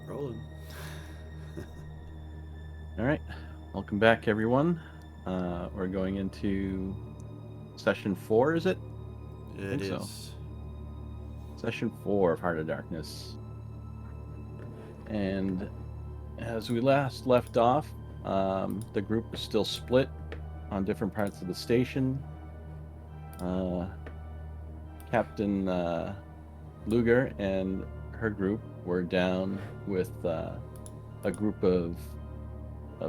Rolling. All right, welcome back, everyone. We're going into session 4, is it? I It think so. is. Session 4 of Heart of Darkness. And as we last left off, the group was still split on different parts of the station. Uh, Captain Luger and her group were down with a group of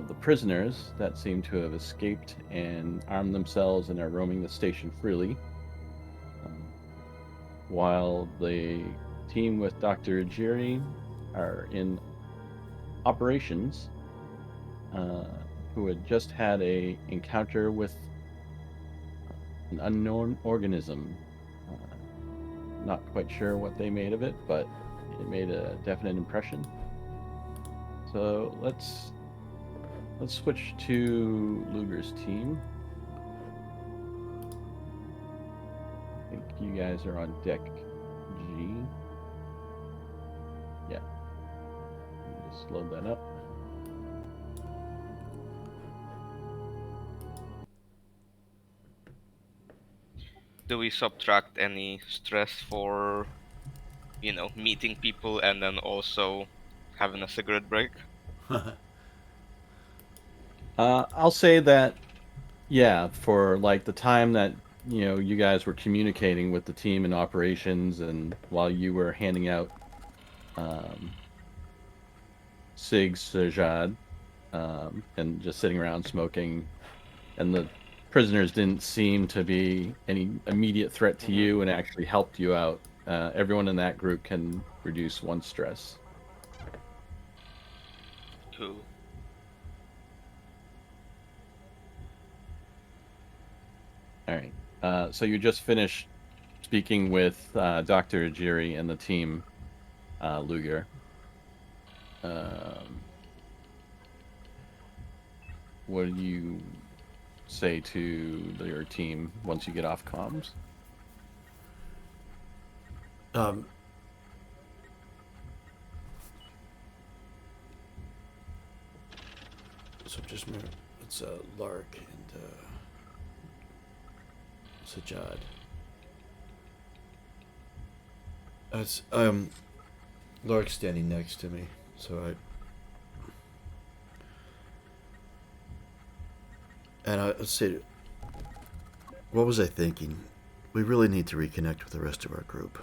the prisoners that seem to have escaped and armed themselves and are roaming the station freely. Um, while the team with Dr. Ajiri are in operations, uh, who had just had a encounter with an unknown organism. Uh, Not quite sure what they made of it, but it made a definite impression. So let's switch to Luger's team. I think you guys are on deck G. Yeah, let me just load that up. Do we subtract any stress for, meeting people and then also having a cigarette break? I'll say that, yeah, for like the time that you guys were communicating with the team in operations, and while you were handing out um, cigs, Sajad, and just sitting around smoking, and the prisoners didn't seem to be any immediate threat to Mm-hmm. you, and actually helped you out. Everyone in that group can reduce one stress. Cool. All right. So you just finished speaking with Dr. Ajiri and the team, Luger. Um, what do you say to your team once you get off comms? um, so just remember, it's Lark and Sajad. It's Lark standing next to me, so I say, what was I thinking? We really need to reconnect with the rest of our group.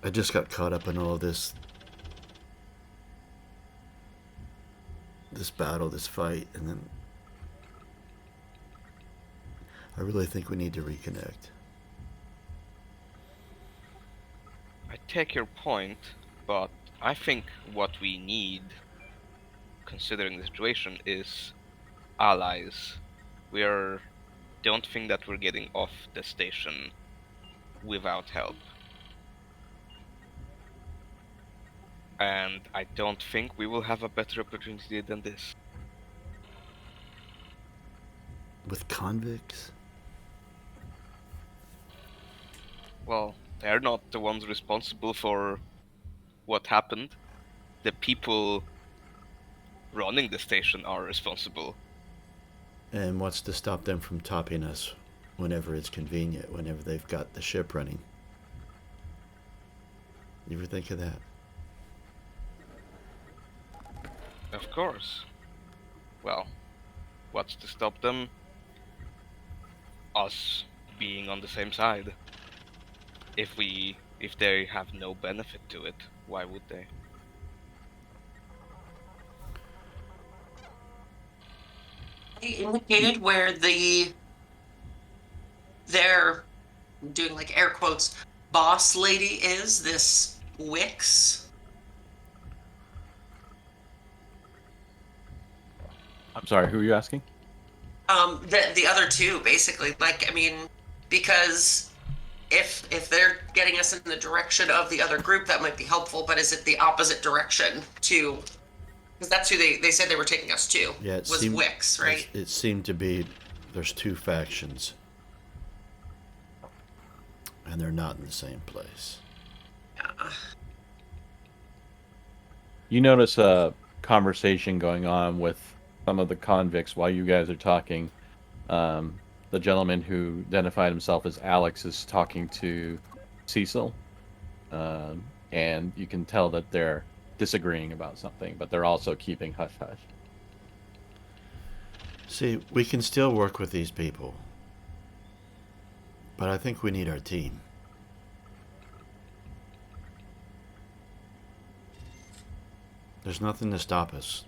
I just got caught up in all of this battle, this fight, and then I really think we need to reconnect. I take your point, but I think what we need, considering the situation, is allies. We don't think that we're getting off the station without help. And I don't think we will have a better opportunity than this. With convicts? Well, they're not the ones responsible for what happened. The people running the station are responsible. And what's to stop them from topping us whenever it's convenient, whenever they've got the ship running? You ever think of that? Of course. Well, what's to stop them? Us being on the same side. If they have no benefit to it, why would they? They indicated where their doing like air quotes boss lady is, this Wix. I'm sorry, who are you asking? The other two basically, like, I mean, because if they're getting us in the direction of the other group, that might be helpful, but is it the opposite direction to, because that's who they said they were taking us to, Yeah, was Wix, right? it seemed to be there's two factions, and they're not in the same place. You notice a conversation going on with some of the convicts while you guys are talking. The gentleman who identified himself as Alex is talking to Cecil, and you can tell that they're disagreeing about something, but they're also keeping hush hush. See, we can still work with these people, but I think we need our team. There's nothing to stop us.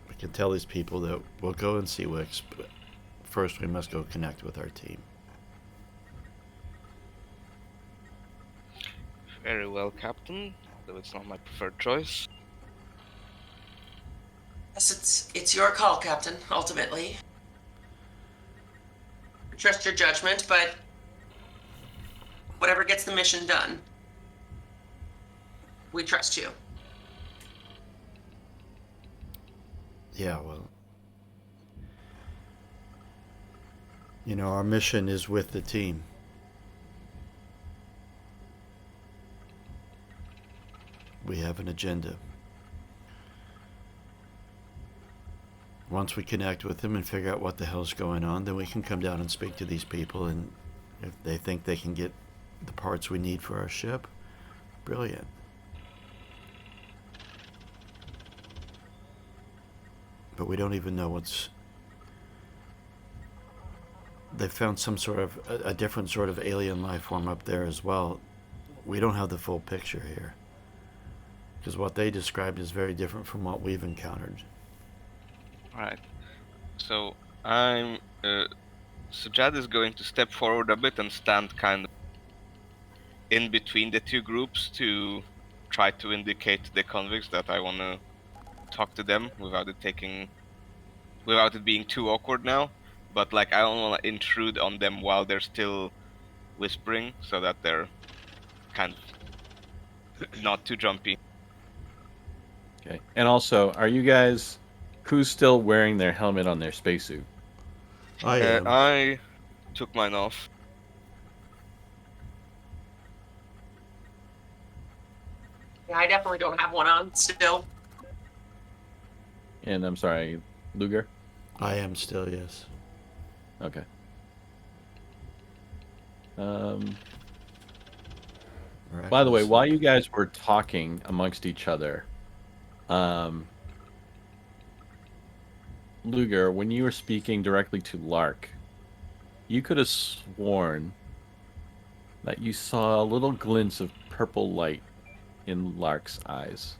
We can tell these people that we'll go and see Wicks, but first we must go connect with our team. Very well, Captain. Though it's not my preferred choice. Yes, it's your call, Captain, ultimately. Trust your judgment, but whatever gets the mission done, we trust you. Yeah, well, you know, our mission is with the team. We have an agenda. Once we connect with them and figure out what the hell's going on, then we can come down and speak to these people, and if they think they can get the parts we need for our ship, brilliant. But we don't even know what's... They found some sort of a different sort of alien life form up there as well. We don't have the full picture here, because what they described is very different from what we've encountered. Right. So I'm. Sajad is going to step forward a bit and stand kind of in between the two groups to try to indicate to the convicts that I want to talk to them without it being too awkward now. But like I don't want to intrude on them while they're still whispering, so that they're kind of not too jumpy. Okay. And also, are you guys... Who's still wearing their helmet on their spacesuit? I am. I took mine off. Yeah, I definitely don't have one on still. And I'm sorry, Luger? I am still, yes. Okay. By the way, while you guys were talking amongst each other, Luger, when you were speaking directly to Lark, you could have sworn that you saw a little glimpse of purple light in Lark's eyes.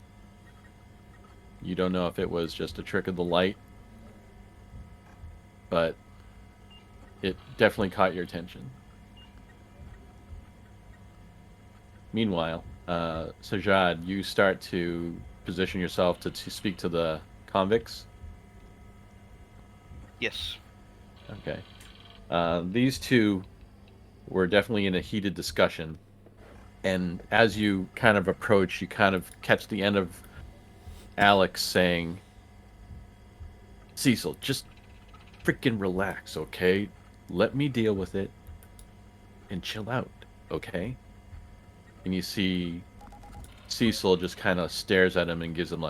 You don't know if it was just a trick of the light, but it definitely caught your attention. Meanwhile, Sajad, you start to position yourself to speak to the convicts. Yes. Okay. These two were definitely in a heated discussion. And as you kind of approach, you kind of catch the end of Alex saying, Cecil, just freaking relax, okay? Let me deal with it and chill out, okay? And you see Cecil just kind of stares at him and gives him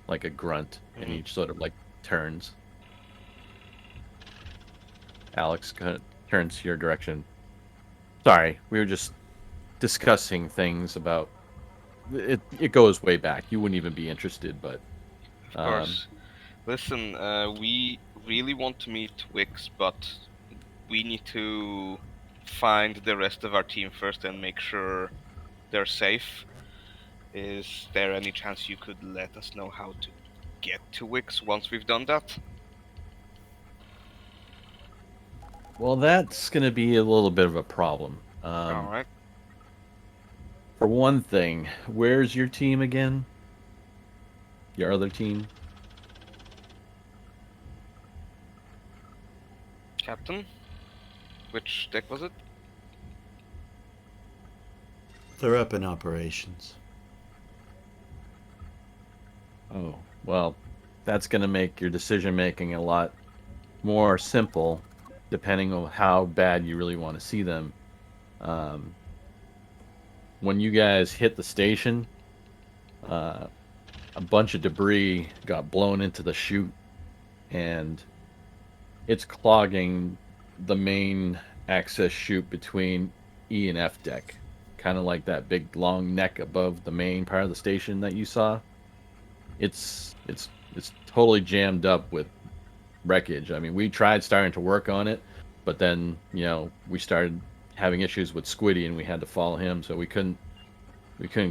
like a grunt, and he sort of like turns. Alex kind of turns to your direction. Sorry, we were just discussing things about it. It goes way back. You wouldn't even be interested, but of course. Listen, we really want to meet Wicks, but we need to find the rest of our team first and make sure they're safe. Is there any chance you could let us know how to get to Wicks once we've done that? well, that's going to be a little bit of a problem. Alright. For one thing, where's your team again? Your other team? Captain? Which deck was it? They're up in operations. Oh, well, that's going to make your decision making a lot more simple, depending on how bad you really want to see them. when you guys hit the station, a bunch of debris got blown into the chute, and it's clogging the main access chute between E and F deck, kind of like that big long neck above the main part of the station that you saw. It's totally jammed up with wreckage. I mean, we tried starting to work on it, but then we started having issues with Squiddy, and we had to follow him, so we couldn't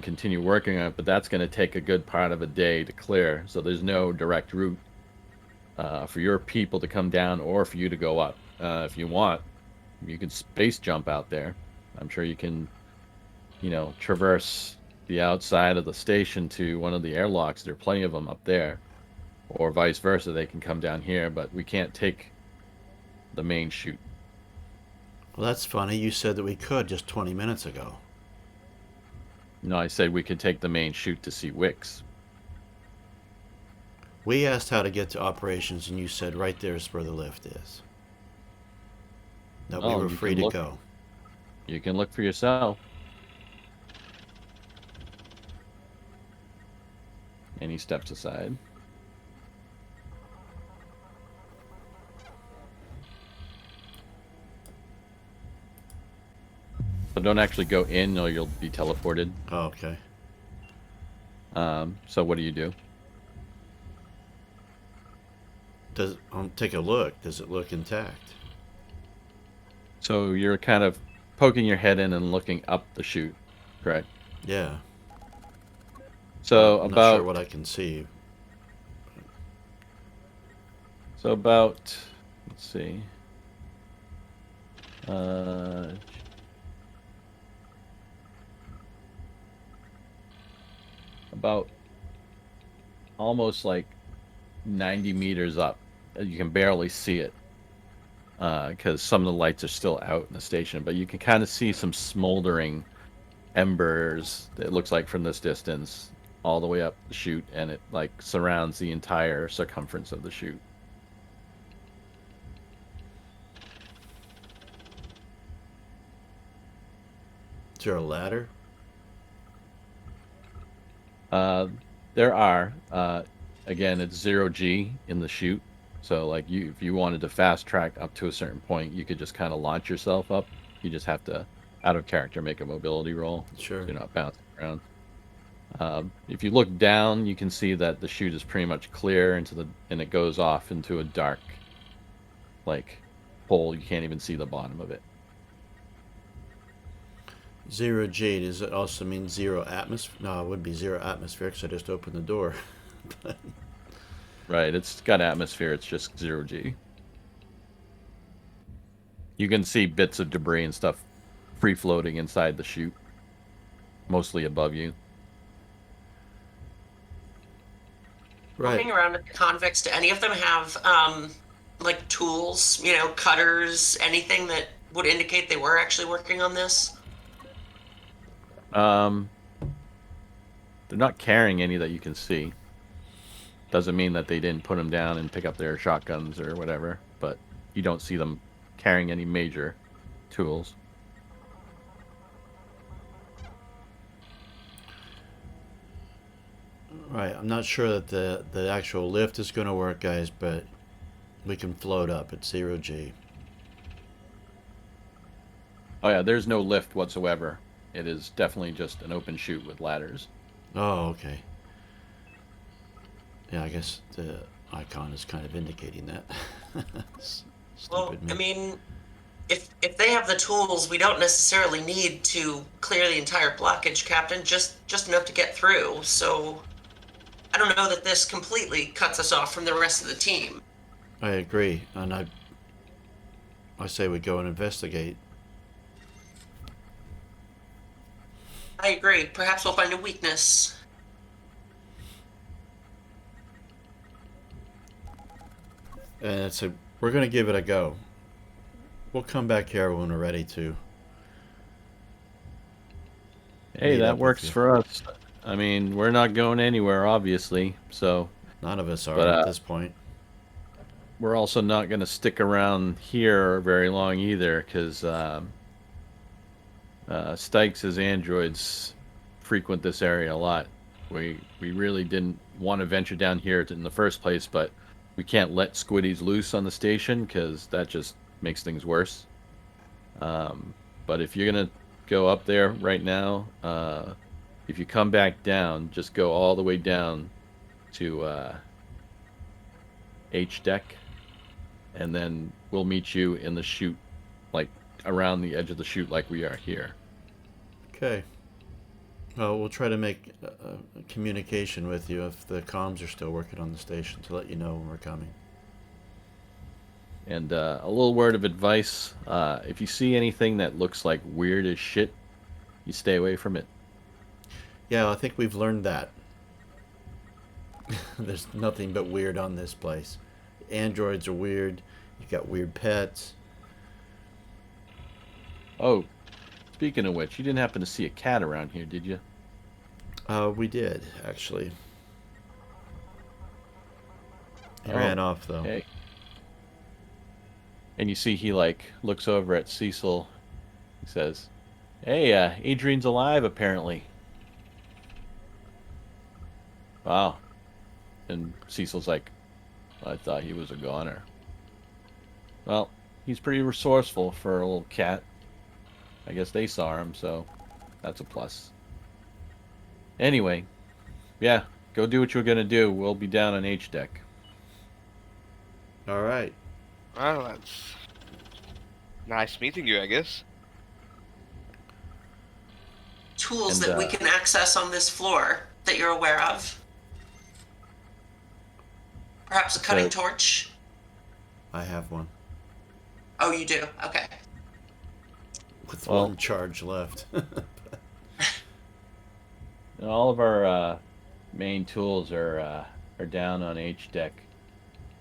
continue working on it. But that's going to take a good part of a day to clear. So there's no direct route for your people to come down or for you to go up. If you want, you can space jump out there. I'm sure you can, traverse the outside of the station to one of the airlocks. There are plenty of them up there, or vice versa. They can come down here, but we can't take the main chute. Well, that's funny. You said that we could just 20 minutes ago. No, I said we could take the main chute to see Wix. We asked how to get to operations, and you said right there is where the lift is. That we Oh, were you free can to look. go. You can look for yourself. And he steps aside. So don't actually go in, or you'll be teleported. Oh, okay. So what do you do? Take a look. Does it look intact? So you're kind of poking your head in and looking up the chute, correct? Yeah. So I'm not about sure what I can see. let's see. Uh, about almost like 90 meters up. You can barely see it because some of the lights are still out in the station, but you can kind of see some smoldering embers, it looks like, from this distance all the way up the chute, and it like surrounds the entire circumference of the chute. Is there a ladder? There are. Again, it's 0G in the chute. So, like, if you wanted to fast track up to a certain point, you could just kind of launch yourself up. You just have to, out of character, make a mobility roll. Sure. So you're not bouncing around. If you look down, you can see that the chute is pretty much clear and it goes off into a dark, like, hole. You can't even see the bottom of it. 0G, does it also mean zero atmosphere? No, it would be zero atmosphere because I just opened the door. Right, it's got atmosphere, it's just 0G. You can see bits of debris and stuff free floating inside the chute, mostly above you. Looking Right. around at the convicts, do any of them have like tools, cutters, anything that would indicate they were actually working on this? They're not carrying any that you can see. Doesn't mean that they didn't put them down and pick up their shotguns or whatever, but you don't see them carrying any major tools. Right. I'm not sure that the actual lift is going to work, guys, but we can float up at 0G. Oh yeah, there's no lift whatsoever. It is definitely just an open chute with ladders. Oh, okay. Yeah, I guess the icon is kind of indicating that. Well, Stupid I me. mean, if they have the tools, we don't necessarily need to clear the entire blockage, Captain. Just enough to get through. So I don't know that this completely cuts us off from the rest of the team. I agree, and I say we go and investigate. I agree. Perhaps we'll find a weakness. And we're going to give it a go. We'll come back here when we're ready to. Hey, Meet up that with works you. for us. I mean, we're not going anywhere, obviously, so None of us are But, at this point. we're also not going to stick around here very long either, because Stikes' androids frequent this area a lot. We really didn't want to venture down here in the first place, but we can't let squiddies loose on the station because that just makes things worse. But if you're gonna go up there right now, if you come back down, just go all the way down to H deck, and then we'll meet you in the chute, like around the edge of the chute, like we are here. Okay. Well, we'll try to make communication with you if the comms are still working on the station to let you know when we're coming. And a little word of advice: if you see anything that looks like weird as shit, you stay away from it. Yeah, I think we've learned that. There's nothing but weird on this place. Androids are weird. You got weird pets. Oh, speaking of which, you didn't happen to see a cat around here, did you? We did, actually. He Oh, ran off, though. Okay. And you see he like looks over at Cecil. He says, "Hey, Adrian's alive apparently." Wow. And Cecil's like, "I thought he was a goner." Well, he's pretty resourceful for a little cat. I guess they saw him, so that's a plus. Anyway, yeah, go do what you're gonna do. We'll be down on H deck. All right. Well, that's nice meeting you, I guess. Tools And, that we can access on this floor that you're aware of. Perhaps a cutting So- torch. I have one. Oh, you do. Okay. With Well- one charge left. And all of our main tools are down on H deck,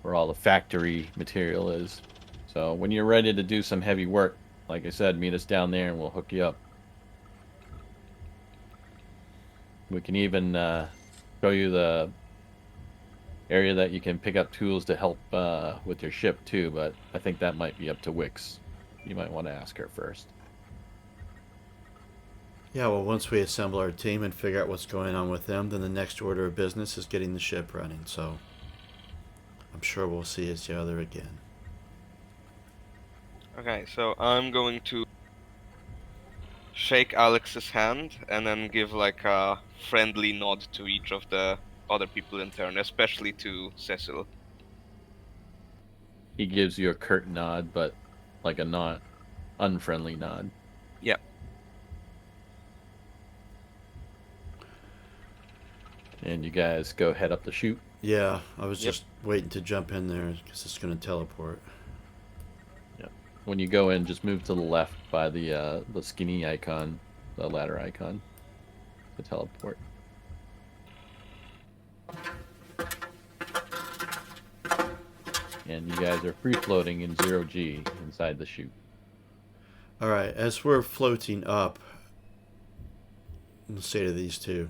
where all the factory material is. So when you're ready to do some heavy work, like I said, meet us down there and we'll hook you up. We can even show you the area that you can pick up tools to help with your ship too, but I think that might be up to Wix. You might want to ask her first. Yeah, well, once we assemble our team and figure out what's going on with them, then the next order of business is getting the ship running. So I'm sure we'll see each other again. Okay, so I'm going to shake Alex's hand and then give like a friendly nod to each of the other people in turn, especially to Cecil. He gives you a curt nod, but like a not unfriendly nod. Yep. And you guys go head up the chute. Yeah, I was Yep. just waiting to jump in there because it's going to teleport. When you go in, just move to the left by the skinny icon, the ladder icon, to teleport. And you guys are free floating in 0G inside the chute. All right, as we're floating up, let's say to these two,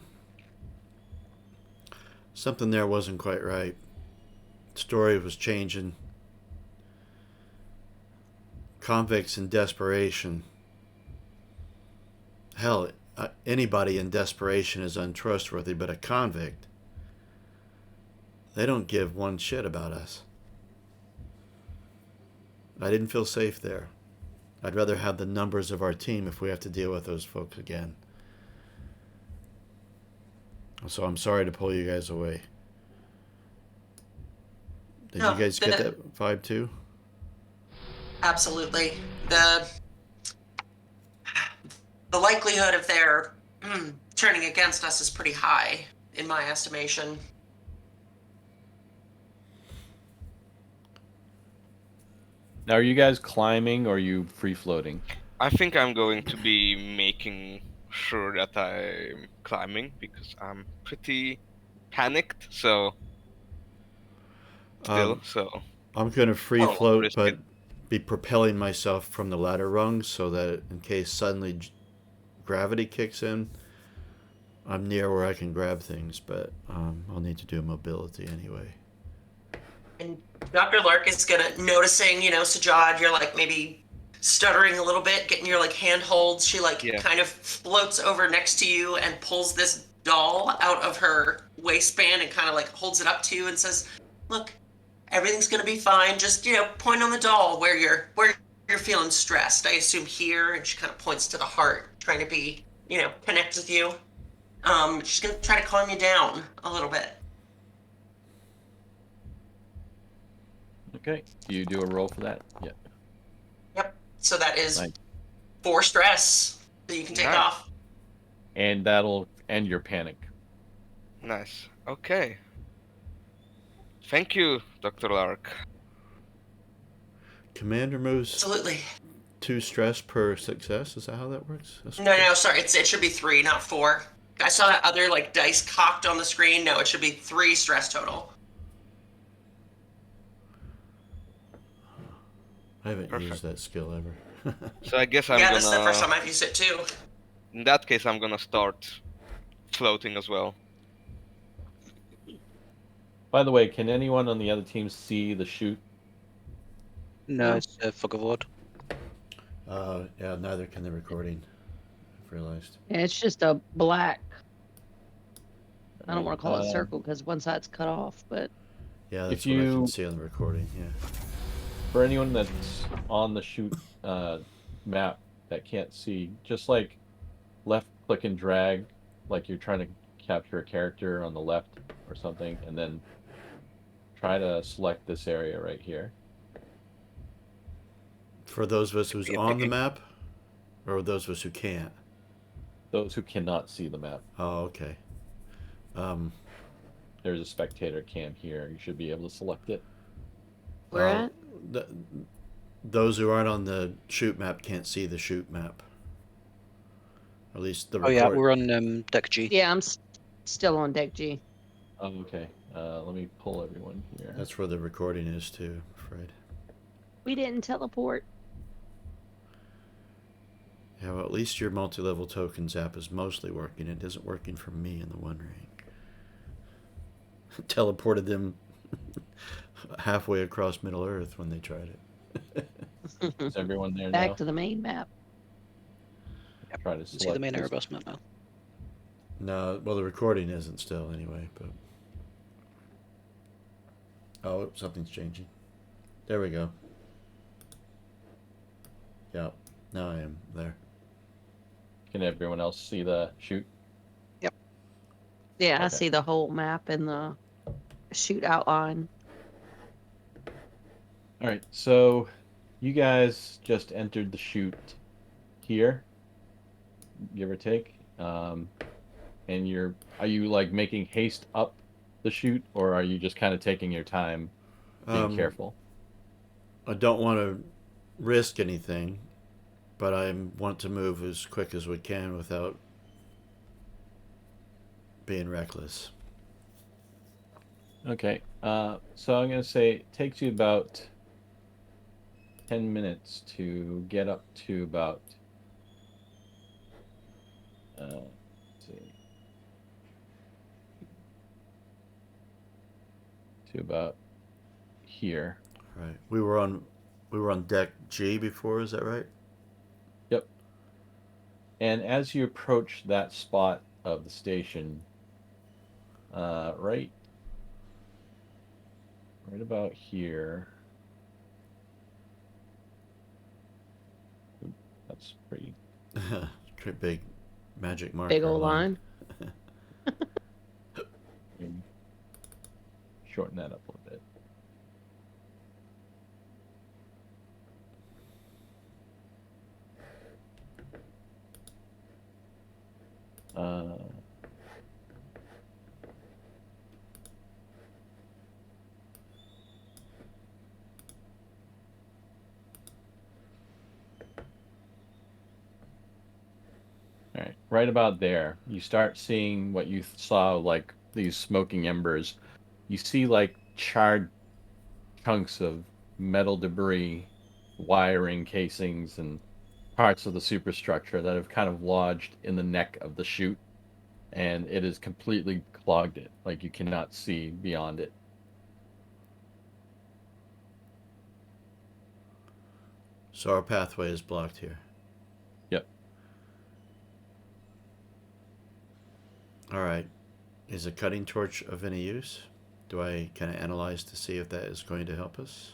something there wasn't quite right. Story was changing. Convicts in desperation. Hell, anybody in desperation is untrustworthy, but a convict, they don't give one shit about us. I didn't feel safe there. I'd rather have the numbers of our team if we have to deal with those folks again. So I'm sorry to pull you guys away. Did No, you guys get the- that vibe too? Absolutely. The likelihood of their turning against us is pretty high, in my estimation. Now, are you guys climbing or are you free floating? I think I'm going to be making sure that I'm climbing because I'm pretty panicked. So still, so I'm going to free Oh, float, risk but it. be propelling myself from the ladder rungs so that in case suddenly gravity kicks in, I'm near where I can grab things. But I'll need to do mobility anyway. And Dr. Lark is gonna noticing, Sajad, you're like maybe stuttering a little bit, getting your like handholds. She like Yeah. kind of floats over next to you and pulls this doll out of her waistband and kind of like holds it up to you and says, "Look, everything's gonna be fine. Just point on the doll where you're feeling stressed. I assume here." And she kind of points to the heart, trying to be connect with you. She's gonna try to calm you down a little bit. Okay. Do you do a roll for that? Yeah. Yep. So that is Nice. 4 stress that you can take Nice. off. And that'll end your panic. Nice. Okay. Thank you, Dr. Lark. Commander moves Absolutely. 2 stress per success. Is that how that works? That's No, sorry. It should be 3, not 4. I saw that other like dice cocked on the screen. No, it should be 3 stress total. I haven't Perfect. used that skill ever. So I guess I'm Yeah, gonna. this is the first time I've used it too. In that case, I'm gonna start floating as well. By the way, can anyone on the other team see the chute? No, No. it's a fog of war. Yeah, neither can the recording. I've realized. Yeah, it's just a black. I don't want to call it Um, circle because one side's cut off, but Yeah, If that's what I can you- see on the recording. Yeah. For anyone that's on the chute map that can't see, just like left click and drag, like you're trying to capture a character on the left or something, and then try to select this area right here. For those of us who's You're on the picking. map, or those of us who can't. Those who cannot see the map, Oh, okay. there's a spectator cam here. You should be able to select it. where uh, at? th- those who aren't on the shoot map can't see the shoot map. At least the Oh yeah, record. we're on deck G. Yeah, I'm still on deck G. Oh, okay. Let me pull everyone here. That's where the recording is too, Fred. We didn't teleport. Yeah, well, at least your multi-level tokens app is mostly working. It isn't working for me in the One Ring. Teleported them halfway across Middle Earth when they tried it. Is everyone there Back now? to the main map. Try to See the select main this. Erebus map now. No, well, the recording isn't still anyway, but. Oh, something's changing. There we go. Yeah, now I am there. Can everyone else see the chute? Yeah, I Okay. see the whole map and the shoot outline. All right, so you guys just entered the chute here, give or take. And are you like making haste up the chute, or are you just kind of taking your time, being careful? I don't want to risk anything, but I want to move as quick as we can without being reckless. Okay, so I'm gonna say it takes you about 10 minutes to get up to about, let's see, to about here. Right. We were on deck G before. Is that right? Yep. And as you approach that spot of the station, right about here. Oop, that's pretty. Big magic marker. Big old line. Shorten that up a little bit. All right, right about there, you start seeing what you saw, like these smoking embers. You see like charred chunks of metal debris, wiring casings, and parts of the superstructure that have kind of lodged in the neck of the chute, and it has completely clogged it. Like you cannot see beyond it. So our pathway is blocked here. Yep. All right. Is a cutting torch of any use? Do I kind of analyze to see if that is going to help us?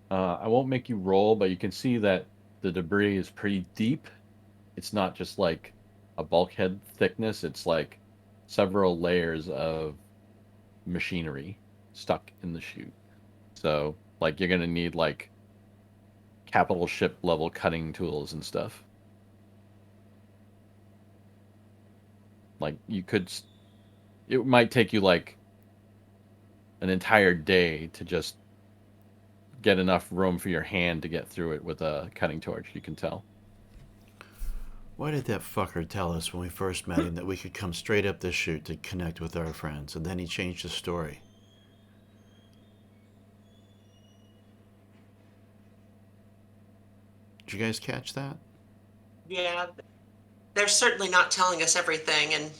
I won't make you roll, but you can see that the debris is pretty deep. It's not just like a bulkhead thickness, it's like several layers of machinery stuck in the chute. So, like, you're going to need like capital ship level cutting tools and stuff. Like, it might take you like an entire day to just get enough room for your hand to get through it with a cutting torch, you can tell. Why did that fucker tell us when we first met him that we could come straight up this chute to connect with our friends, and then he changed his story? Did you guys catch that? Yeah, they're certainly not telling us everything, and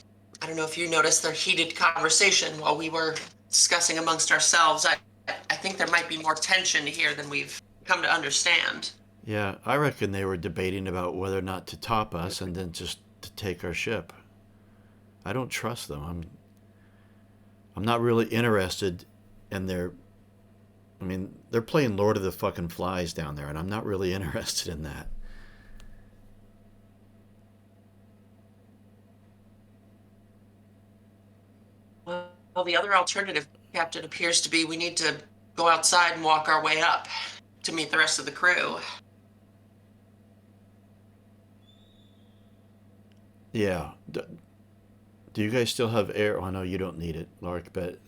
I don't know if you noticed their heated conversation while we were discussing amongst ourselves. I think there might be more tension here than we've come to understand. Yeah, I reckon they were debating about whether or not to top us and then just to take our ship. I don't trust them. I'm not really interested in their... I mean, they're playing Lord of the fucking Flies down there, and I'm not really interested in that. Well, the other alternative, Captain, appears to be we need to go outside and walk our way up to meet the rest of the crew. Yeah. Do you guys still have air? Oh, no, you don't need it, Lark, but...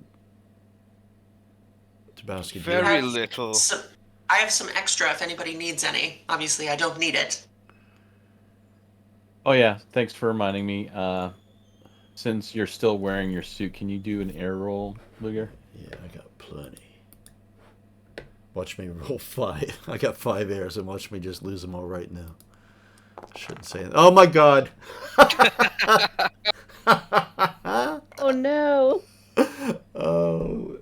Tabowski, do you- Very have little. I have some extra if anybody needs any. Obviously, I don't need it. Oh yeah, thanks for reminding me. Since you're still wearing your suit, can you do an air roll, Luger? Yeah, I got plenty. Watch me roll 5. I got 5 airs, and watch me just lose them all right now. Shouldn't say that. Oh my god! Oh no. Oh,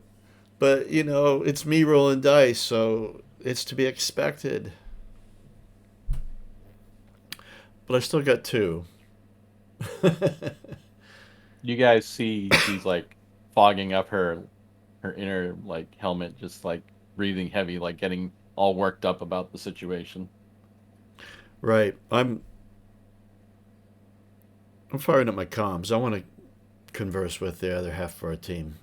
but you know, it's me rolling dice, so it's to be expected. But I still got 2. You guys see she's like fogging up her inner like helmet, just like breathing heavy, like getting all worked up about the situation. Right. I'm firing up my comms. I want to converse with the other half of our team.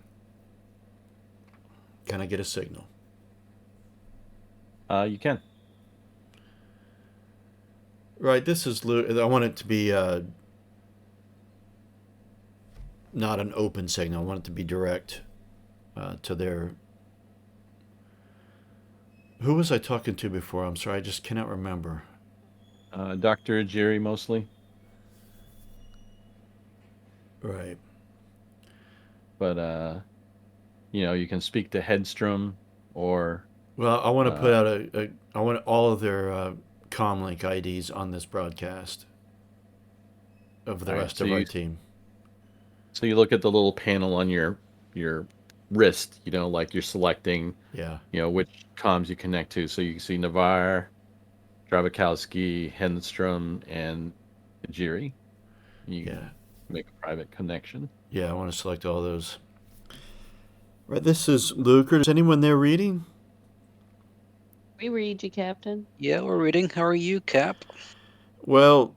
Can I get a signal? You can. Right. This is I want it to be not an open signal. I want it to be direct to their... Who was I talking to before? I'm sorry, I just cannot remember. Dr. Jerry mostly, Right. but you can speak to Headstrom or Well, I want to put out I want all of their comlink IDs on this broadcast of the All right, rest so of our you- team. so you look at the little panel on your wrist, like you're selecting, Yeah. which comms you connect to. So you can see Navarre, Drabakowski, Henstrom, and Jiri. You can Yeah. make a private connection. Yeah, I want to select all those. Right, this is Luker. Is anyone there reading? We read you, Captain. Yeah, we're reading. How are you, Cap? Well,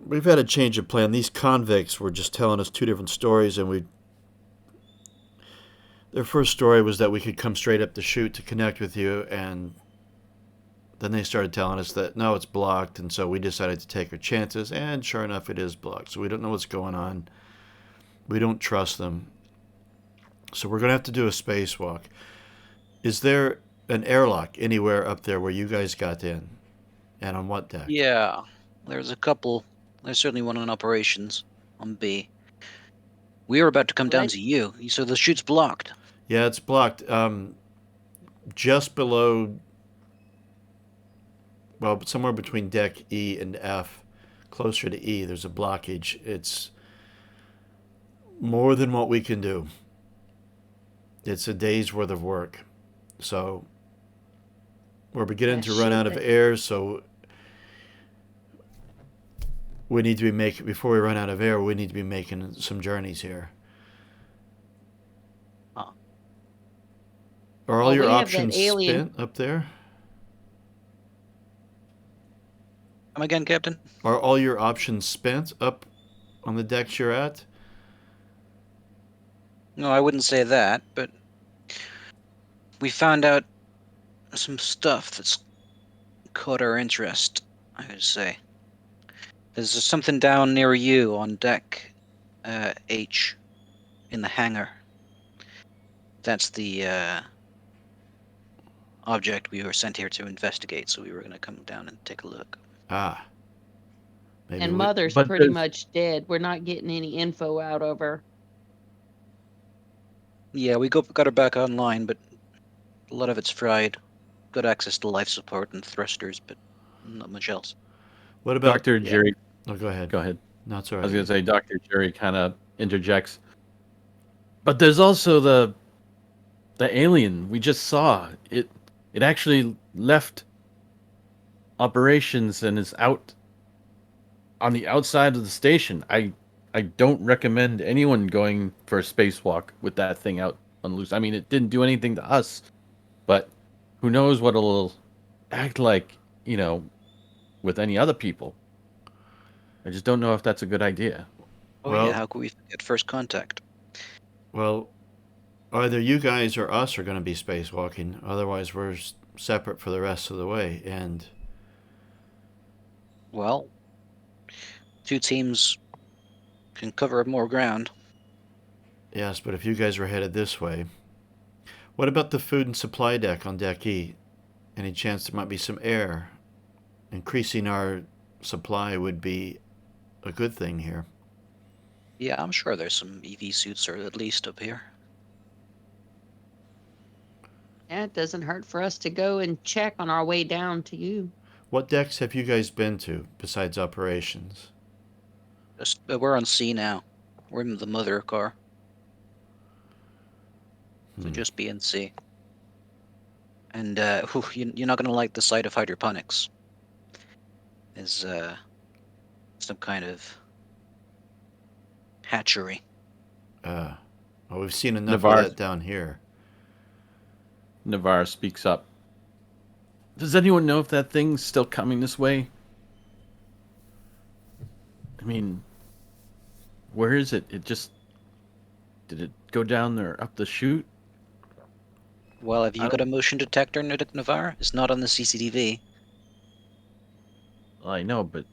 we've had a change of plan. These convicts were just telling us 2 different stories, and their first story was that we could come straight up the chute to connect with you, and then they started telling us that no, it's blocked, and so we decided to take our chances, and sure enough, it is blocked. So we don't know what's going on. We don't trust them. So we're going to have to do a spacewalk. Is there an airlock anywhere up there where you guys got in? And on what deck? Yeah, there's a couple. There's certainly one on operations on B. We were about to come down Right. to you, so the chute's blocked. Yeah, it's blocked. Just below, well, somewhere between deck E and F, closer to E, there's a blockage. It's more than what we can do. It's a day's worth of work. So we're beginning That to run out of ship air, so we need to be making, before we run out of air, we need to be making some journeys here. Huh. Are all Well, your we have that options alien- spent up there? Come again, Captain? Are all your options spent up on the decks you're at? No, I wouldn't say that, but we found out some stuff that's caught our interest, I would say. There's something down near you on deck H in the hangar. That's the object we were sent here to investigate, so we were going to come down and take a look. Ah. Maybe And we, Mother's But pretty there's- much dead. We're not getting any info out of her. Yeah, we got her back online, but a lot of it's fried. Got access to life support and thrusters, but not much else. what about Dr. Jerry, Oh, go ahead. go ahead. No, it's all I right. was going to say, Dr. Jerry kind of interjects. But there's also the alien we just saw. It actually left operations and is out on the outside of the station. I don't recommend anyone going for a spacewalk with that thing out on loose. I mean, it didn't do anything to us, but who knows what it'll act like, with any other people. I just don't know if that's a good idea. Oh Well- yeah, how could we forget first contact? Well, either you guys or us are going to be spacewalking. Otherwise, we're separate for the rest of the way. And Well, two teams can cover more ground. yes, but if you guys were headed this way, what about the food and supply deck on deck E? Any chance there might be some air? Increasing our supply would be a good thing here. Yeah, I'm sure there's some EV suits, or at least up here. Yeah, it doesn't hurt for us to go and check on our way down to you. What decks have you guys been to besides operations? We're on C now. We're in the mother car, so Hmm. just be in C. And you're not gonna like the sight of hydroponics. Is some kind of hatchery. Well, we've seen enough Navarre. of that down here. Navarre speaks up. Does anyone know if that thing's still coming this way? I mean, where is it? Did it go down there up the chute? Well, have you I got a motion detector, Navarre? It's not on the CCTV. I know, but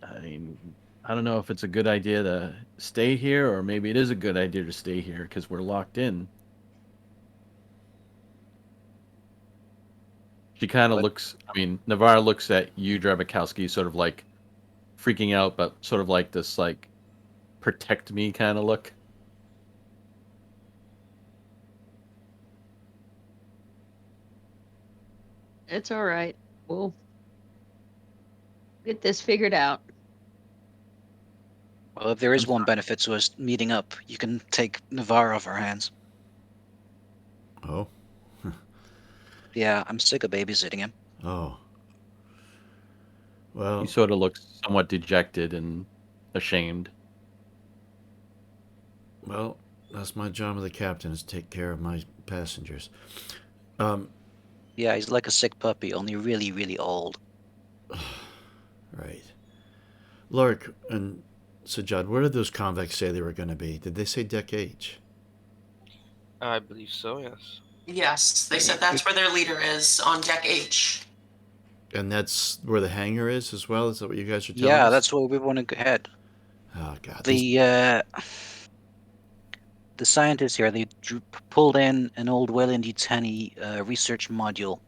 I mean, I don't know if it's a good idea to stay here, or maybe it is a good idea to stay here because we're locked in. She kind of What? looks. I mean, Navarre looks at you, Drabakowski, sort of like freaking out, but sort of like this, like protect me kind of look. It's all right. We'll get this figured out. Well, if there is one benefit to us meeting up, you can take Navarre off our hands. Oh, Yeah, I'm sick of babysitting him. oh. Well, He sort of looks somewhat dejected and ashamed. well, that's my job as the captain is to take care of my passengers. Yeah, he's like a sick puppy, only really, really old. Right. Lurk and Sajad, where did those convicts say they were going to be? Did they say deck H? I believe so, yes. Yes, they said that's where their leader is on deck H. And that's where the hangar is as well? Is that what you guys are telling Yeah, us? that's where we want to head. Oh, God. these- The scientists here, they pulled in an old Weyland-Yutani research module.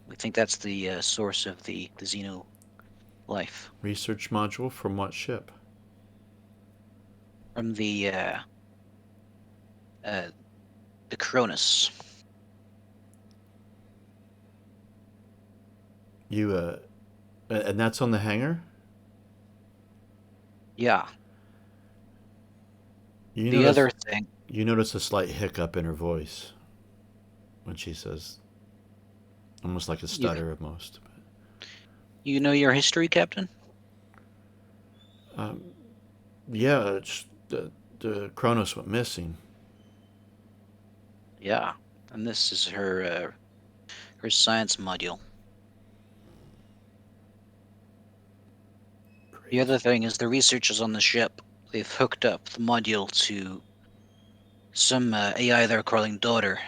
We think that's the source of the Xeno life. Research module from what ship? From the Cronus. You, and that's on the hangar? Yeah. You The notice, other thing, You notice a slight hiccup in her voice when she says, almost like a stutter almost. You know your history, Captain? Um, yeah, it's the Kronos went missing. Yeah. And this is her science module. The Great. other thing is the researchers on the ship, they've hooked up the module to some AI they're calling Daughter.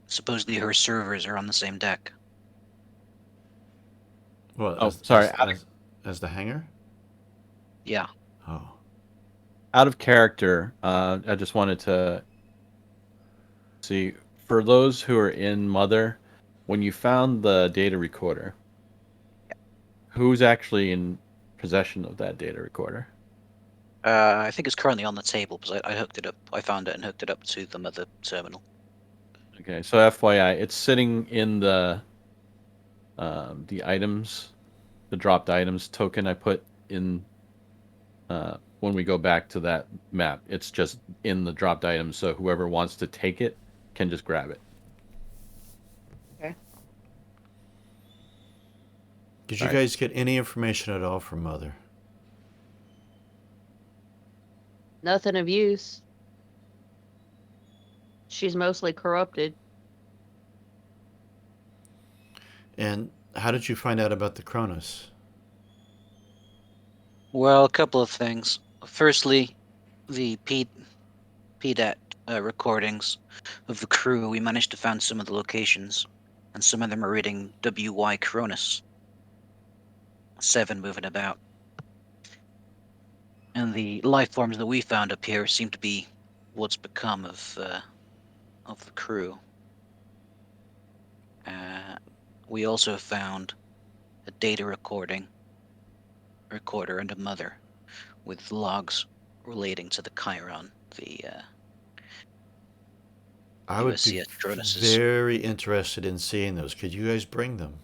Supposedly her servers are on the same deck. Well, Oh, sorry. as the hangar. Yeah. Oh, Out of character, I just wanted to see, for those who are in Mother, when you found the data recorder, who's actually in possession of that data recorder? I think it's currently on the table because I hooked it up. I found it and hooked it up to the Mother terminal. Okay, so FYI, it's sitting in the items, the dropped items token I put in when we go back to that map. It's just in the dropped items, so whoever wants to take it can just grab it. Okay. did you Right. guys get any information at all from Mother? Nothing of use. She's mostly corrupted. And how did you find out about the Kronos? Well, a couple of things. Firstly, the PDAT recordings of the crew, we managed to find some of the locations, and some of them are reading WY Cronus 7 moving about. And the life forms that we found up here seem to be what's become of the crew. We also found a data recorder and a Mother with logs relating to the Chiron, the I would be USCS Cronus. very interested in seeing those. Could you guys bring them?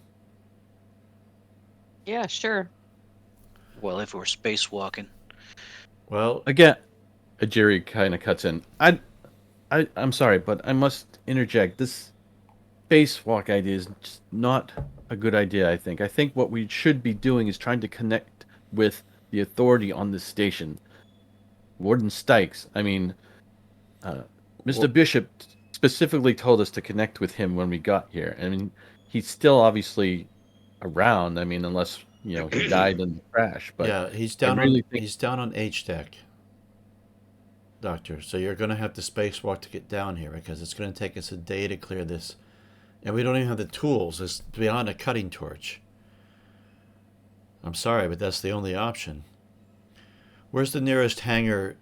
Yeah, sure. Well, if we're spacewalking. Well, Again, Ajiri kind of cuts in. I'm sorry, but I must interject. This spacewalk idea is just not a good idea, I think. I think what we should be doing is trying to connect with the authority on this station. Warden Stikes, I mean, Mr. Well- Bishop specifically told us to connect with him when we got here. I mean, he's still obviously around. I mean, unless, he died in the crash. But yeah, he's I down really on think he's down on H deck, Doctor. So you're going to have to spacewalk to get down here because it's going to take us a day to clear this, and we don't even have the tools. It's beyond a cutting torch. I'm sorry, but that's the only option. Where's the nearest hangar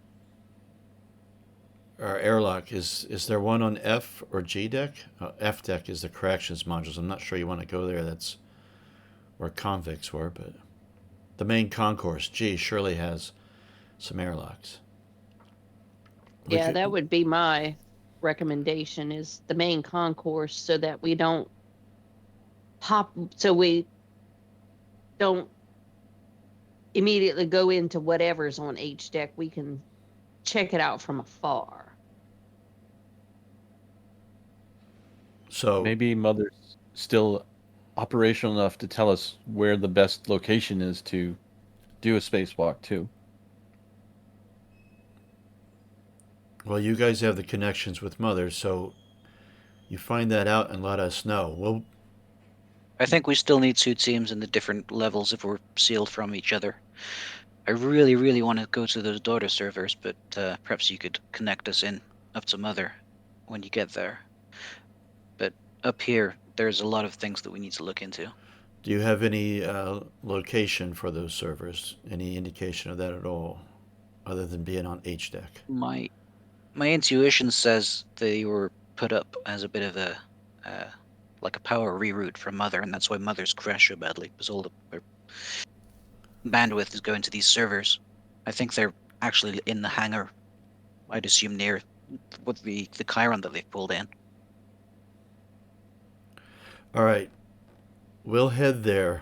or airlock? Is there one on F or G deck? F deck is the corrections modules. I'm not sure you want to go there. That's where convicts were, but the main concourse, G, surely has some airlocks. We Yeah, could- that would be my recommendation is the main concourse so that we don't immediately go into whatever's on H deck. We can check it out from afar. So maybe Mother's still operational enough to tell us where the best location is to do a spacewalk too. well, you guys have the connections with Mother, so you find that out and let us know. We'll I think we still need 2 teams in the different levels if we're sealed from each other. I really, really want to go to those Daughter servers, but perhaps you could connect us in up to Mother when you get there. But up here, there's a lot of things that we need to look into. Do you have any location for those servers? Any indication of that at all, other than being on H deck? My intuition says they were put up as a bit of a like a power reroute from Mother, and that's why Mother's crashed so badly, because all the bandwidth is going to these servers. I think they're actually in the hangar. I'd assume near with the Chiron that they've pulled in. All right, we'll head there.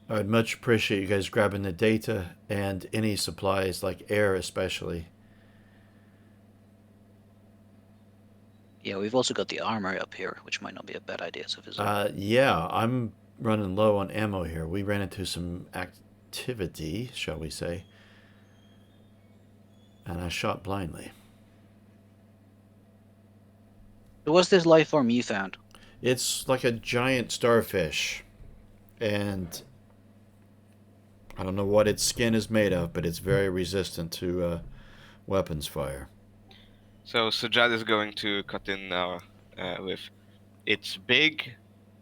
I'd much appreciate you guys grabbing the data and any supplies, like air especially. Yeah, we've also got the armor up here, which might not be a bad idea to visit. Yeah, I'm running low on ammo here. We ran into some activity, shall we say, and I shot blindly. So what's this life form you found? It's like a giant starfish, and I don't know what its skin is made of, but it's very resistant to weapons fire. So Sajad is going to cut in now with it's big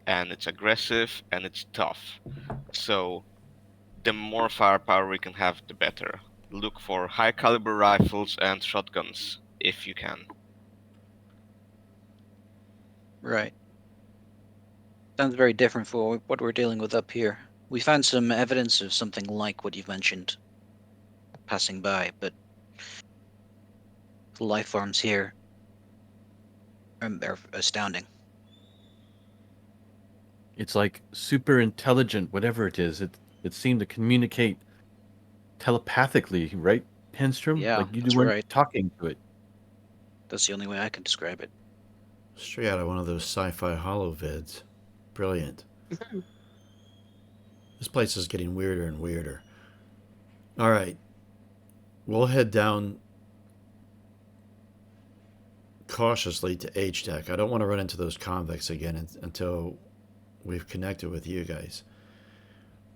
and it's aggressive and it's tough. So the more firepower we can have, the better. Look for high caliber rifles and shotguns if you can. Right. Sounds very different for what we're dealing with up here. We found some evidence of something like what you've mentioned passing by, but the life forms here are astounding. It's like super intelligent, whatever it is. It seemed to communicate telepathically, right, Henstrom? Yeah, Like you that's weren't right. talking to it. That's the only way I can describe it. Straight out of one of those sci-fi holo vids. Brilliant. This place is getting weirder and weirder. All right. We'll head down cautiously to H-Deck. I don't want to run into those convicts again until we've connected with you guys.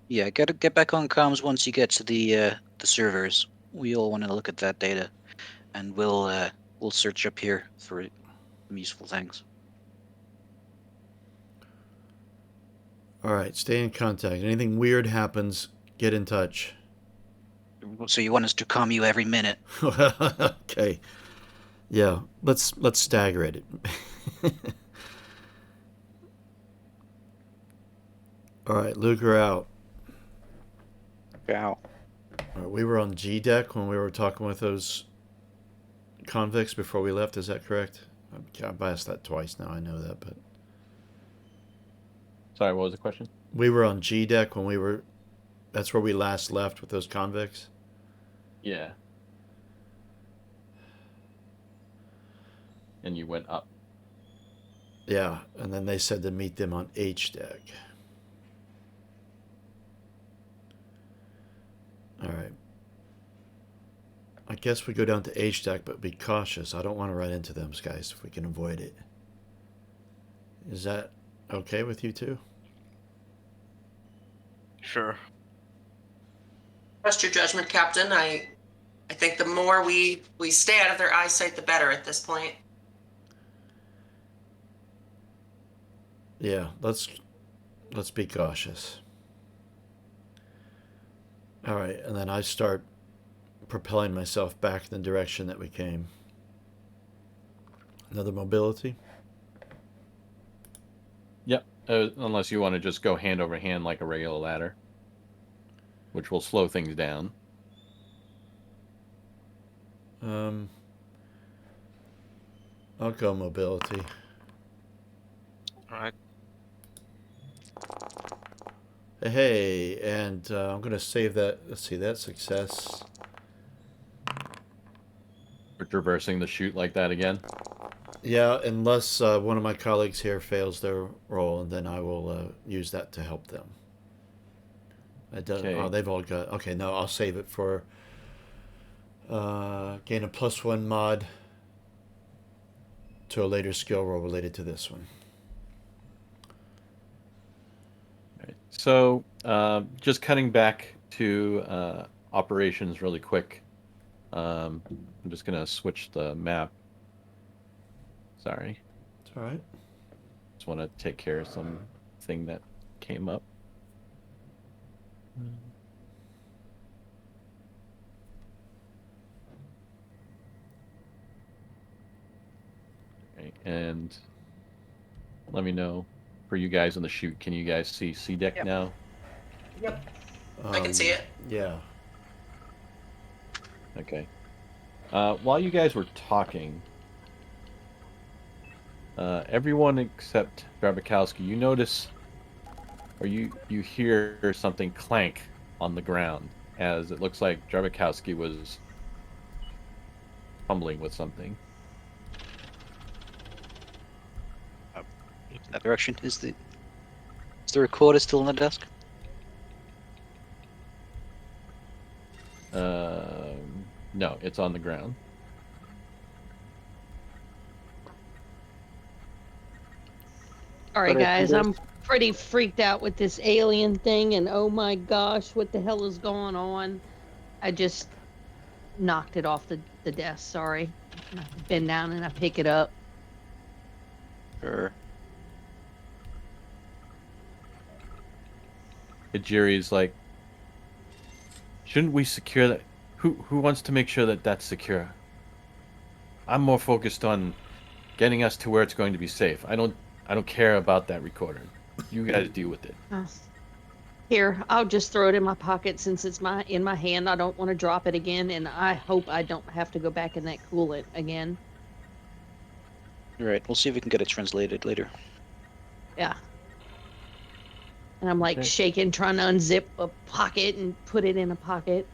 Yeah, get back on comms once you get to the servers. We all want to look at that data, and we'll search up here for some useful things. All right, stay in contact. Anything weird happens, get in touch. So you want us to comm you every minute? Okay. Yeah, let's stagger it. All right, Luger out. Wow. All right, we were on G deck when we were talking with those convicts before we left. Is that correct? I've asked that twice now. I know that, but Sorry, what was the question? we were on G deck when we were. That's where we last left with those convicts. Yeah. And you went up. Yeah, and then they said to meet them on H deck. All right. I guess we go down to H deck, but be cautious. I don't want to run into them guys if we can avoid it. Is that okay with you two? Sure. Trust your judgment, Captain. I think the more we stay out of their eyesight, the better at this point. Yeah, let's be cautious. All right, and then I start propelling myself back in the direction that we came. Another mobility? Yep. Unless you want to just go hand over hand like a regular ladder, which will slow things down. I'll go mobility. All right. Hey, and I'm going to save that. Let's see, that success. For traversing the chute like that again. Yeah, unless one of my colleagues here fails their roll, and then I will use that to help them. It does, Okay. Oh, they've all got. Okay, no, I'll save it for gain a +1 mod to a later skill roll related to this one. Right. So, just cutting back to operations really quick. I'm just gonna switch the map. Sorry, It's all right. just want to take care of something that came up. Okay, and let me know for you guys on the chute. Can you guys see C deck Yep. now? Yep, I can see it. Yeah. Okay. While you guys were talking, everyone except Drabikowski, you notice, or you hear something clank on the ground, as it looks like Drabikowski was fumbling with something. that direction. Is the recorder still on the desk? No, it's on the ground. All right, But I guys, wonder- I'm pretty freaked out with this alien thing, and oh my gosh, what the hell is going on? I just knocked it off the desk. Sorry. I bend down and I pick it up. Or Ejiri's like, shouldn't we secure that? Who wants to make sure that that's secure? I'm more focused on getting us to where it's going to be safe. I don't care about that recorder. You guys deal with it. Here, I'll just throw it in my pocket since it's in my hand. I don't want to drop it again, and I hope I don't have to go back in that coolant again. right, we'll see if we can get it translated later. Yeah. And I'm like Okay. shaking, trying to unzip a pocket and put it in a pocket.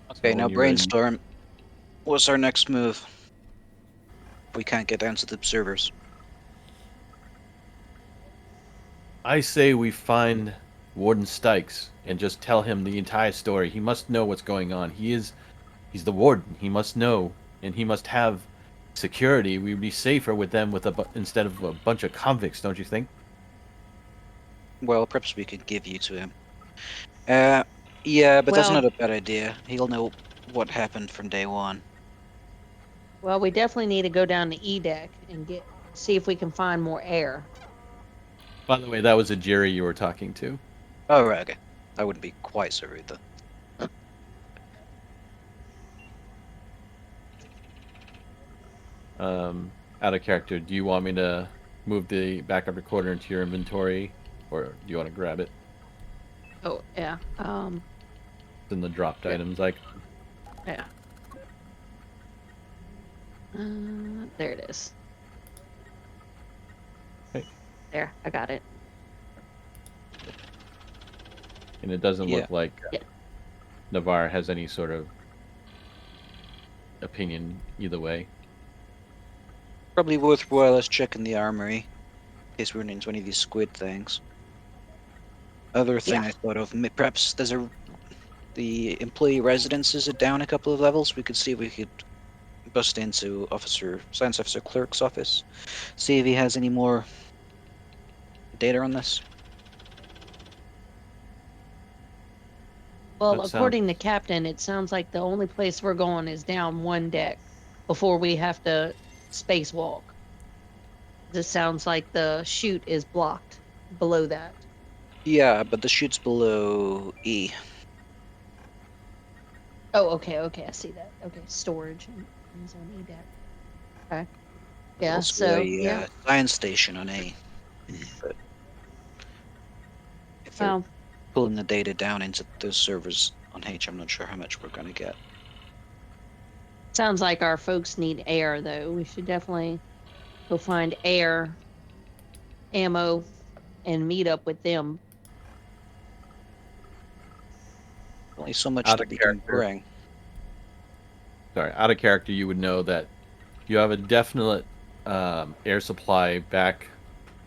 Okay, So now when you're ready- brainstorm. What's our next move? We can't get down to the observers. I say we find Warden Stikes and just tell him the entire story. He must know what's going on. He's the warden. He must know, and he must have security. We'd be safer with them instead of a bunch of convicts, don't you think? Well, perhaps we could give you to him. Yeah, but that's Well- not a bad idea. He'll know what happened from day one. Well, we definitely need to go down to E deck and see if we can find more air. By the way, that was Ejiri you were talking to. Oh, right, okay. I wouldn't be quite so rude, though. Out of character, do you want me to move the backup recorder into your inventory, or do you want to grab it? Oh, yeah. It's in the dropped items. Like, Yeah. There it is. Okay. There, I got it. and it doesn't look Yeah. like Yeah. Navarre has any sort of opinion either way. Probably worthwhile us checking the armory, in case we run into any of these squid things. Other thing Yeah. I thought of, perhaps the employee residences are down a couple of levels. We could see if we could bust into Science Officer Clerk's office, see if he has any more data on this. Well, That sounds- according to Captain, it sounds like the only place we're going is down one deck before we have to spacewalk. This sounds like the chute is blocked below that. Yeah, but the chute's below E. Oh, okay, I see that. Okay, storage is on E deck. Okay. Yeah, Also so, a yeah. science station on A. But if they're Well, pulling the data down into those servers on H, I'm not sure how much we're gonna get. sounds like our folks need air, though. We should definitely go find air, ammo, and meet up with them. Only so much Out that of we can character. bring. Sorry, out of character, you would know that you have a definite air supply back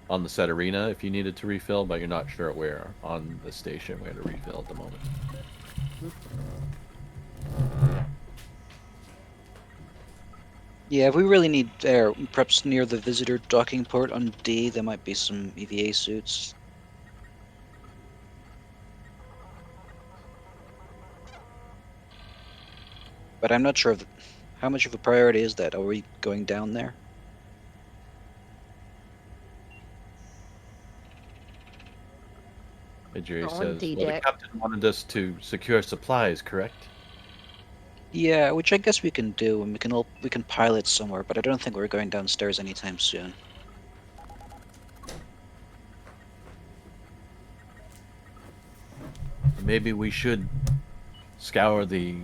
on the set arena if you needed to refill, but you're not sure where on the station where to refill at the moment. Yeah, if we really need air, perhaps near the visitor docking port on D, there might be some EVA suits. But I'm not sure how much of a priority is that. Are we going down there? Ejiri On says, D well, the deck. captain wanted us to secure supplies, correct? Yeah, which I guess we can do, and we can pilot somewhere. But I don't think we're going downstairs anytime soon. Maybe we should scour the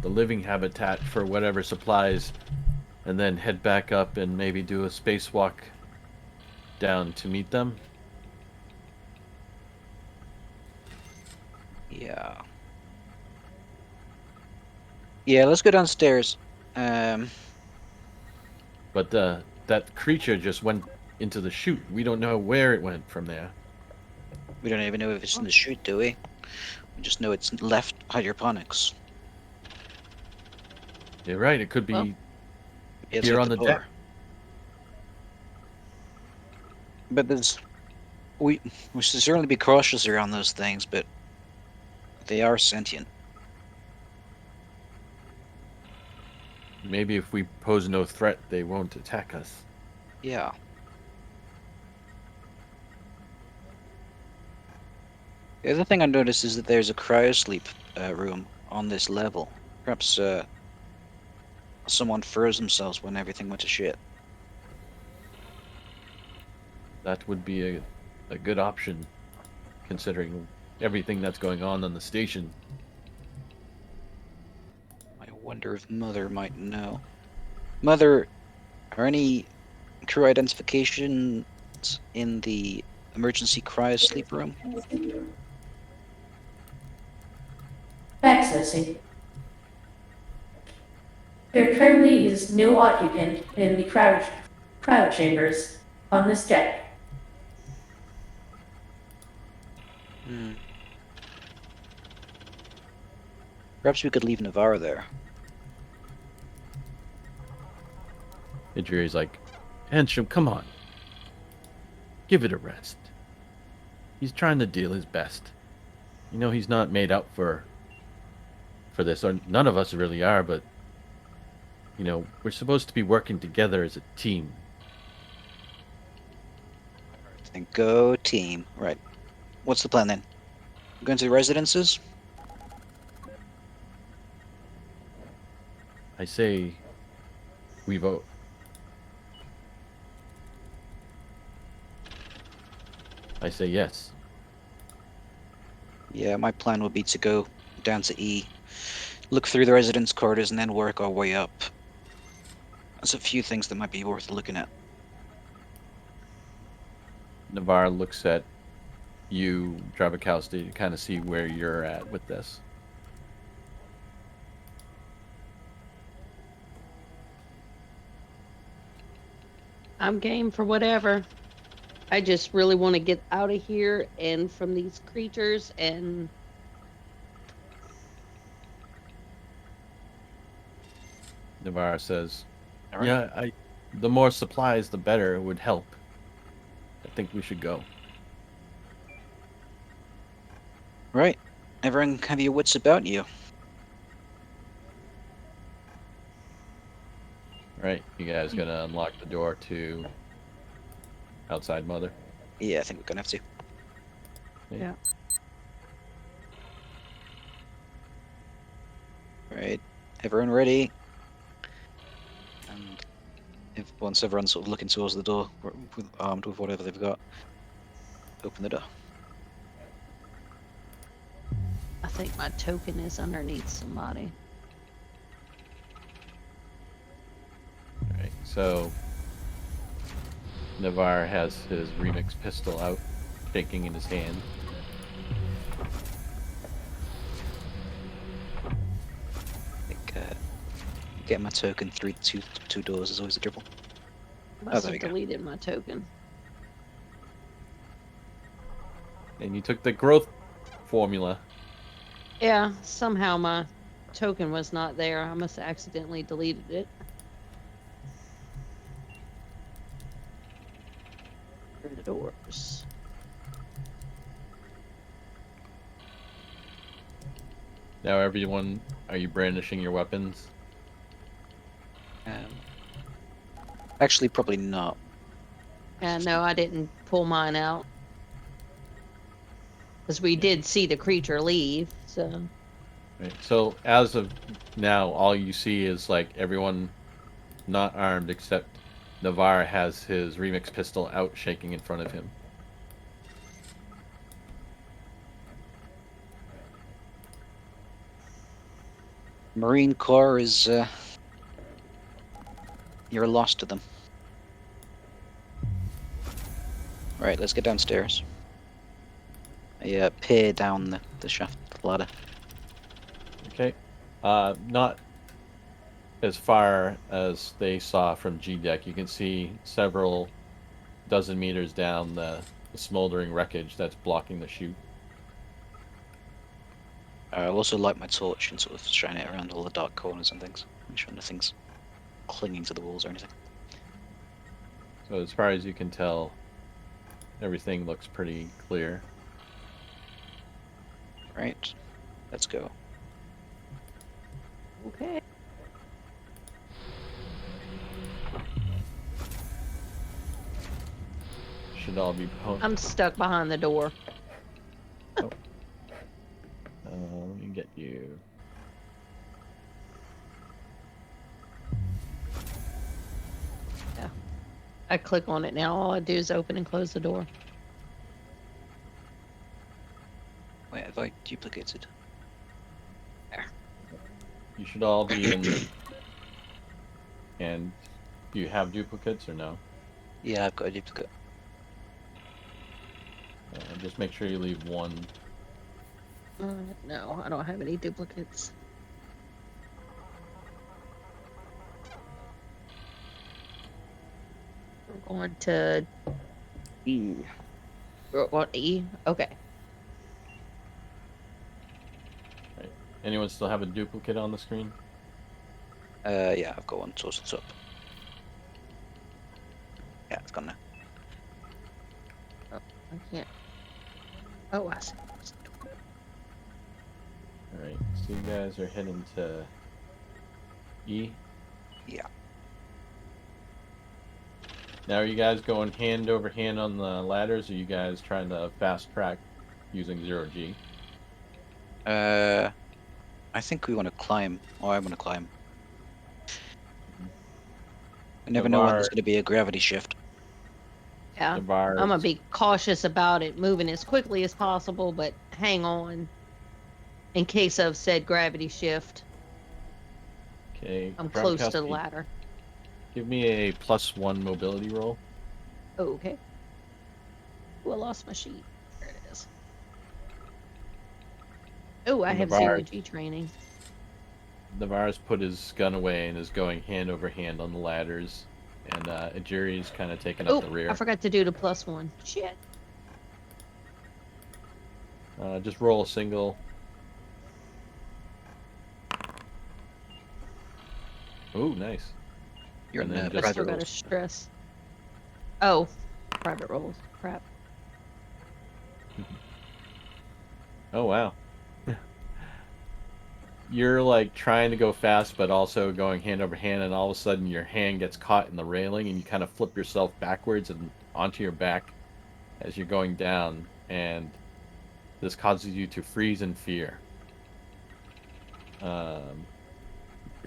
living habitat for whatever supplies and then head back up and maybe do a spacewalk down to meet them. Yeah. Yeah, let's go downstairs. But that creature just went into the chute. We don't know where it went from there. We don't even know if it's in the chute, do we? We just know it's left hydroponics. You're right. It could be Well- It's here at on the door. deck. But we should certainly be cautious around those things, but they are sentient. Maybe if we pose no threat, they won't attack us. Yeah. The other thing I noticed is that there's a cryosleep room on this level. Perhaps someone froze themselves when everything went to shit. That would be a good option, considering everything that's going on the station. I wonder if Mother might know. Mother, are any crew identifications in the emergency cryosleep room? Accessing. There currently is no occupant in the cryo chambers on this deck. Hmm. Perhaps we could leave Navarro there. Idri's like, Hensham, come on. Give it a rest. He's trying to deal his best. You know he's not made up for this, or none of us really are, but you know, we're supposed to be working together as a team. Then go team. Right. What's the plan then? Going to the residences? I say we vote. I say yes. Yeah, my plan would be to go down to E, look through the residence quarters, and then work our way up. There's a few things that might be worth looking at. Navarre looks at you, Dravakowski, to kind of see where you're at with this. I'm game for whatever. I just really want to get out of here and from these creatures and Navarre says, All right. yeah, the more supplies, the better. It would help. I think we should go. Right. Everyone have your wits about you. Right, you guys gonna unlock the door to outside Mother? Yeah, I think we're gonna have to. yeah. Right. Everyone ready? And once everyone's sort of looking towards the door, armed with whatever they've got, open the door. I think my token is underneath somebody. Alright, so Navarre has his remix pistol out, shaking in his hand. I think get my token through two doors is always a trouble. Must there we have go. deleted my token. And you took the growth formula. Yeah, somehow my token was not there. I must have accidentally deleted it. Open the doors. Now everyone, are you brandishing your weapons? Actually, probably not. Yeah, no, I didn't pull mine out. Because we did see the creature leave, so. Right. So as of now, all you see is like everyone not armed except Navarre has his remix pistol out, shaking in front of him. Marine Corps is you're lost to them. Right, let's get downstairs. I peer down the shaft ladder. Okay. Not as far as they saw from G deck. You can see several dozen meters down the smoldering wreckage that's blocking the chute. I'll also light my torch and sort of shine it around all the dark corners and things. Make sure nothing's clinging to the walls or anything. So as far as you can tell, everything looks pretty clear. Right. Let's go. Okay. Should all be. I'm stuck behind the door. Let me get you. I click on it now. All I do is open and close the door. Wait, have I duplicated? You should all be in. And do you have duplicates or no? Yeah, I've got a duplicate. Just make sure you leave one. No, I don't have any duplicates. We're going to E. What, E? Okay. Anyone still have a duplicate on the screen? Yeah, I've got one towards the top. Yeah, it's gone now. I can't. Oh, I see. Alright, so you guys are heading to E? Yeah. Now are you guys going hand over hand on the ladders, or are you guys trying to fast track using 0G? I think we want to climb, or I want to climb. I never know when there's going to be a gravity shift. Yeah. Navarre, I'm gonna be cautious about it moving as quickly as possible, but hang on in case of said gravity shift. okay. I'm close to the Gronkowski, ladder. give me a +1 mobility roll. Oh, okay. Oh, I lost my sheet. There it is. Oh, I And have Navarre. 0G training. Navarre's put his gun away and is going hand over hand on the ladders, and Ajiri's kind of taking Oh, up the rear. I forgot to do the +1. Shit. Just roll a single. Ooh, nice. You're And in then the just- I still private got a rolls. stress. Oh, private rolls. Crap. Oh wow. You're like trying to go fast, but also going hand over hand, and all of a sudden your hand gets caught in the railing, and you kind of flip yourself backwards and onto your back as you're going down, and this causes you to freeze in fear. Your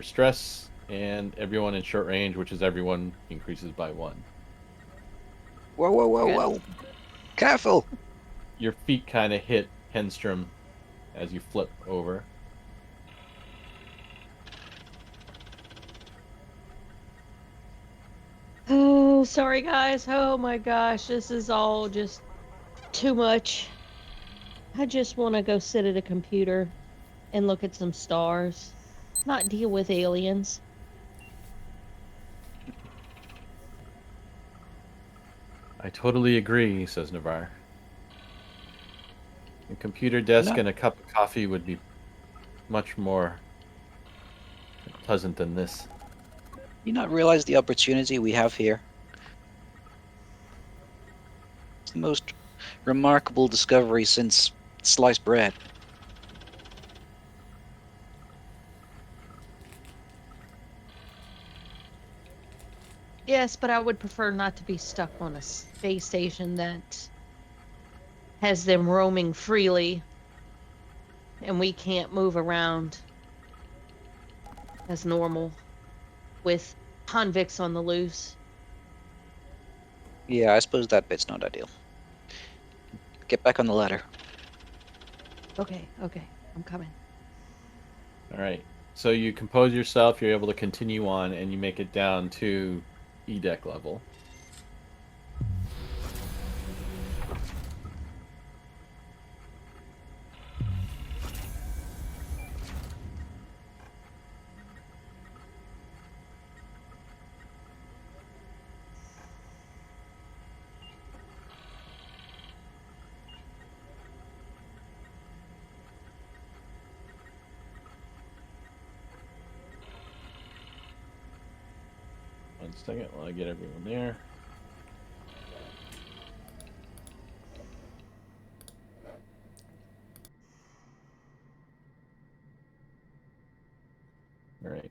stress and everyone in short range, which is everyone, increases by 1. Whoa, whoa, whoa, Okay. whoa! Careful! Your feet kind of hit Henstrom as you flip over. Oh, sorry guys. Oh my gosh, this is all just too much. I just want to go sit at a computer and look at some stars, not deal with aliens. I totally agree, says Navarre. A computer desk No. and a cup of coffee would be much more pleasant than this. You not realize the opportunity we have here? It's the most remarkable discovery since sliced bread. Yes, but I would prefer not to be stuck on a space station that has them roaming freely and we can't move around as normal with convicts on the loose. Yeah, I suppose that bit's not ideal. Get back on the ladder. Okay, I'm coming. All right. So you compose yourself, you're able to continue on, and you make it down to E-deck level. second while I get everyone there. All right.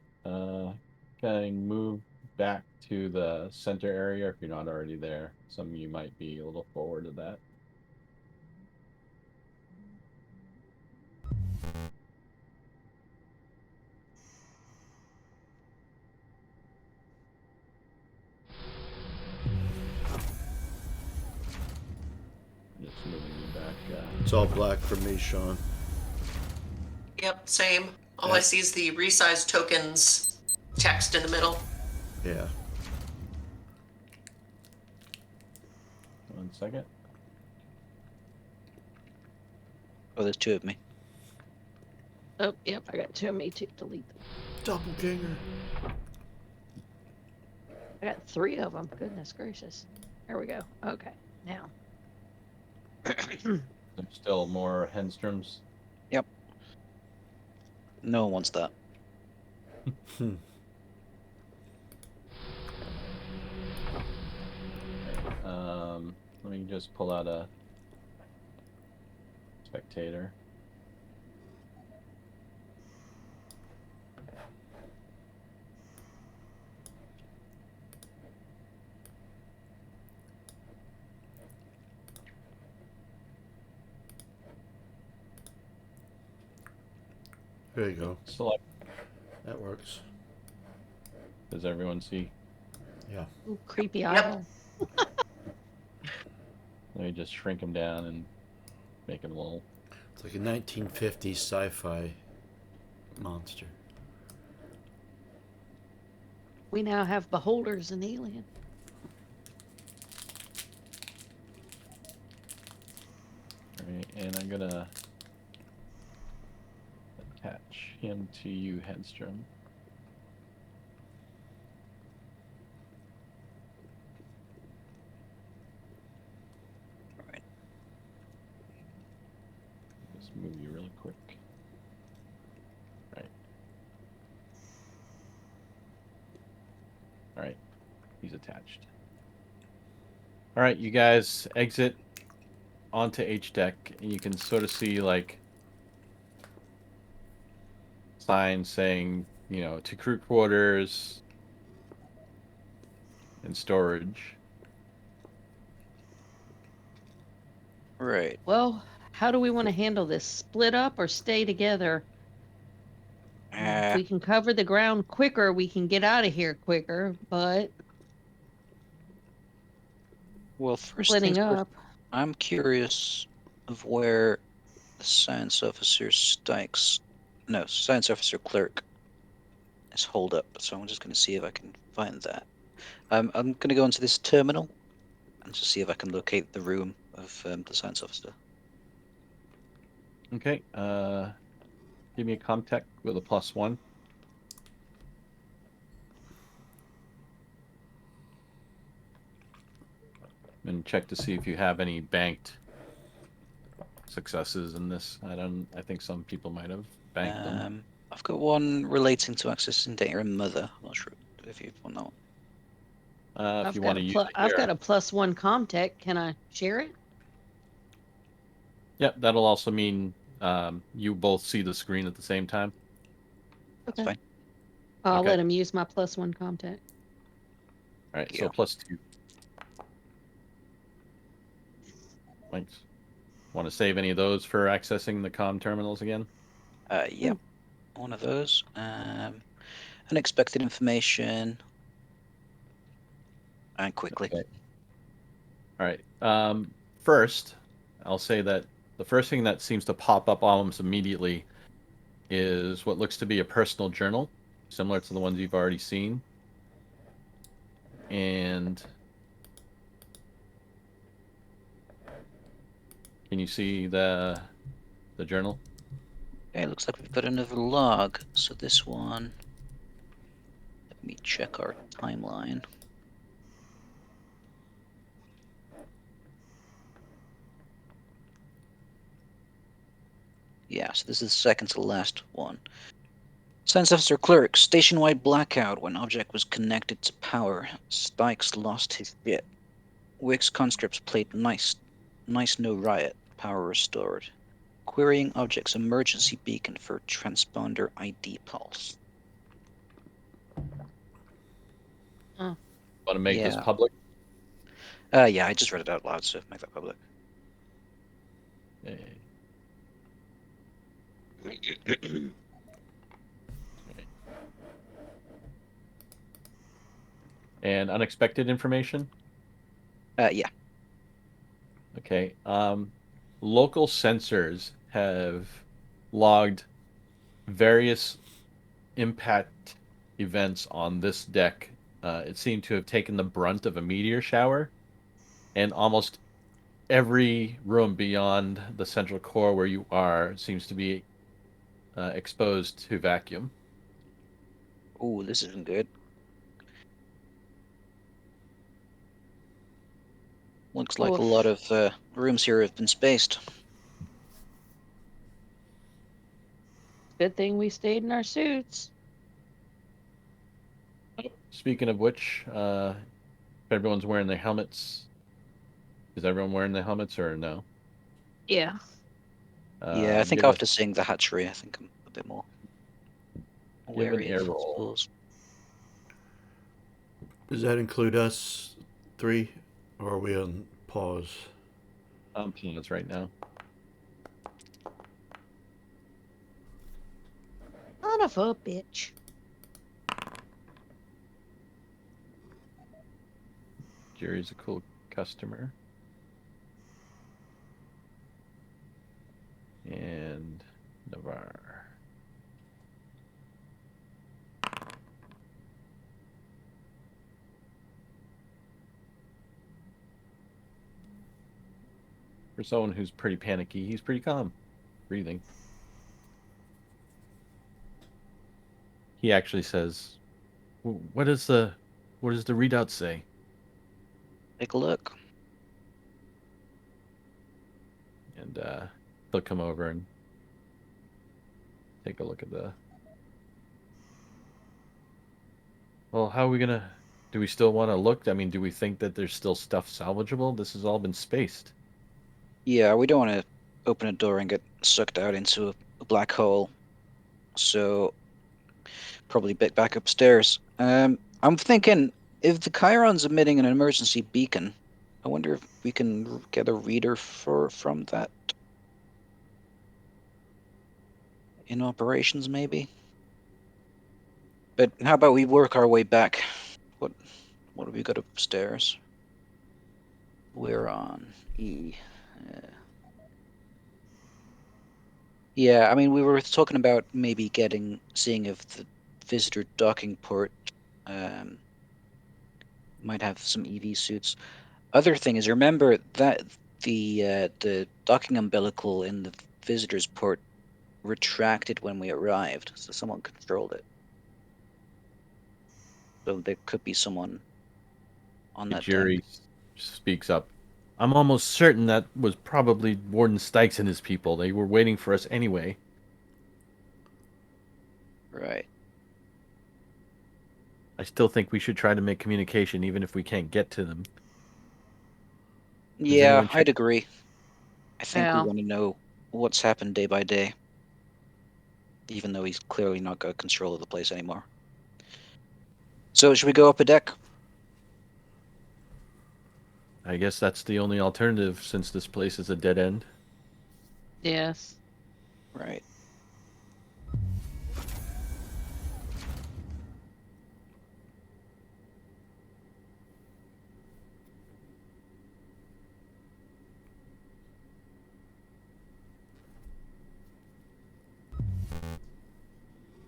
Can move back to the center area if you're not already there. Some of you might be a little forward of that. Just moving you back. It's all black for me, Sean. Yep, same. All Yeah. I see is the resized tokens text in the middle. Yeah. 1 second. Oh, there's 2 of me. Oh, yep, I got 2 of me to delete them. Doppelganger. I got 3 of them. Goodness gracious. There we go. Okay, now. There's still more Henstroms. No one wants that. Let me just pull out a spectator. There you go. Select. That works. Does everyone see? Yeah. Ooh, creepy Yep. eyeball. Let me just shrink him down and make him little. It's like a 1950s sci-fi monster. We now have beholders in Alien. Alright, and I'm gonna attach him to you, Henstrom. Alright. Just move you really quick. Right. Alright. He's attached. Alright, you guys exit onto H deck, and you can sort of see like signs saying, you know, to crew quarters and storage. Right. Well, how do we want to handle this? Split up or stay together? If we can cover the ground quicker, we can get out of here quicker, but Well, first splitting things first, up. I'm curious of where the science officer science officer clerk is holed up. So I'm just going to see if I can find that. I'm going to go into this terminal and just see if I can locate the room of the science officer. Okay, give me a contact with a +1. And check to see if you have any banked successes in this. I think some people might have banked them. I've got one relating to accessing data and mother. I'm not sure if you want that one. If I've you got want a to use plu- it I've here. got a +1 Comtech. Can I share it? Yep, that'll also mean you both see the screen at the same time. That's Okay. fine. I'll Okay. let him use my +1 Comtech. All right, Yeah. so +2. Thanks. Want to save any of those for accessing the comm terminals again? Yep. One of those. Unexpected information. And quickly. Okay. All right. First, I'll say that the first thing that seems to pop up almost immediately is what looks to be a personal journal, similar to the ones you've already seen. And can you see the journal? Okay, it looks like we've got another log. So this one. Let me check our timeline. Yeah, so this is the second to last one. Sense Officer Clerk, station-wide blackout when object was connected to power. Spikes lost his shit. Wix conscripts played nice no riot. Power restored. Querying object's emergency beacon for transponder ID pulse. Want to make this Yeah. public? Yeah, I just read it out loud, so make that public. Okay. And unexpected information? Yeah. Okay. Local sensors have logged various impact events on this deck. It seemed to have taken the brunt of a meteor shower, and almost every room beyond the central core where you are seems to be exposed to vacuum. Ooh, this isn't good. Looks like a lot of rooms here have been spaced. Good thing we stayed in our suits. Speaking of which, if everyone's wearing their helmets, is everyone wearing their helmets or no? Yeah. Yeah, I think give after us- seeing the hatchery, I think I'm a bit more Give an wary air of roll. spills. Does that include us three, or are we on pause? I'm pause right now. Son of a bitch. Jerry's a cool customer. And Navarre. For someone who's pretty panicky, he's pretty calm, breathing. He actually says, what does the readout say? Take a look. And they'll come over and take a look at the... Well, how are we gonna... Do we still want to look? I mean, do we think that there's still stuff salvageable? This has all been spaced. Yeah, we don't want to open a door and get sucked out into a black hole. So probably back upstairs. I'm thinking if the Chiron's emitting an emergency beacon, I wonder if we can get a reader from that in operations, maybe. But how about we work our way back? What have we got upstairs? We're on E. Yeah, I mean, we were talking about maybe seeing if the visitor docking port might have some EV suits. Other thing is, remember that the docking umbilical in the visitor's port retracted when we arrived, so someone controlled it. So there could be someone on that Jerry deck. speaks up. I'm almost certain that was probably Warden Stykes and his people. They were waiting for us anyway. Right. I still think we should try to make communication, even if we can't get to them. Yeah, anyone I'd agree. I think we Yeah. want to know what's happened day by day, even though he's clearly not got control of the place anymore. So should we go up a deck? I guess that's the only alternative, since this place is a dead end. Yes. Right.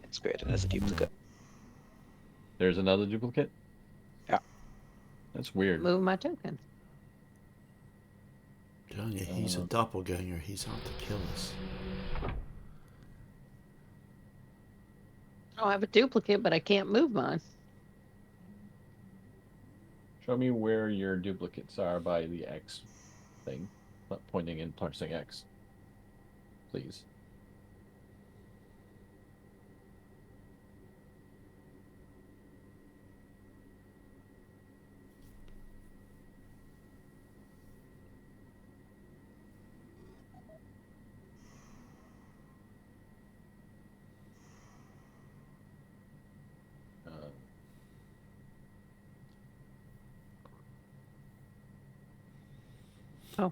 It's great, and as a duplicate. There's another duplicate? Yeah. That's weird. Move my token. Telling you, he's a doppelganger. He's out to kill us. I have a duplicate, but I can't move mine. Show me where your duplicates are by the X thing. Not pointing and parsing X. Please. Yeah,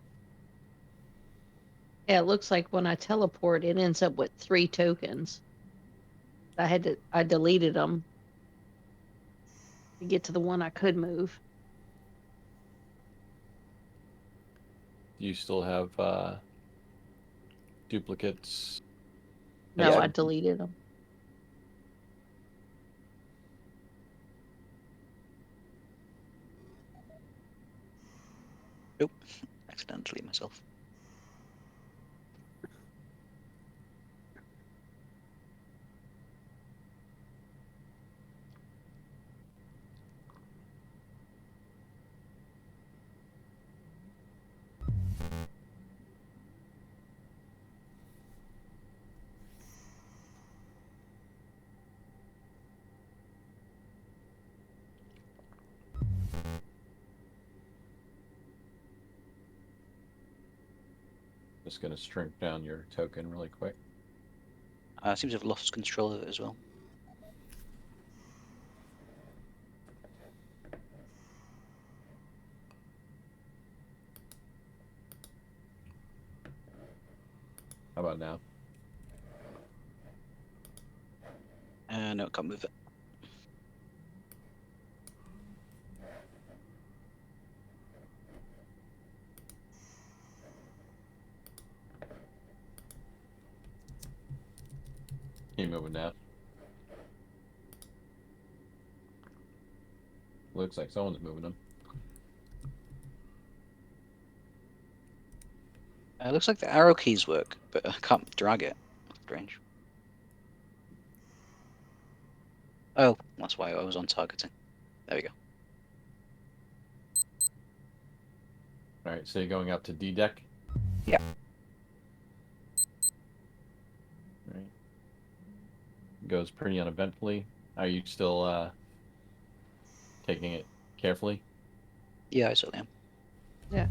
it looks like when I teleport, it ends up with 3 tokens. I deleted them to get to the one I could move. Do you still have duplicates? No, Yeah. I deleted them. Nope. Accidentally myself. Just gonna shrink down your token really quick. Seems to have lost control of it as well. How about now? No, can't move it. Can you move it now? Looks like someone's moving them. It looks like the arrow keys work, but I can't drag it. Strange. Oh, that's why I was on targeting. There we go. All right, so you're going up to D deck. Yeah. All right. Goes pretty uneventfully. Are you still taking it carefully? Yeah, I certainly am. Yeah.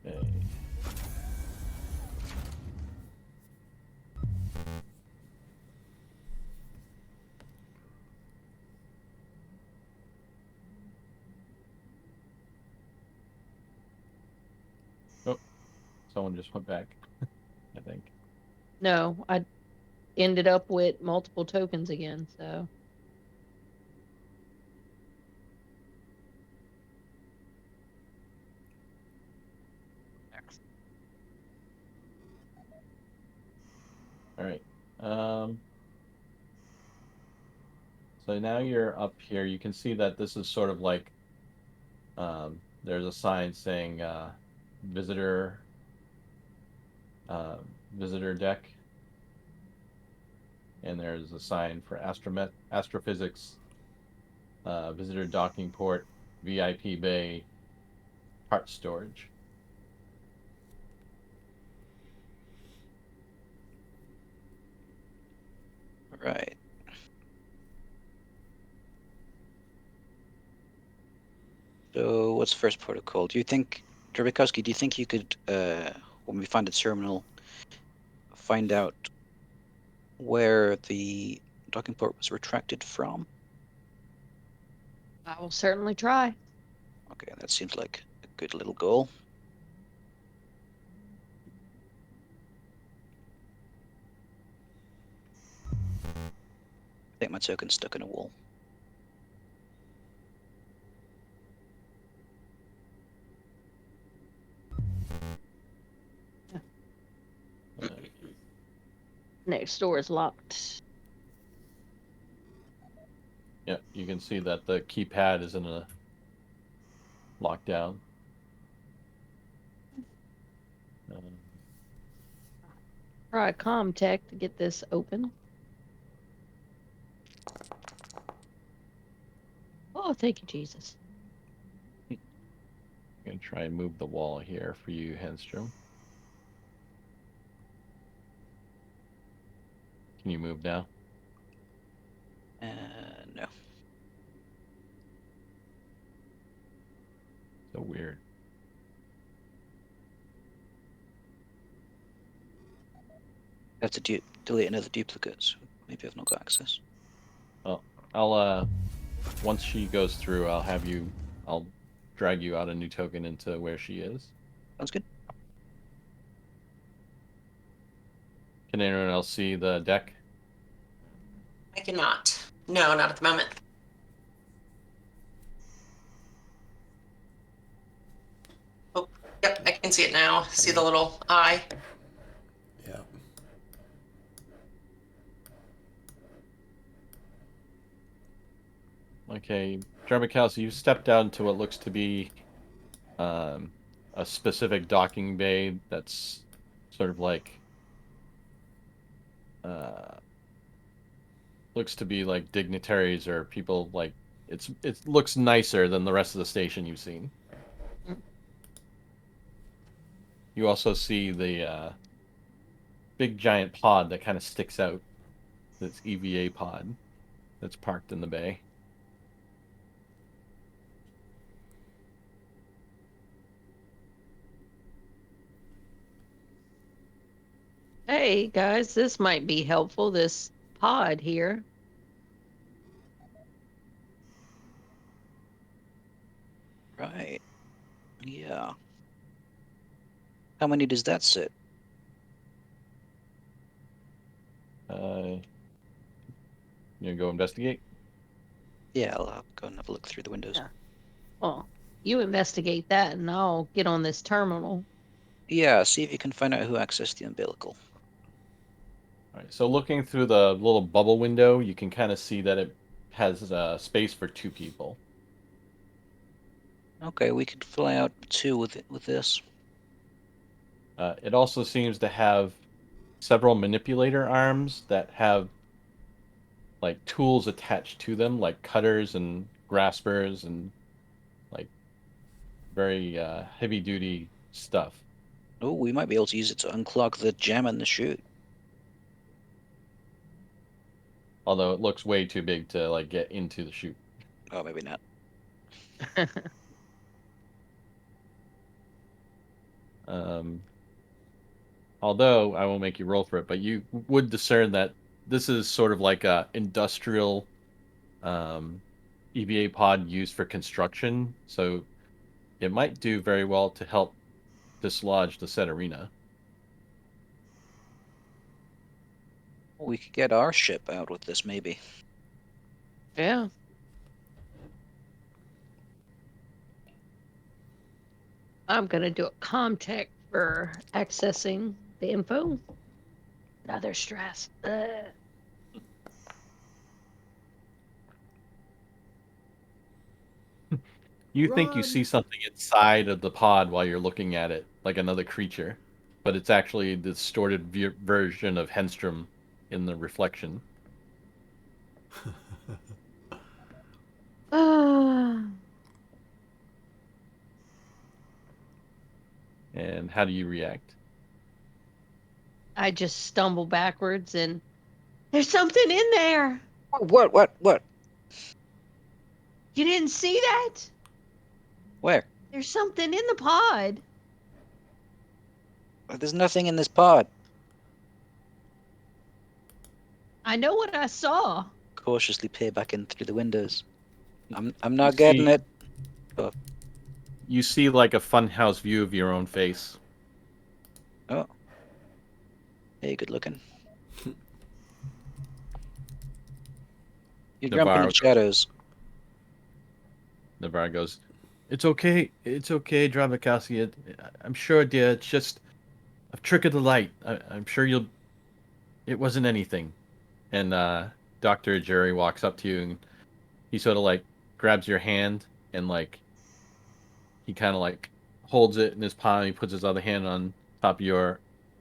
Okay. Oh, someone just went back, I think. No, I ended up with multiple tokens again, so. All right. So now you're up here. You can see that this is sort of like there's a sign saying visitor visitor deck, and there's a sign for astrophysics, visitor docking port, VIP bay, part storage. Right. So what's first protocol? Do you think, Drabikowski, do you think you could, when we find the terminal, find out where the docking port was retracted from? I will certainly try. Okay, that seems like a good little goal. I think my token's stuck in a wall. Next door is locked. Yeah, you can see that the keypad is in a lockdown. Try Comtech to get this open. Oh, thank you, Jesus. I'm gonna try and move the wall here for you, Henstrom. Can you move now? No. So weird. Have to delete another duplicate, so maybe I've not got access. Well, I'll once she goes through, I'll drag you out a new token into where she is. Sounds good. Can anyone else see the deck? I cannot. No, not at the moment. Oh, yep, I can see it now. See the little eye. Yeah. Okay, Dramikowski, you've stepped down to what looks to be a specific docking bay that's sort of like looks to be like dignitaries or people like it looks nicer than the rest of the station you've seen. You also see the big giant pod that kind of sticks out. This EVA pod that's parked in the bay. Hey guys, this might be helpful. This pod here. Right. Yeah. How many does that sit? You gonna go investigate? Yeah, I'll go and have a look through the windows. Yeah. Well, you investigate that, and I'll get on this terminal. Yeah, see if you can find out who accessed the umbilical. All right. So looking through the little bubble window, you can kind of see that it has space for 2 people. Okay, we could fly out 2 with this. It also seems to have several manipulator arms that have like tools attached to them, like cutters and graspers and like very heavy duty stuff. Oh, we might be able to use it to unclog the jam in the chute. Although it looks way too big to like get into the chute. Oh, maybe not. Although I won't make you roll for it, but you would discern that this is sort of like a industrial EVA pod used for construction, so it might do very well to help dislodge the set arena. We could get our ship out with this, maybe. Yeah. I'm gonna do a comtech for accessing the info. Another stress. You think you see something inside of the pod while you're looking at it, like another creature, but it's actually the distorted version of Henstrom in the reflection. And how do you react? I just stumble backwards and there's something in there. What? You didn't see that? Where? There's something in the pod. There's nothing in this pod. I know what I saw. Cautiously peer back in through the windows. I'm not getting it. You see like a funhouse view of your own face. Oh. Hey, good looking. You're grumpy in Navarro. the shadows. Navarro goes, It's okay, Dramikowski. I'm sure, dear, it's just a trick of the light. I'm sure it wasn't anything. And Dr. Jerry walks up to you and he sort of like grabs your hand and like he kind of like holds it in his palm. He puts his other hand on top of your,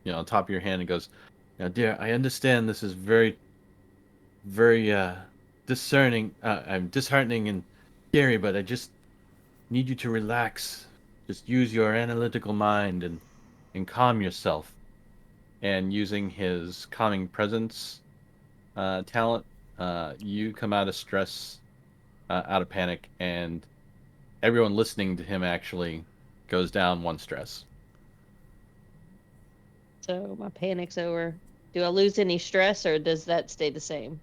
on top of your hand and goes, "Now, dear, I understand this is very, very discerning. I'm disheartening and scary, but I just need you to relax. Just use your analytical mind and calm yourself." And using his calming presence talent, you come out of stress, out of panic, and everyone listening to him actually goes down 1 stress. So my panic's over. Do I lose any stress or does that stay the same?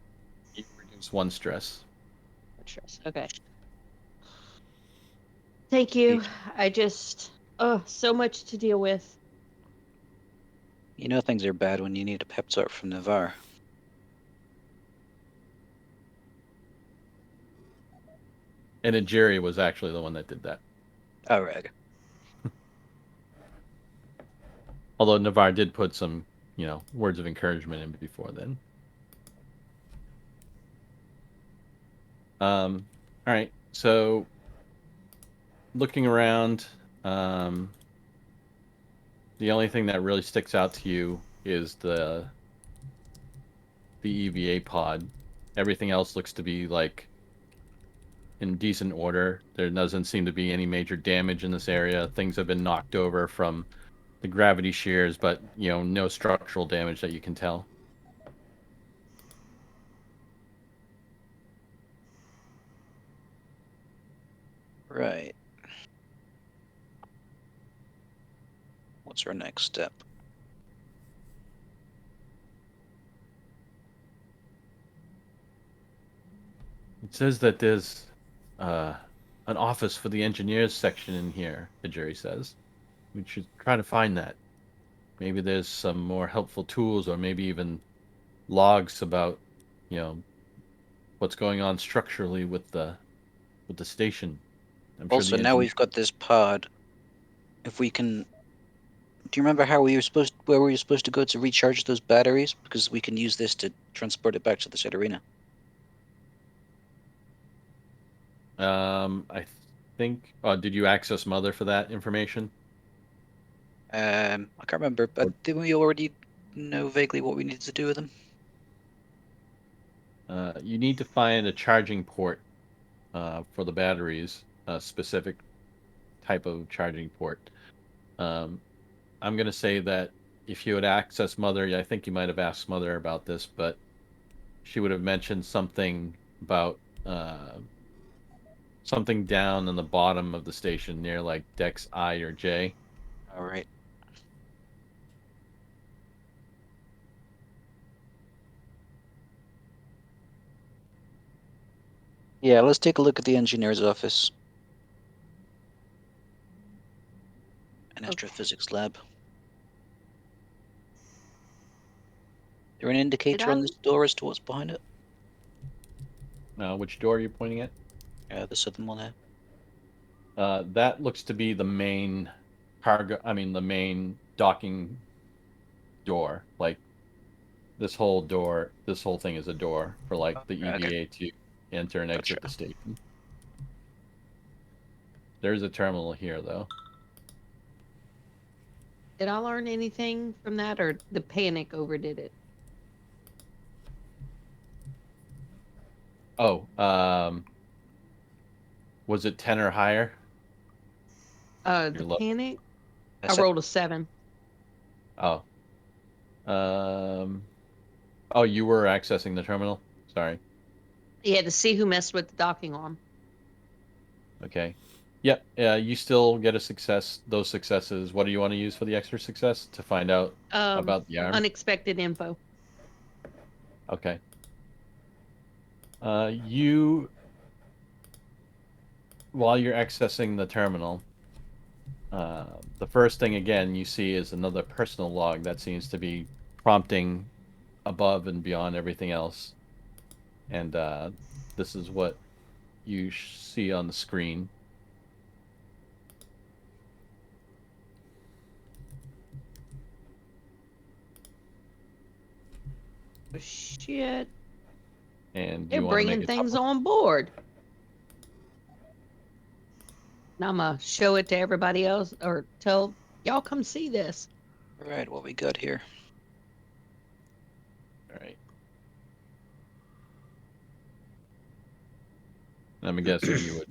You reduce 1 stress. Stress. Okay. Thank you. I just, oh, so much to deal with. You know things are bad when you need a pep talk from Navarre. And then Jerry was actually the one that did that. Oh, right. Although Navarre did put some, words of encouragement in before then. All right. So, looking around, the only thing that really sticks out to you is the EVA pod. Everything else looks to be like in decent order. There doesn't seem to be any major damage in this area. Things have been knocked over from the gravity shears, but no structural damage that you can tell. Right. What's our next step? It says that there's an office for the engineers section in here, the jury says. We should try to find that. Maybe there's some more helpful tools, or maybe even logs about, what's going on structurally with the station. I'm sure Also, the now we've got this pod. If we can, do you remember how where we were supposed to go to recharge those batteries? Because we can use this to transport it back to the site arena. I think. Did you access Mother for that information? I can't remember, but didn't we already know vaguely what we needed to do with them? You need to find a charging port for the batteries, a specific type of charging port. I'm going to say that if you had accessed Mother, I think you might have asked Mother about this, but she would have mentioned something about something down on the bottom of the station near like decks I or J. All right. Yeah, let's take a look at the engineer's office. An astrophysics lab. Is there an indicator on this door as to what's behind it? Which door are you pointing at? The southern one there. That looks to be the main the main docking door. Like this whole thing is a door for like the EVA to enter and exit the station. There's a terminal here, though. Did I learn anything from that, or the panic overdid it? Oh, was it 10 or higher? The panic? I rolled a 7. Oh. Oh, you were accessing the terminal? Sorry. Yeah, to see who messed with the docking arm. Okay. Yep. You still get a success. Those successes. What do you want to use for the extra success to find out about the arm? Unexpected info. Okay. While you're accessing the terminal, the first thing again you see is another personal log that seems to be prompting above and beyond everything else. And this is what you see on the screen. Oh, shit. And they're bringing things on board. And I'm going to show it to everybody else, or tell y'all come see this. All right, what we got here? All right. I'm guessing you would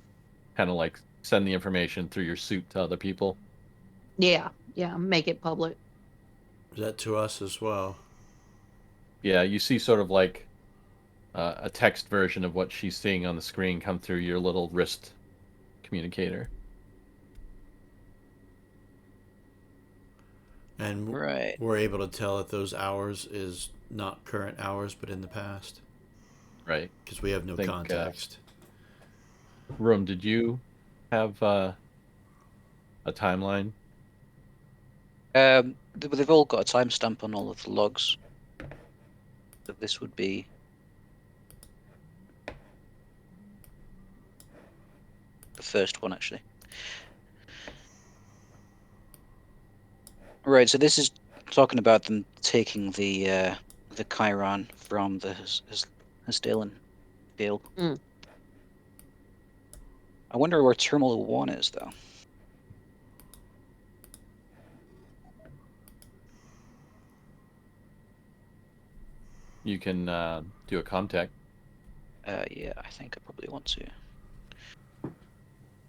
kind of like send the information through your suit to other people. Yeah, make it public. Is that to us as well? Yeah, you see sort of like a text version of what she's seeing on the screen come through your little wrist communicator. And Right. we're able to tell if those hours is not current hours, but in the past, Right. because we have no Think, context. Room, did you have a timeline? They've all got a timestamp on all of the logs. So this would be the first one, actually. Right. So this is talking about them taking the Chiron from the Hastalian field. Mm. I wonder where Terminal 1 is, though. You can do a contact. Yeah, I think I probably want to.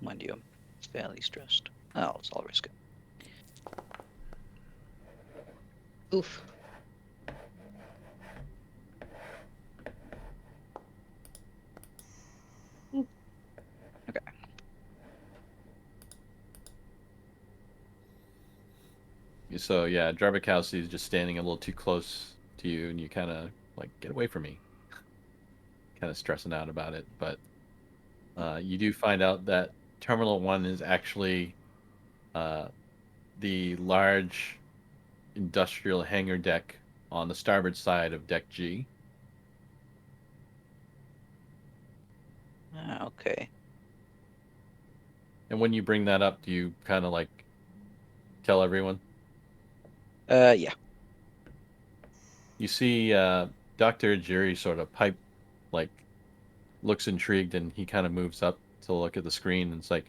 Mind you, I'm fairly stressed. Oh, it's all risk it. Oof. So yeah, Drabakowski is just standing a little too close to you, and you kind of like, get away from me. Kind of stressing out about it, but you do find out that Terminal 1 is actually the large industrial hangar deck on the starboard side of Deck G. Ah, okay. And when you bring that up, do you kind of like tell everyone? Yeah. You see Dr. Ajiri sort of like, looks intrigued, and he kind of moves up to look at the screen, and it's like,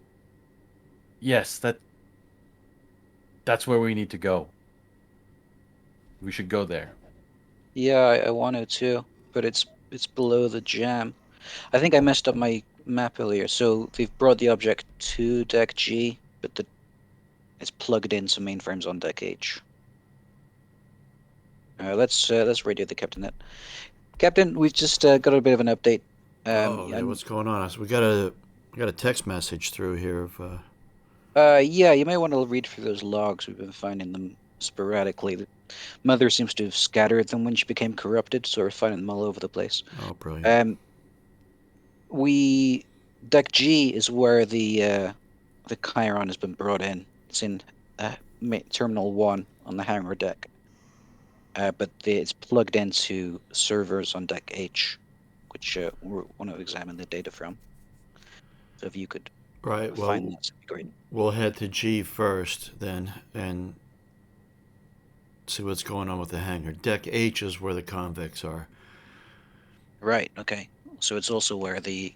yes, that's where we need to go. We should go there. Yeah, I wanted to, but it's below the jam. I think I messed up my map earlier. So they've brought the object to Deck G, but it's plugged into mainframes on Deck H. Let's radio the captain. Captain, we've just got a bit of an update. Yeah, what's going on? So we got a text message through here of. Yeah, you may want to read through those logs. We've been finding them sporadically. The mother seems to have scattered them when she became corrupted, so we're finding them all over the place. Oh, brilliant. Deck G is where the Chiron has been brought in. It's in Terminal 1 on the hangar deck. But it's plugged into servers on Deck H, which we want to examine the data from. So if you could Right. find Well, that, that'd be great. we'll head to G first, then, and see what's going on with the hangar. Deck H is where the convicts are. Right. Okay. So it's also where the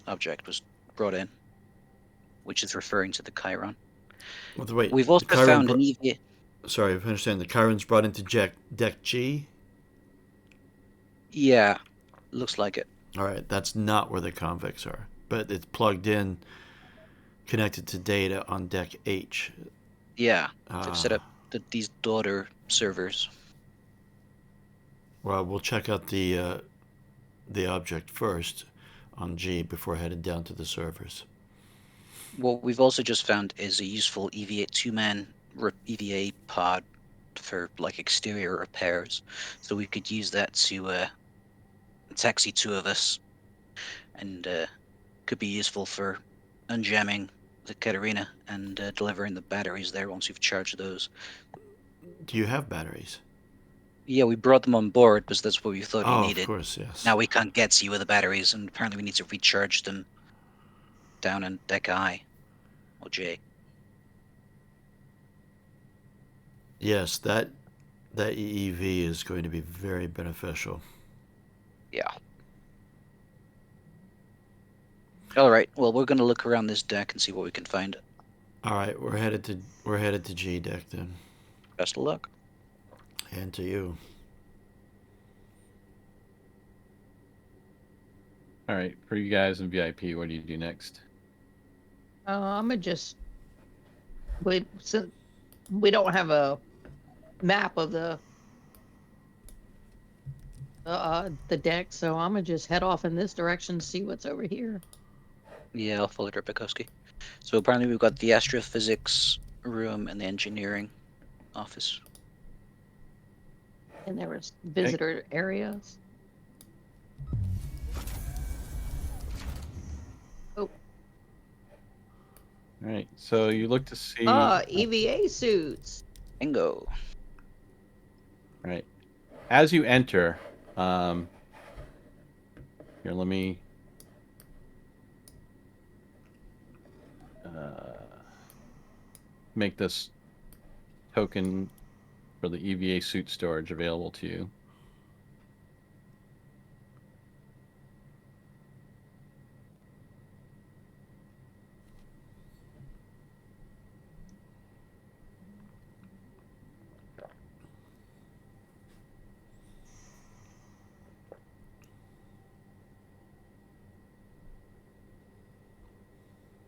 object was brought in, which is referring to the Chiron. Well, wait, We've also the Chiron found an EVA. Sorry, if I understand, the Chiron's brought into Deck G? Yeah, looks like it. All right, that's not where the convicts are, but it's plugged in, connected to data on Deck H. Yeah, they've set up these daughter servers. Well, we'll check out the object first on G before headed down to the servers. What we've also just found is a useful EVA two-man EVA pod for like exterior repairs, so we could use that to taxi two of us, and could be useful for unjamming the Katerina and delivering the batteries there once you've charged those. Do you have batteries? Yeah, we brought them on board because that's what we thought you needed. Of course, yes. Now we can't get to you with the batteries, and apparently we need to recharge them down in Deck I or J. Yes, that EEV is going to be very beneficial. Yeah. All right. Well, we're going to look around this deck and see what we can find. All right, we're headed to G deck then. Best of luck. And to you. All right, for you guys in VIP, what do you do next? I'm gonna just wait. Since we don't have a map of the deck, so I'm gonna just head off in this direction to see what's over here. Yeah, I'll follow Drapikowski. So apparently we've got the astrophysics room and the engineering office. And there was visitor areas. All right. So you look to see. EVA suits. Bingo. Right. As you enter, here, let me make this token for the EVA suit storage available to you.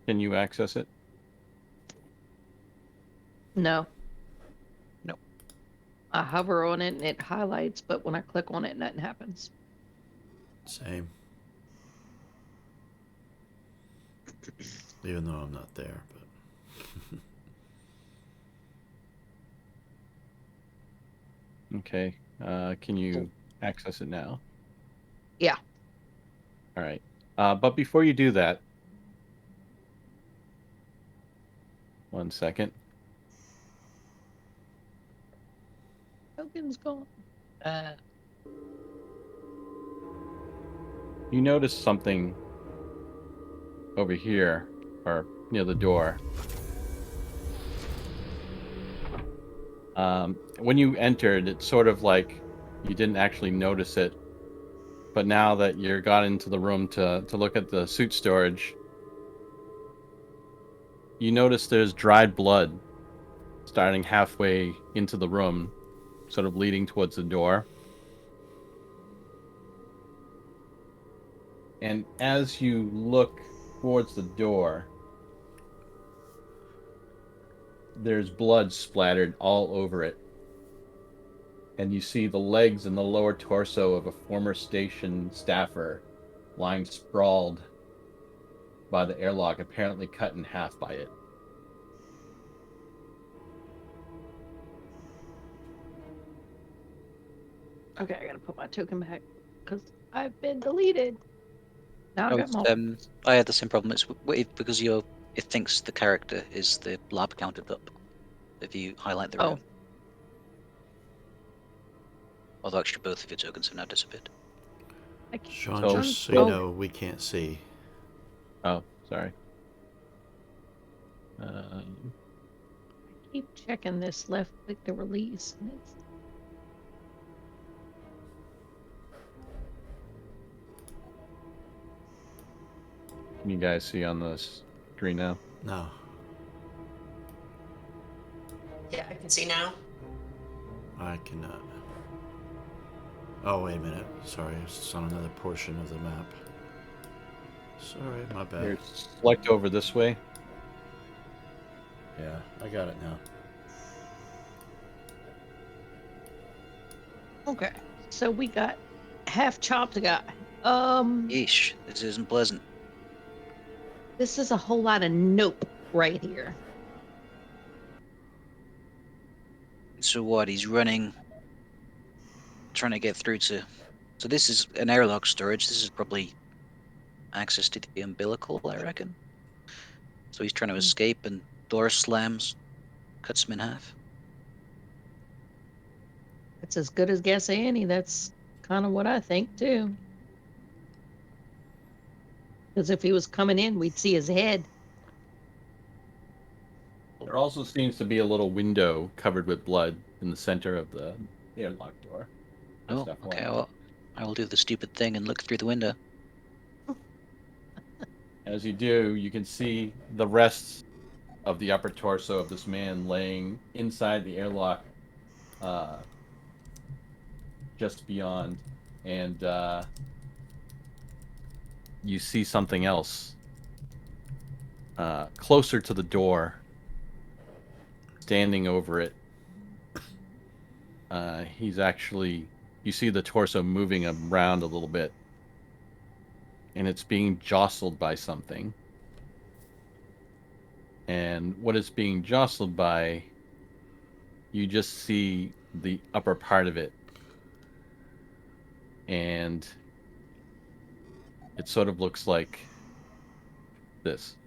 Can you access it? No. No. I hover on it and it highlights, but when I click on it, nothing happens. Same. Even though I'm not there, but Okay. Can you access it now? Yeah. All right. But before you do that, 1 second. Token's gone. You notice something over here, or near the door. When you entered, it's sort of like you didn't actually notice it, but now that you got into the room to look at the suit storage, you notice there's dried blood starting halfway into the room, sort of leading towards the door. And as you look towards the door, there's blood splattered all over it. And you see the legs and the lower torso of a former station staffer lying sprawled by the airlock, apparently cut in half by it. Okay, I gotta put my token back because I've been deleted. Now I got more. I had the same problem. It's because it thinks the character is the lab counterpart if you highlight the room. Although actually both of your tokens have now disappeared. Sean, So- just so you know, we can't see. Oh, sorry. Keep checking this left click to release. And it's... Can you guys see on the screen now? No. Yeah, I can see now. I cannot. Oh, wait a minute. Sorry, it's on another portion of the map. Sorry, my bad. Here, select over this way. Yeah, I got it now. Okay, so we got half chopped guy. Yeesh, this isn't pleasant. This is a whole lot of nope right here. So what? He's running, trying to get through to. So this is an airlock storage. This is probably access to the umbilical, I reckon. So he's trying to escape, and door slams, cuts him in half. It's as good as guess any. That's kind of what I think too. Because if he was coming in, we'd see his head. There also seems to be a little window covered with blood in the center of the airlock door. Oh, Stuff okay. along. Well, I will do the stupid thing and look through the window. As you do, you can see the rest of the upper torso of this man laying inside the airlock, just beyond, and you see something else closer to the door, standing over it. He's actually, you see the torso moving around a little bit, and it's being jostled by something. And what it's being jostled by, you just see the upper part of it. And it sort of looks like this.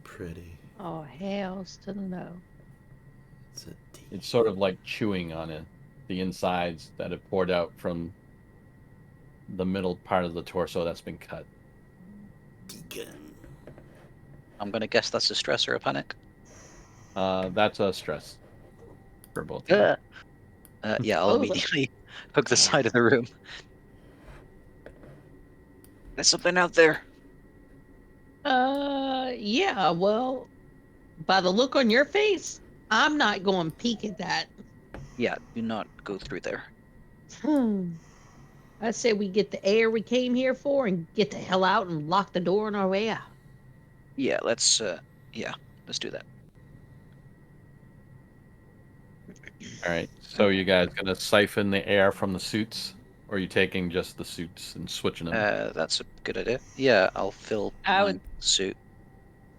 Pretty. Oh, hells to the no. It's a deep. It's sort of like chewing on it, the insides that have poured out from the middle part of the torso that's been cut. Deacon. I'm gonna guess that's a stress or a panic. That's a stress for both of them. Yeah, I'll Oh. immediately hook the side of the room. There's something out there. Yeah, well, by the look on your face, I'm not going to peek at that. Yeah, do not go through there. I say we get the air we came here for and get the hell out and lock the door on our way out. Yeah, let's do that. All right. So you guys gonna siphon the air from the suits, or are you taking just the suits and switching them? That's a good idea. Yeah, I'll fill I my would- suit.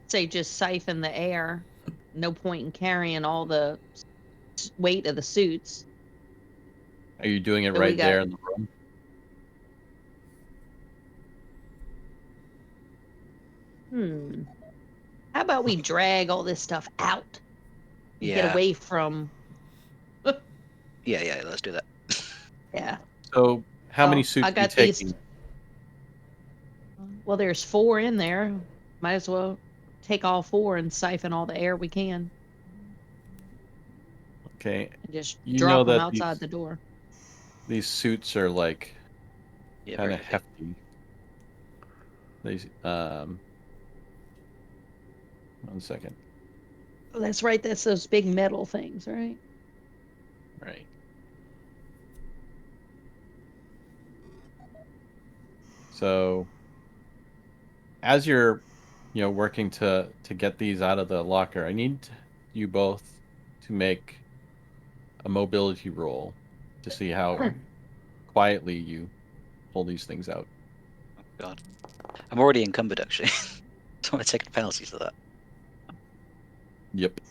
Say just siphon the air. No point in carrying all the weight of the suits. Are you doing it So we right got- there in the room? How about we drag all this stuff out? And Yeah. Get away from. Yeah, let's do that. Yeah. So how many Oh, suits I are you got these- taking? Well, there's 4 in there. Might as well take all 4 and siphon all the air we can. Okay. And just You drop know them that outside these- the door. These suits are like Yeah, kind of very hefty. These 1 second. Oh, that's right. That's those big metal things, right? Right. So as you're working to get these out of the locker, I need you both to make a mobility roll to see how quietly you pull these things out. Oh god. I'm already encumbered actually. Don't want to take the penalties for that. Yep.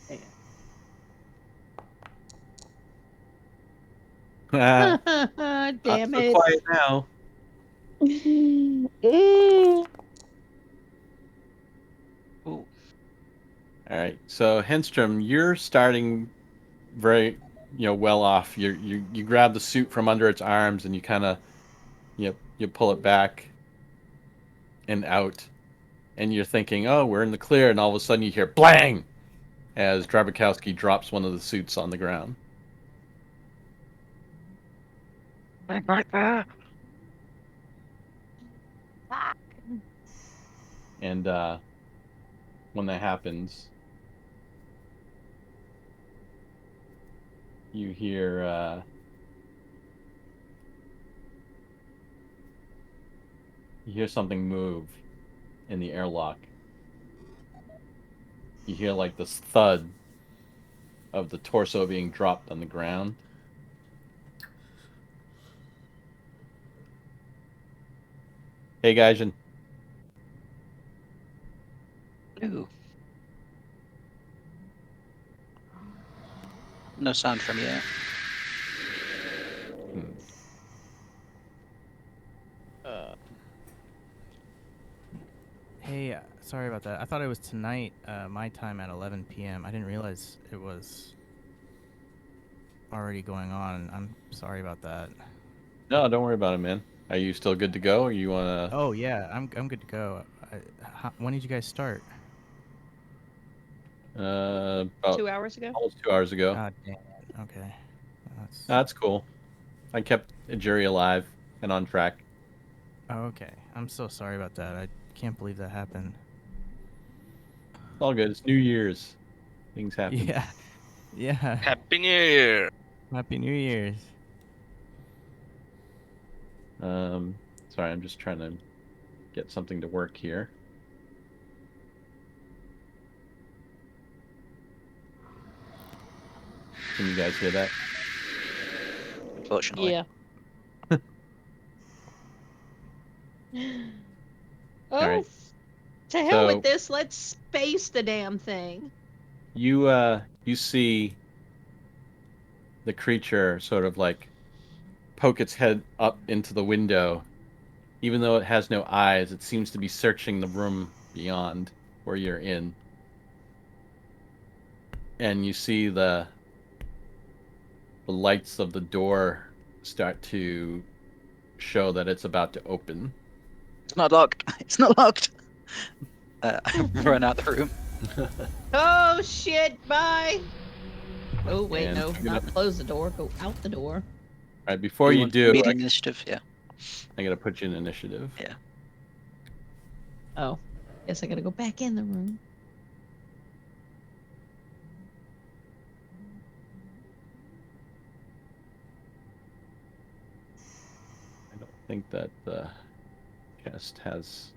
Damn Not so it. quiet now. Ooh. All right. So Henstrom, you're starting very, well off. You grab the suit from under its arms and you kind of, you pull it back and out, and you're thinking, oh, we're in the clear, and all of a sudden you hear blang as Drabikowski drops one of the suits on the ground. Right there. And when that happens, you hear something move in the airlock. You hear like this thud of the torso being dropped on the ground. Hey, Gaijin. Ooh. No sound from you. Hey, sorry about that. I thought it was tonight, my time at 11 p.m. I didn't realize it was already going on. I'm sorry about that. No, don't worry about it, man. Are you still good to go, or you want to... Oh yeah, I'm good to go. When did you guys start? About 2 hours ago? almost 2 hours ago. God damn it. Okay. That's cool. I kept a jury alive and on track. Oh, okay. I'm so sorry about that. I can't believe that happened. It's all good. It's New Year's. Things happen. Yeah. Yeah. Happy New Year! Happy New Year's. Sorry, I'm just trying to get something to work here. Can you guys hear that? Unfortunately. Yeah. All right. To hell So- with this. Let's space the damn thing. You see the creature sort of like poke its head up into the window. Even though it has no eyes, it seems to be searching the room beyond where you're in. And you see the lights of the door start to show that it's about to open. It's not locked. It's not locked. I run out the room. Oh shit! Bye. Oh wait, And no, I'm not gonna- close the door. Go out the door. All right, before you want do, meeting initiative? Yeah. I gotta put you in initiative. Yeah. Oh, guess I gotta go back in the room. I don't think that the chest has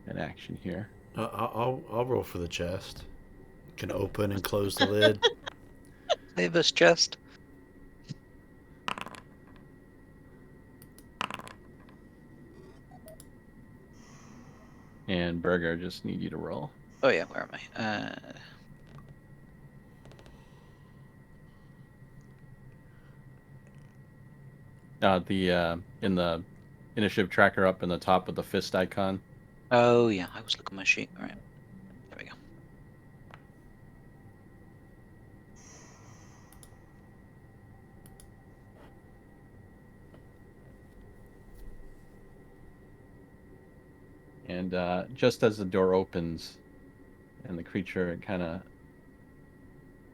an action here. I'll roll for the chest. Can open and close the lid. Save us, chest. And Burger, I just need you to roll. Oh yeah, where am I? In the initiative tracker up in the top of the fist icon. Oh yeah, I was looking at my sheet. All right, there we go. And just as the door opens, and the creature kind of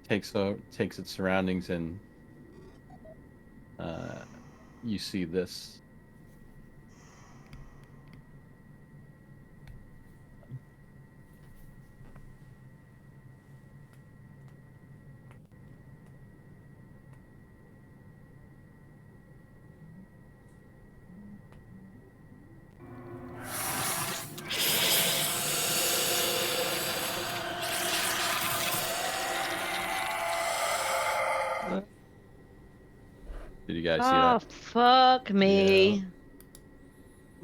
takes its surroundings, and you see this. Did you guys see Oh that? fuck me.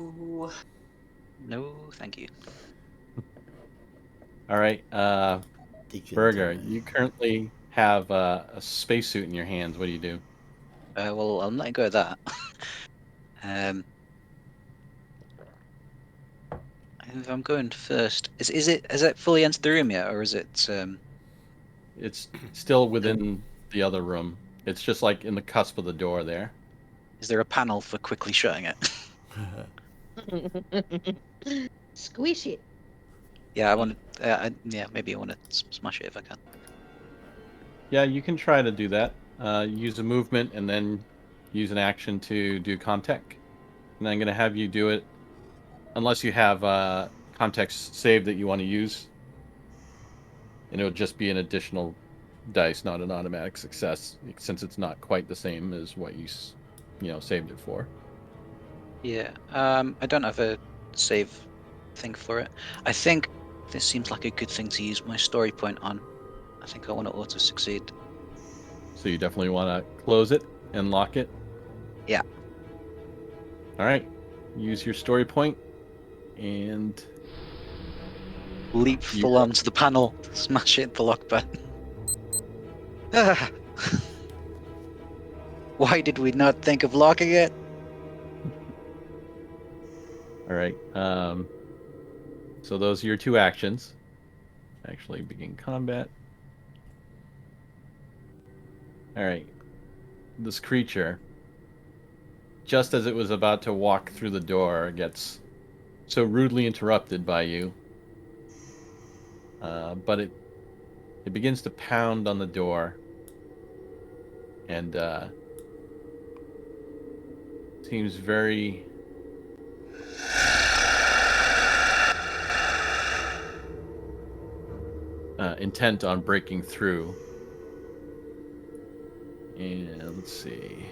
Ooh. No, thank you. All right, Burger, Decontaminate. you currently have a spacesuit in your hands. What do you do? Well, I'm letting go of that. If I'm going first, is it fully entered the room yet, or is it? It's still within the other room. It's just like in the cusp of the door there. Is there a panel for quickly shutting it? Squish it. Yeah, I want to. Yeah, maybe I want to smash it if I can. Yeah, you can try to do that. Use a movement and then use an action to do contact. And I'm going to have you do it unless you have context saved that you want to use. And it'll just be an additional dice, not an automatic success, since it's not quite the same as what you saved it for. Yeah. I don't have a save thing for it. I think this seems like a good thing to use my story point on. I think I want to auto succeed. So you definitely want to close it and lock it. Yeah. All right. Use your story point and Leap full onto the panel, smash it, the lock button. Ah. Why did we not think of locking it? all right. So those are your two actions. Actually, begin combat. All right. This creature, just as it was about to walk through the door, gets so rudely interrupted by you. But it begins to pound on the door, and seems very intent on breaking through. And let's see.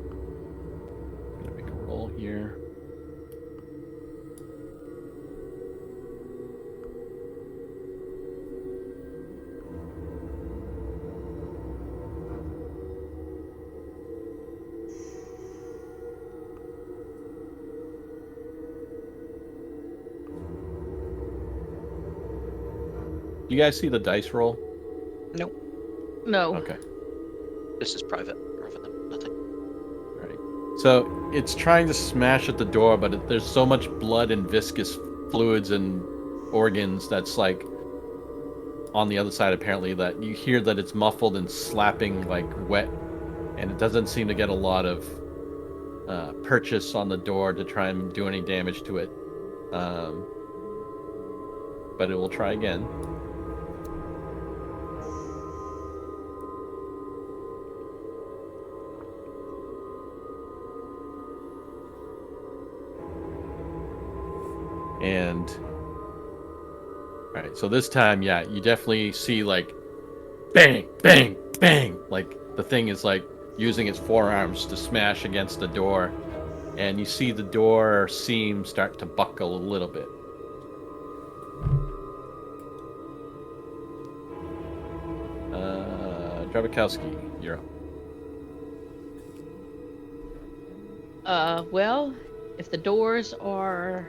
I'm gonna make a roll here. You guys see the dice roll? No. Okay. This is private rather than nothing. Right. So it's trying to smash at the door, but there's so much blood and viscous fluids and organs that's like on the other side apparently that you hear that it's muffled and slapping like wet, and it doesn't seem to get a lot of purchase on the door to try and do any damage to it. But it will try again. And all right, so this time, yeah, you definitely see like bang, bang, bang. Like the thing is like using its forearms to smash against the door, and you see the door seam start to buckle a little bit. Drabikowski, you're up. Well, if the doors are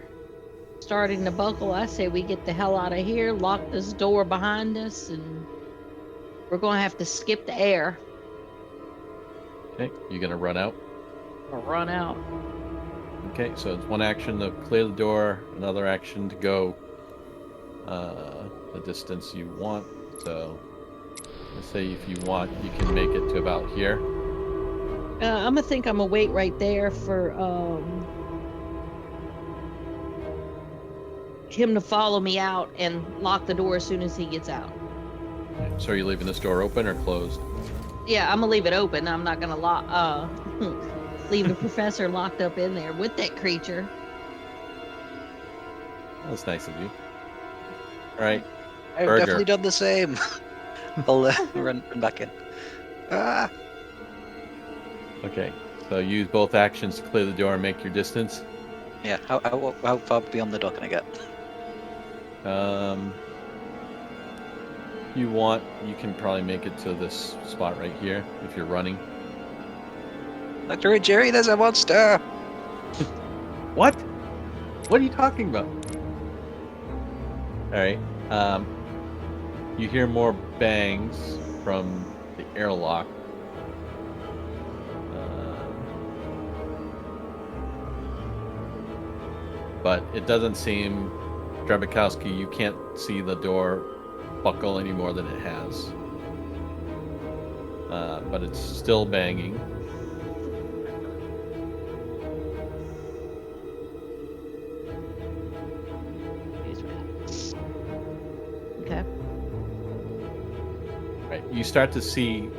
starting to buckle, I say we get the hell out of here, lock this door behind us, and we're gonna have to skip the air Okay, you gonna run out? or run out. Okay, so it's one action to clear the door, another action to go the distance you want. So let's say if you want, you can make it to about here. I'm gonna think I'm gonna wait right there for him to follow me out and lock the door as soon as he gets out. So are you leaving this door open or closed? Yeah, I'm gonna leave it open. I'm not gonna lock leave the professor locked up in there with that creature. That's nice of you. All right, I've Burger. definitely done the same. I'll run back in. Ah! okay. So use both actions to clear the door and make your distance. Yeah, how far beyond the door can I get? You want, you can probably make it to this spot right here if you're running. Dr. Ray Jerry, there's a monster! What? What are you talking about? All right. You hear more bangs from the airlock. But it doesn't seem, Drabikowski, you can't see the door buckle any more than it has. But it's still banging. Okay. Right. You start to see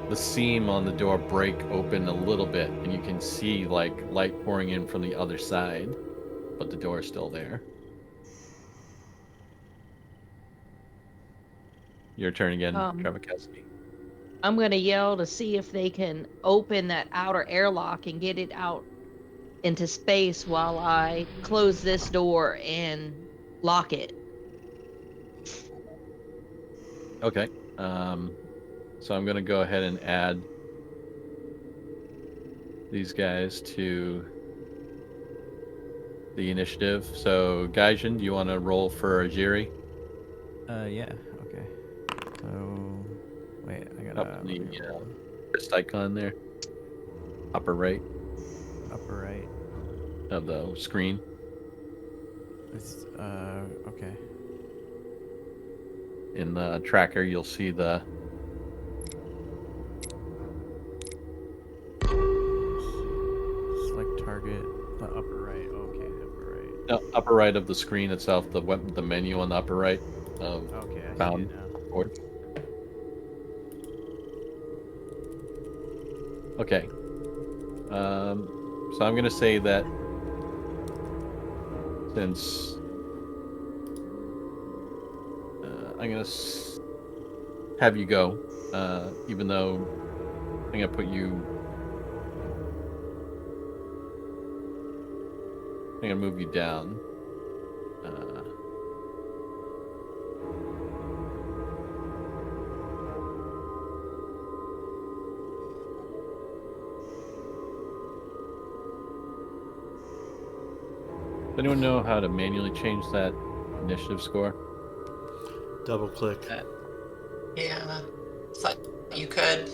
the seam on the door break open a little bit, and you can see like light pouring in from the other side, but the door is still there. Your turn again, Drabikowski. I'm gonna yell to see if they can open that outer airlock and get it out into space while I close this door and lock it. Okay. So I'm gonna go ahead and add these guys to the initiative. So Gaijin, do you want to roll for Ajiri? Yeah. Okay. So, wait, I gotta. Up in let me the roll. first icon there, upper right Upper right. of the screen. It's okay. In the tracker, you'll see the Select target. The upper right. Okay, upper right. upper right of the screen itself, the menu on the upper right of Okay, I see bound it now. board. Okay. So I'm gonna say that since I'm gonna have you go, even though I'm gonna put you. I'm gonna move you down. Does anyone know how to manually change that initiative score? Double click. Yeah. Thought you could.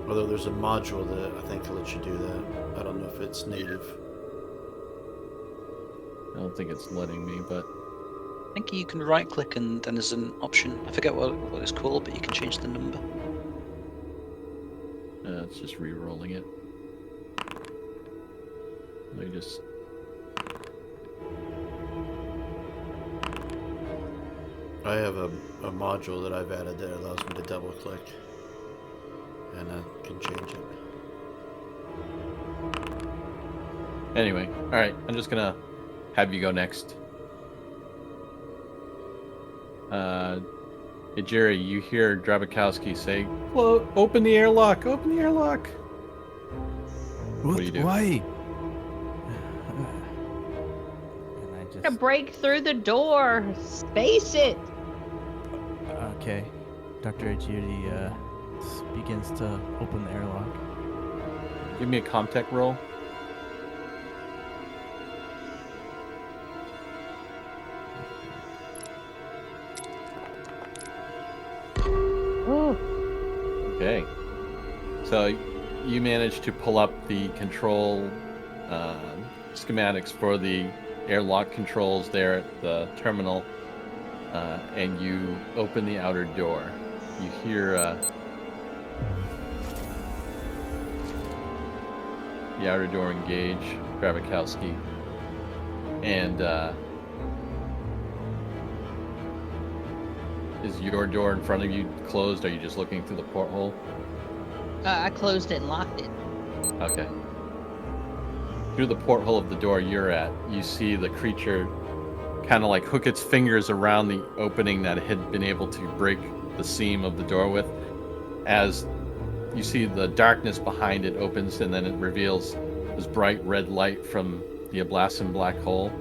Although there's a module that I think lets you do that. I don't know if it's native. I don't think it's letting me, but I think you can right click and then there's an option. I forget what it's called, but you can change the number. it's just re-rolling it. Let me just... I have a module that I've added that allows me to double click. And I can change it. Anyway, alright, I'm just gonna have you go next. Hey, Jerry, you hear Drabakowski say, open the airlock, open the airlock. What do you do? Why? And I To just break through the door. Space it. okay. Dr. Judy begins to open the airlock. Give me a Comtech roll. Oh, Okay. So you managed to pull up the control schematics for the airlock controls there at the terminal, and you open the outer door. You hear the outer door engage, Grabakowski, and is your door in front of you closed? Or are you just looking through the porthole? I closed it and locked it. Okay. Through the porthole of the door you're at, you see the creature kind of like hook its fingers around the opening that it had been able to break the seam of the door with. As you see the darkness behind it opens, and then it reveals this bright red light from the Ablasin black hole.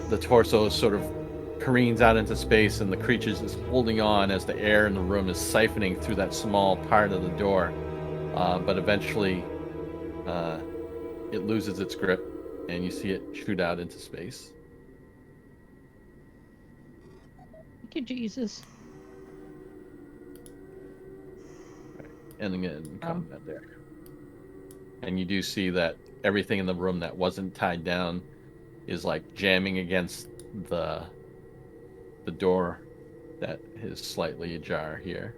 The torso sort of careens out into space, and the creature is holding on as the air in the room is siphoning through that small part of the door. But eventually, it loses its grip, and you see it shoot out into space. Thank you, Jesus. Ending it in combat there. And you do see that everything in the room that wasn't tied down is like jamming against the door that is slightly ajar here.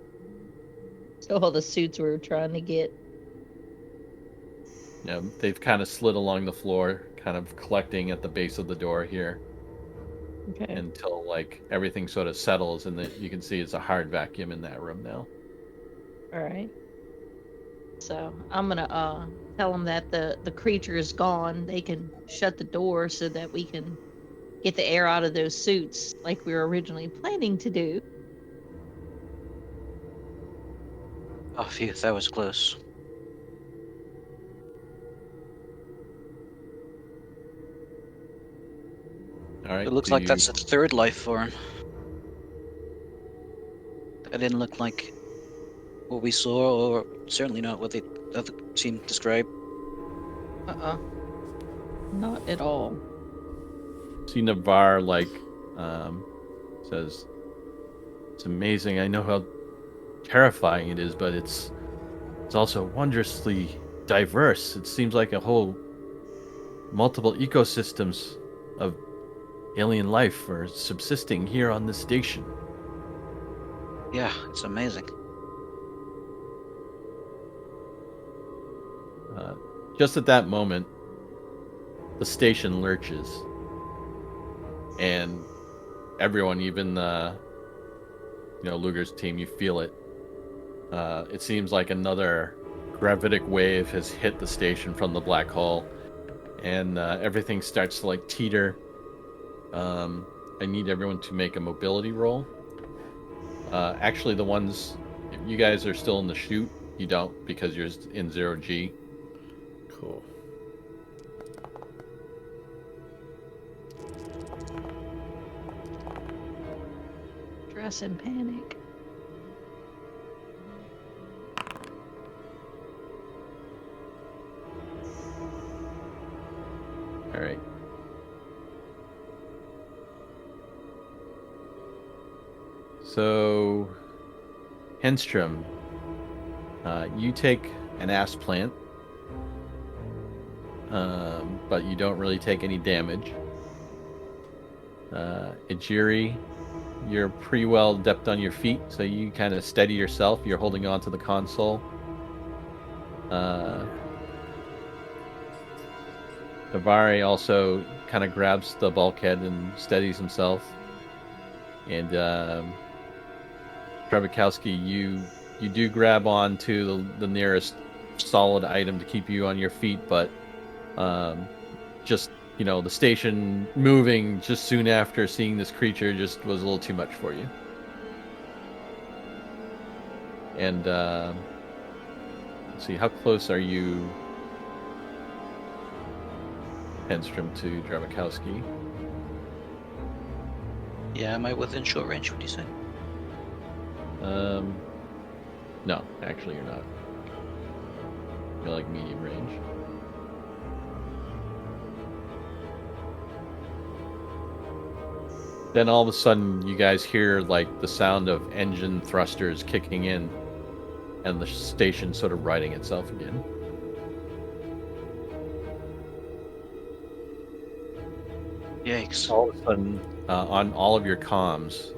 So all the suits we were trying to get. Yeah, they've kind of slid along the floor, kind of collecting at the base of the door here Okay. until like everything sort of settles, and that you can see it's a hard vacuum in that room now. All right. So I'm gonna tell them that the creature is gone. They can shut the door so that we can get the air out of those suits like we were originally planning to do. Oh, phew, that was close. All right. It looks like that's a third life form. That didn't look like what we saw, or certainly not what the other team described. Not at all. See Navarre says, "It's amazing. I know how terrifying it is, but it's also wondrously diverse. It seems like a whole multiple ecosystems of alien life are subsisting here on this station." Yeah, it's amazing. Just at that moment, the station lurches, and everyone, even Luger's team, you feel it. It seems like another gravitic wave has hit the station from the black hole, and everything starts to like teeter. I need everyone to make a mobility roll. Actually, the ones, if you guys are still in the chute, you don't, because you're in 0G. Cool. Dress and panic. All right. So, Henstrom, you take an ass plant, but you don't really take any damage. Ijiri, you're pretty well adept on your feet, so you kind of steady yourself. You're holding on to the console. Davari also kind of grabs the bulkhead and steadies himself. And Trebekowski, you do grab on to the nearest solid item to keep you on your feet, but just, the station moving just soon after seeing this creature just was a little too much for you. And let's see, how close are you, Henstrom, to Trebekowski? Yeah, am I within short range? What do you say? No, actually you're not. You're like medium range. Then all of a sudden you guys hear like the sound of engine thrusters kicking in and the station sort of righting itself again. Yikes. All of a sudden, on all of your comms,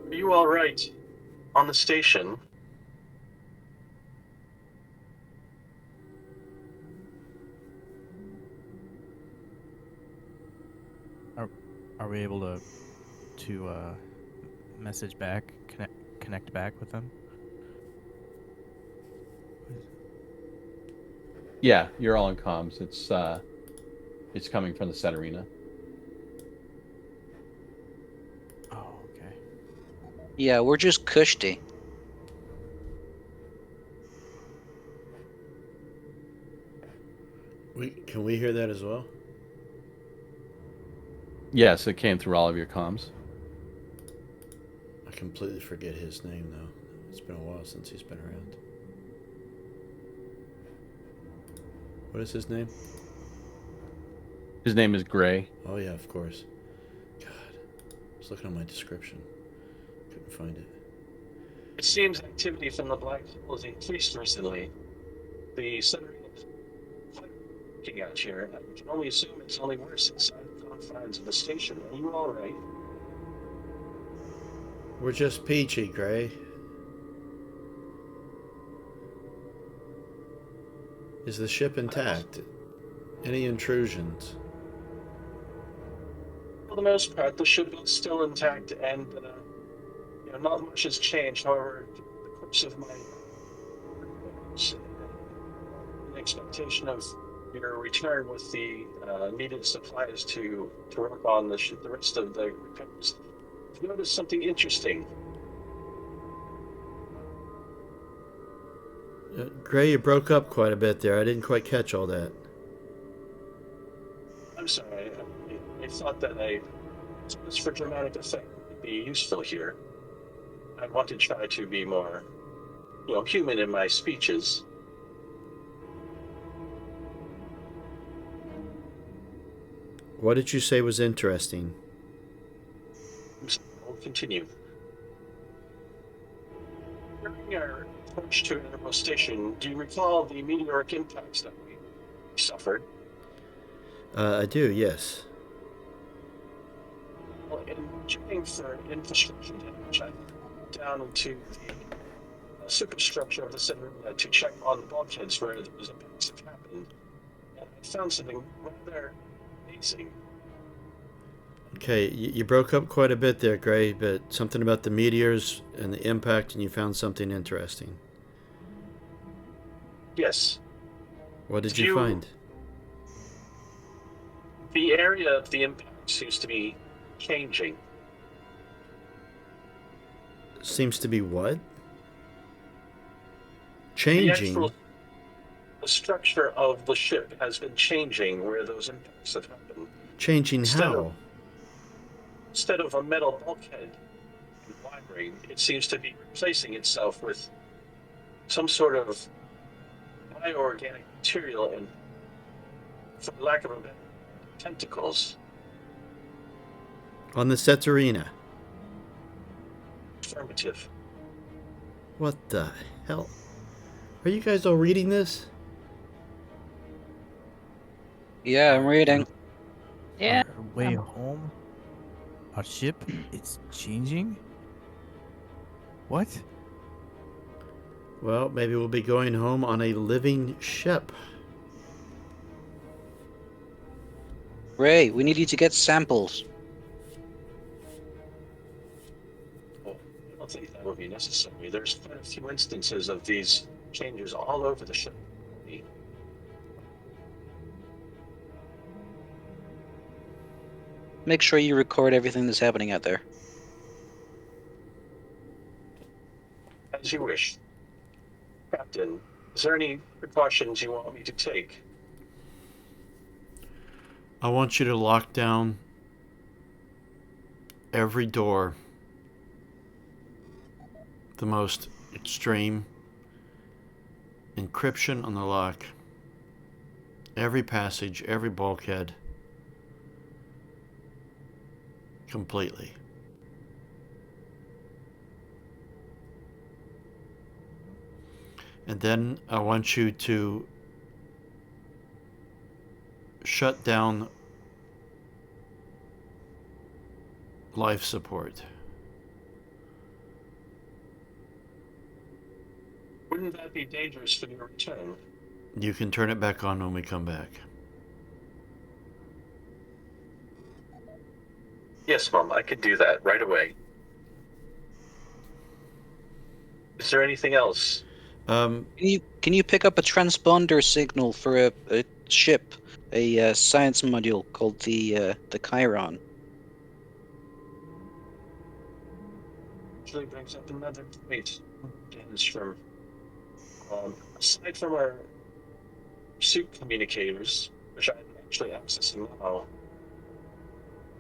Are you all right? On the station? Are we able to message back, connect back with them? yeah, you're all in comms. It's coming from the set arena. Oh, okay. Yeah, we're just Kushti. Can we hear that as well? Yes, it came through all of your comms. I completely forget his name though. It's been a while since he's been around. What is his name? His name is Gray. Oh yeah, of course. God, I was looking at my description. Couldn't find it. It seems activity from the Black Hole has increased recently. The center is looking out here. I can only assume it's only worse inside the confines of the station. Are you all right? We're just peachy, Gray. Is the ship intact? Any intrusions? For the most part, the ship is still intact, and not much has changed. However, the course of my in expectation of your return with the needed supplies to work on the rest of the repairs, I've noticed something interesting. Gray, you broke up quite a bit there. I didn't quite catch all that. I'm sorry. I thought that just for dramatic effect, would be useful here. I want to try to be more, human in my speeches. What did you say was interesting? I'll continue. During our approach to Innermost Station, do you recall the meteoric impacts that we suffered? I do, yes. Well, in checking for infrastructure damage, I went down into the superstructure of the center to check on the bulkheads where those impacts have happened. And I found something rather amazing. Okay, you broke up quite a bit there, Gray, but something about the meteors and the impact, and you found something interesting. Yes. What did you find? The area of the impact seems to be changing. Seems to be what? Changing? The structure of the ship has been changing where those impacts have happened. Changing how? Instead of a metal bulkhead wiring, it seems to be replacing itself with some sort of bioorganic material and, for lack of a better, tentacles. On the Ceterina. Affirmative. What the hell? Are you guys all reading this? Yeah, I'm reading. Yeah. Our way home? Our ship? It's changing? What? Well, maybe we'll be going home on a living ship. Ray, we need you to get samples. Well, I don't think that would be necessary. There's quite a few instances of these changes all over the ship. Make sure you record everything that's happening out there. As you wish. Captain, is there any precautions you want me to take? I want you to lock down every door. The most extreme encryption on the lock. Every passage, every bulkhead. Completely. And then I want you to shut down life support. Wouldn't that be dangerous for your return? You can turn it back on when we come back. Yes, Mom, I could do that right away. Is there anything else? Can you pick up a transponder signal for a ship, a science module called the Chiron? Actually brings up another point. Dennis, from aside from our suit communicators, which I'm actually accessing now,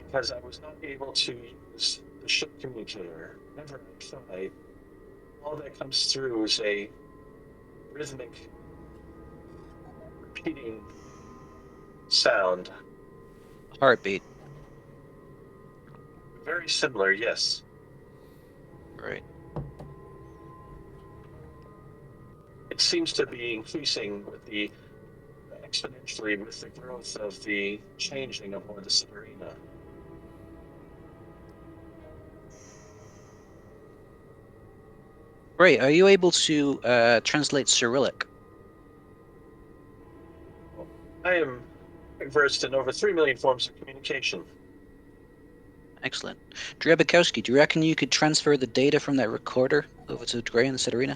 because I was not able to use the ship communicator. Whenever I try, all that comes through is a rhythmic, repeating sound. Heartbeat. Very similar, yes. Right. It seems to be increasing with the exponentially with the growth of the changeling aboard the Ceterina. Ray, are you able to translate Cyrillic? I am versed in over 3 million forms of communication. Excellent. Drebikowski, do you reckon you could transfer the data from that recorder over to Gray and the Ceterina?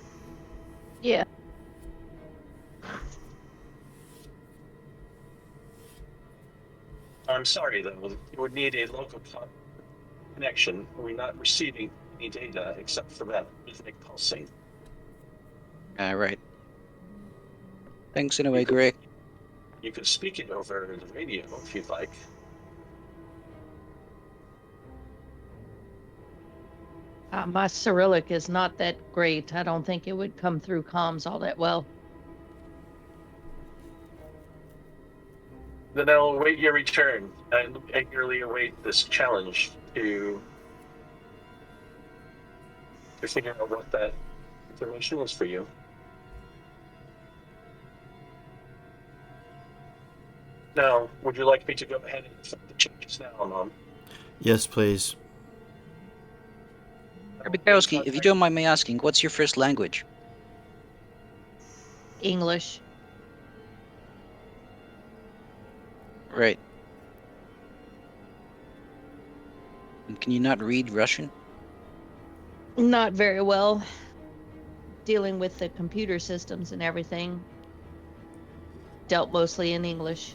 Yeah. I'm sorry, though. You would need a local connection. We're not receiving any data except for that rhythmic pulsing. Right. Thanks anyway, Gray. You could speak it over the radio if you'd like. My Cyrillic is not that great. I don't think it would come through comms all that well. Then I'll await your return and eagerly await this challenge to figure out what that information is for you. Now, would you like me to go ahead and effect the changes now, Mom? Yes, please. Drebikowski, if you don't mind me asking, what's your first language? English. Right. And can you not read Russian? Not very well. Dealing with the computer systems and everything. Dealt mostly in English.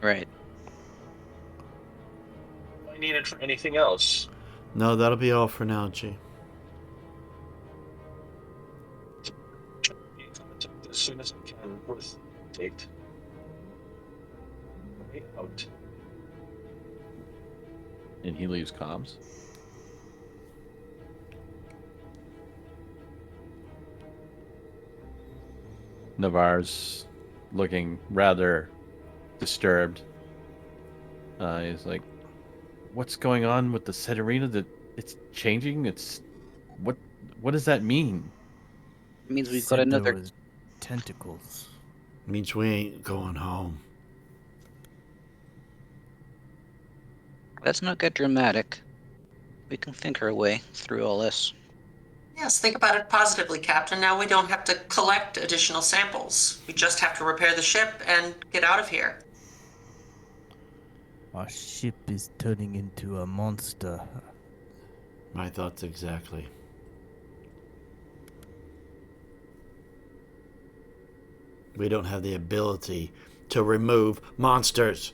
Right. Do I need it for anything else? No, that'll be all for now, G. Be in contact as soon as I can with date. Way out. And he leaves comms. Navarre's looking rather disturbed. He's like, "What's going on with the Seterina? That it's changing? It's what? What does that mean?" It means we've got Said there another. was tentacles. Means we ain't going home. Let's not get dramatic. We can think our way through all this. Yes, think about it positively, Captain. Now we don't have to collect additional samples. We just have to repair the ship and get out of here. Our ship is turning into a monster. My thoughts exactly. We don't have the ability to remove monsters.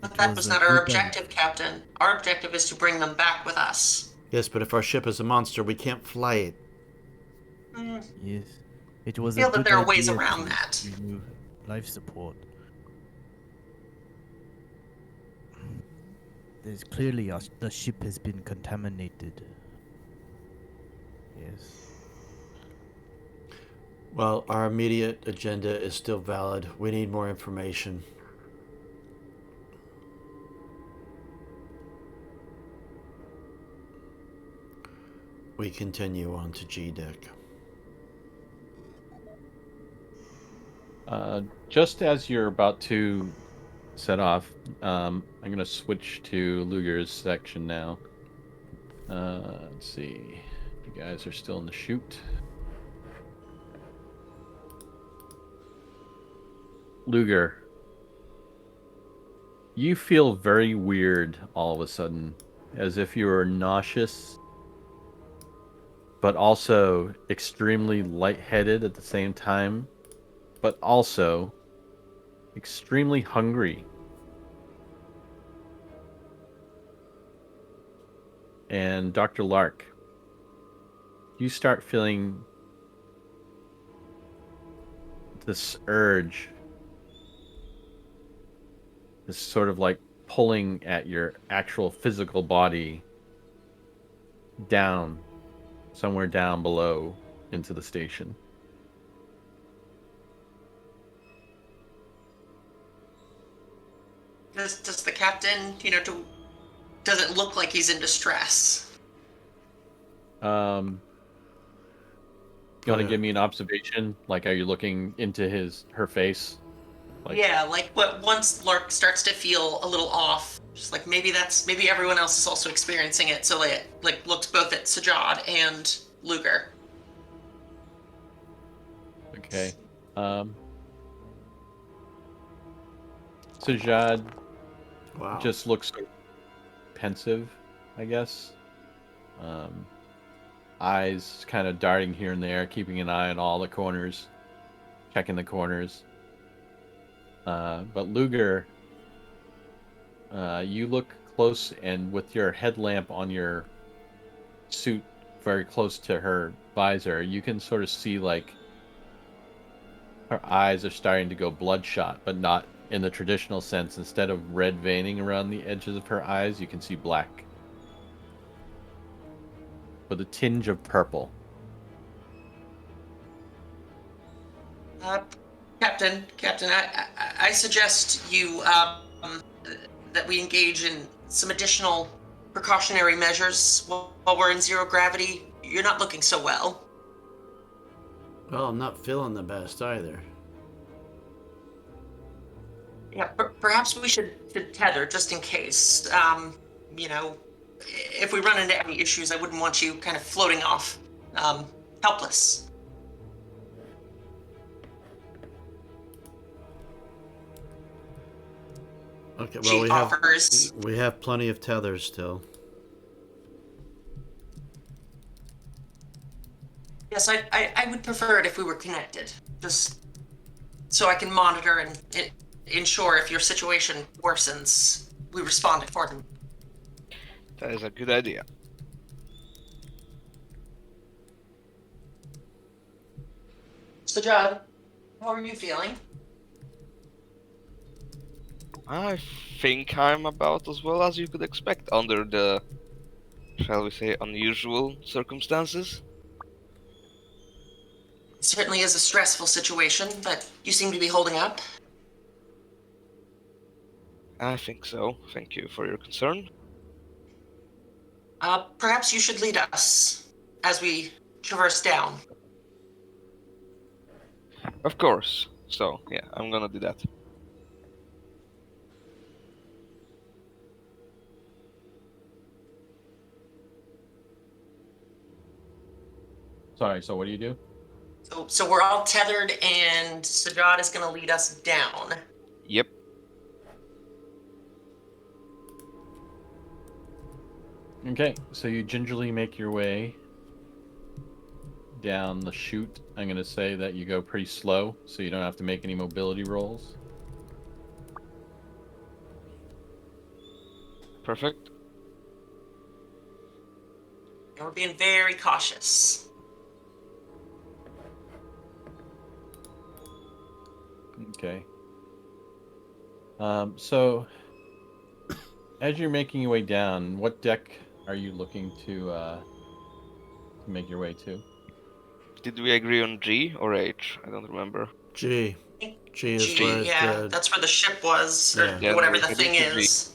But It that was was a not our good objective, Captain. Our objective is to bring them back with us. Yes, but if our ship is a monster, we can't fly it. Yes. It was Feel a that good there are ways idea around to that. remove life support. There's clearly the ship has been contaminated. Yes. Well, our immediate agenda is still valid. We need more information. We continue on to G-Deck. Just as you're about to set off, I'm going to switch to Luger's section now. Let's see. You guys are still in the chute. Luger, you feel very weird all of a sudden, as if you were nauseous, but also extremely lightheaded at the same time, but also extremely hungry. And Dr. Lark, you start feeling this urge, this sort of like pulling at your actual physical body down, somewhere down below into the station. Does the captain, does it look like he's in distress? You want to give me an observation? Like, are you looking into her face? Like, Yeah, like once Lark starts to feel a little off, just like maybe everyone else is also experiencing it, so it like looks both at Sajad and Luger. okay. Sajad Wow. just looks pensive, I guess. Eyes kind of darting here and there, keeping an eye on all the corners, checking the corners. But Luger, you look close, and with your headlamp on your suit very close to her visor, you can sort of see like her eyes are starting to go bloodshot, but not in the traditional sense. Instead of red veining around the edges of her eyes, you can see black with a tinge of purple. Captain, I suggest you that we engage in some additional precautionary measures while we're in zero gravity. You're not looking so well. Well, I'm not feeling the best either. Yeah, perhaps we should tether just in case. If we run into any issues, I wouldn't want you kind of floating off, helpless. Okay, well, She offers. we have plenty of tethers still. Yes, I would prefer it if we were connected, just so I can monitor and ensure if your situation worsens, we respond accordingly. That is a good idea. Sajad, how are you feeling? I think I'm about as well as you could expect under the, shall we say, unusual circumstances. It certainly is a stressful situation, but you seem to be holding up. I think so. Thank you for your concern. Perhaps you should lead us as we traverse down. Of course. So, yeah, I'm gonna do that. Sorry. So what do you do? So we're all tethered, and Sajad is going to lead us down. Yep. Okay. So you gingerly make your way down the chute. I'm going to say that you go pretty slow, so you don't have to make any mobility rolls. Perfect. And we're being very cautious. Okay. So as you're making your way down, what deck are you looking to make your way to? Did we agree on G or H? I don't remember. G. G is G, where yeah, the that's where the ship was, or Yeah. whatever Yeah, the it thing is the G. is.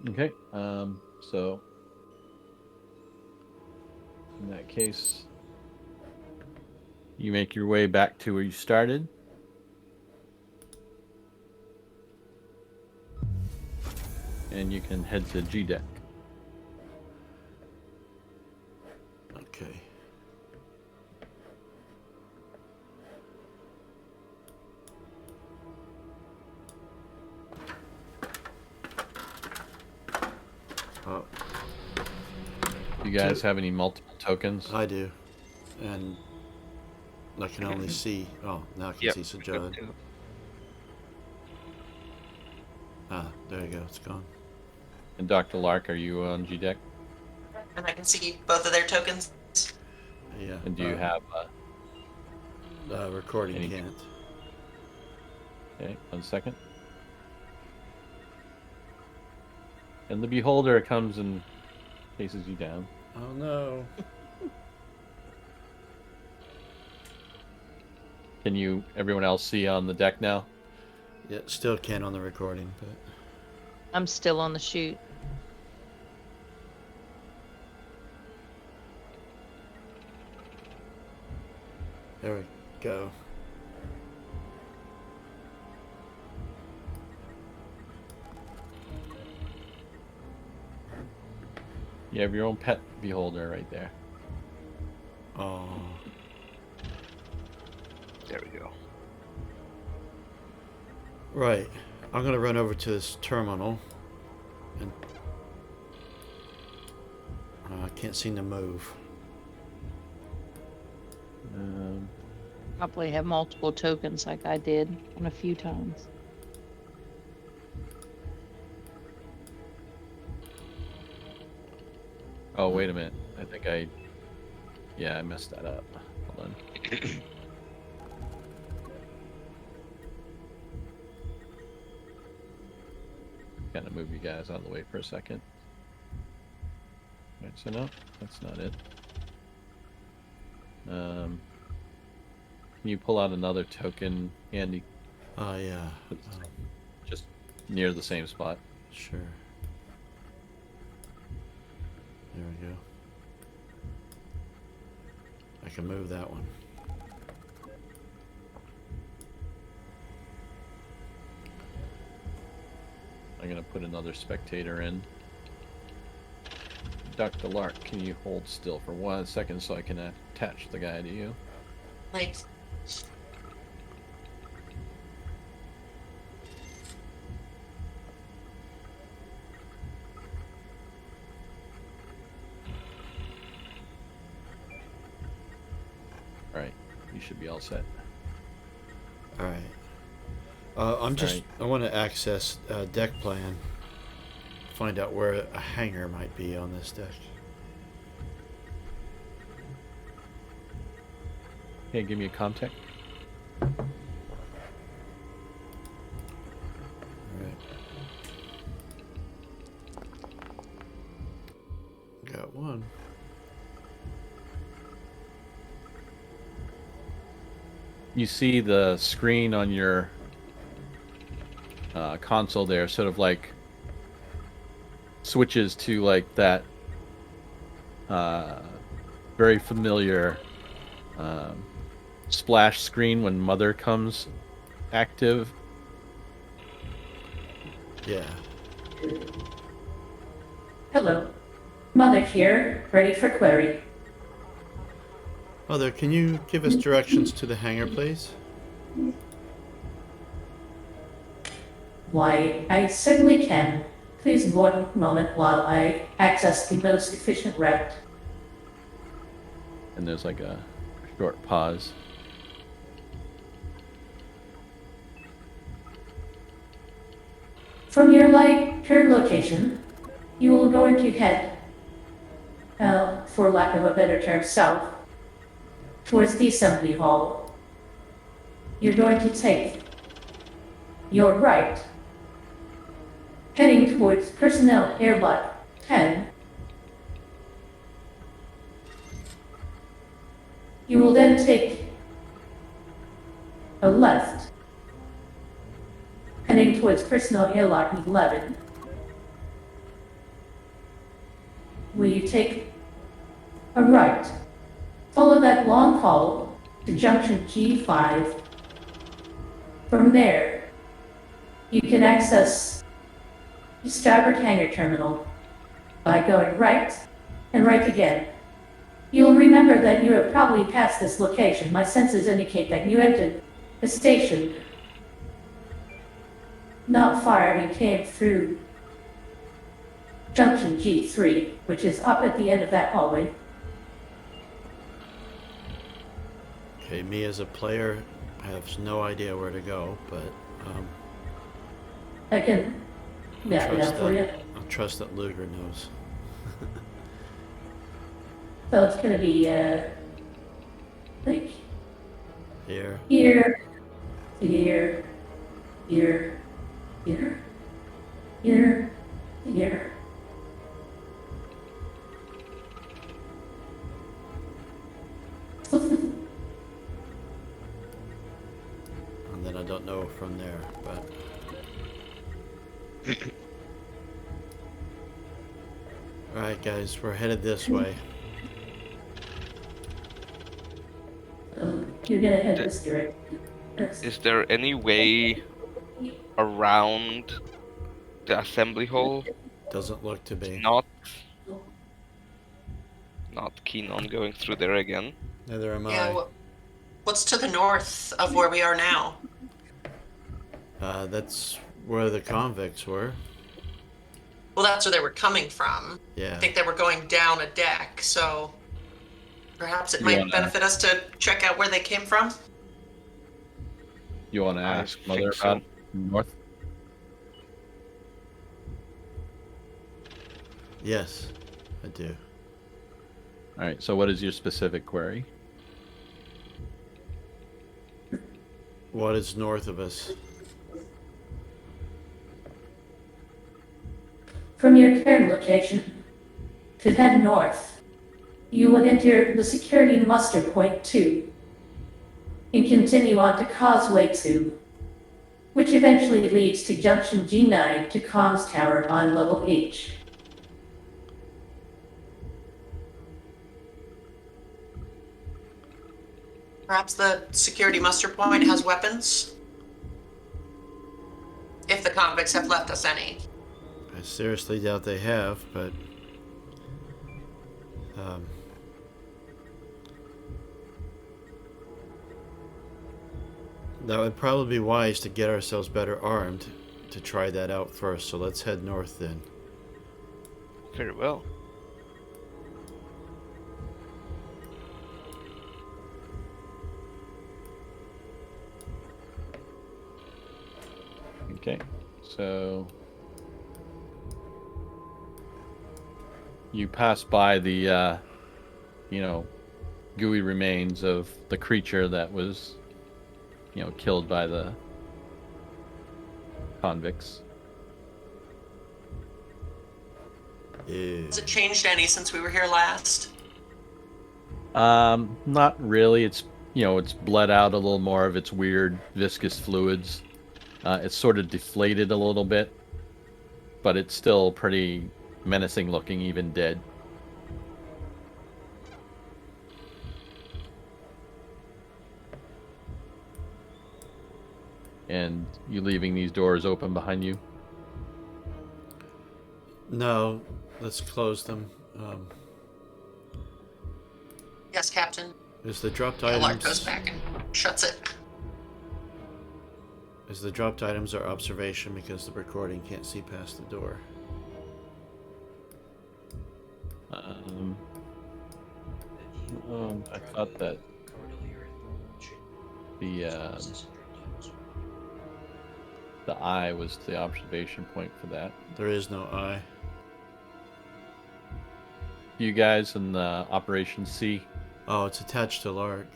Okay. So in that case, you make your way back to where you started. And you can head to G deck. okay. Oh, You guys have any multiple tokens? I do, and I can only see. Oh, now I can Yep. see Sajad. Ah, there you go. It's gone. And Dr. Lark, are you on G deck? And I can see both of their tokens. Yeah. And do you have recording any- can't? okay, 1 second. And the beholder comes and chases you down. Oh no. Can you everyone else see on the deck now? Yeah, still can't on the recording, but I'm still on the chute. there we go. You have your own pet beholder right there. Oh. There we go. Right. I'm gonna run over to this terminal, and I can't seem to move. Probably have multiple tokens like I did on a few times. Oh, wait a minute. I think I messed that up. Hold on. Kind of move you guys out of the way for a second. Right, so no, that's not it. Can you pull out another token, Andy? Oh yeah. Just near the same spot. Sure. There we go. I can move that one. I'm gonna put another spectator in. Dr. Lark, can you hold still for 1 second so I can attach the guy to you? Like, Alright, you should be all set. All right. I want to access deck plan. Find out where a hangar might be on this deck. Hey, give me a contact. All right. Got one. you see the screen on your console there sort of like switches to like that very familiar splash screen when Mother comes active. Yeah. Hello. Mother here, ready for query. Mother, can you give us directions to the hangar, please? Why, I certainly can. Please one moment while I access the most efficient route. And there's like a short pause. From your current location, you will going to head, for lack of a better term, south, towards the assembly hall. You're going to take your right, heading towards personnel airlock 10. You will then take a left, heading towards personnel airlock 11. Will you take a right, follow that long hall to junction G5. From there, you can access the starboard hangar terminal by going right and right again. You'll remember that you have probably passed this location. My senses indicate that you entered the station not far and came through junction G3, which is up at the end of that hallway. Okay, me as a player have no idea where to go, but I can map it out for you. I'll trust that Luger knows. So it's gonna be, like, Here. here, to here, here, here, here, here. And then I don't know from there, but alright guys, we're headed this way. You're gonna head this direction. Is there any way around the assembly hall? Doesn't look to be. Not keen on going through there again. Neither am Yeah, I. what's to the north of where we are now? That's where the convicts were. Well, that's where they were coming from. Yeah. I think they were going down a deck, so perhaps it You might wanna- benefit us to check out where they came from. You want to I ask Mother think so. about north? Yes, I do. All right. So what is your specific query? What is north of us? From your current location, to head north, you will enter the security muster point 2 and continue on to Causeway 2, which eventually leads to junction G9 to comms tower on level H. Perhaps the security muster point has weapons? If the convicts have left us any. I seriously doubt they have, but that would probably be wise to get ourselves better armed to try that out first. So let's head north then. Very well. Okay. So you pass by the, gooey remains of the creature that was, killed by the convicts. Ew. Has it changed any since we were here last? Not really. It's it's bled out a little more of its weird viscous fluids. It's sort of deflated a little bit, but it's still pretty menacing looking, even dead. And you leaving these doors open behind you? No, let's close them. Yes, Captain. Is the dropped Lark goes items? back and shuts it. Is the dropped items our observation because the recording can't see past the door? I thought that the eye was the observation point for that. There is no eye. You guys in the Operation C. Oh, it's attached to Lark.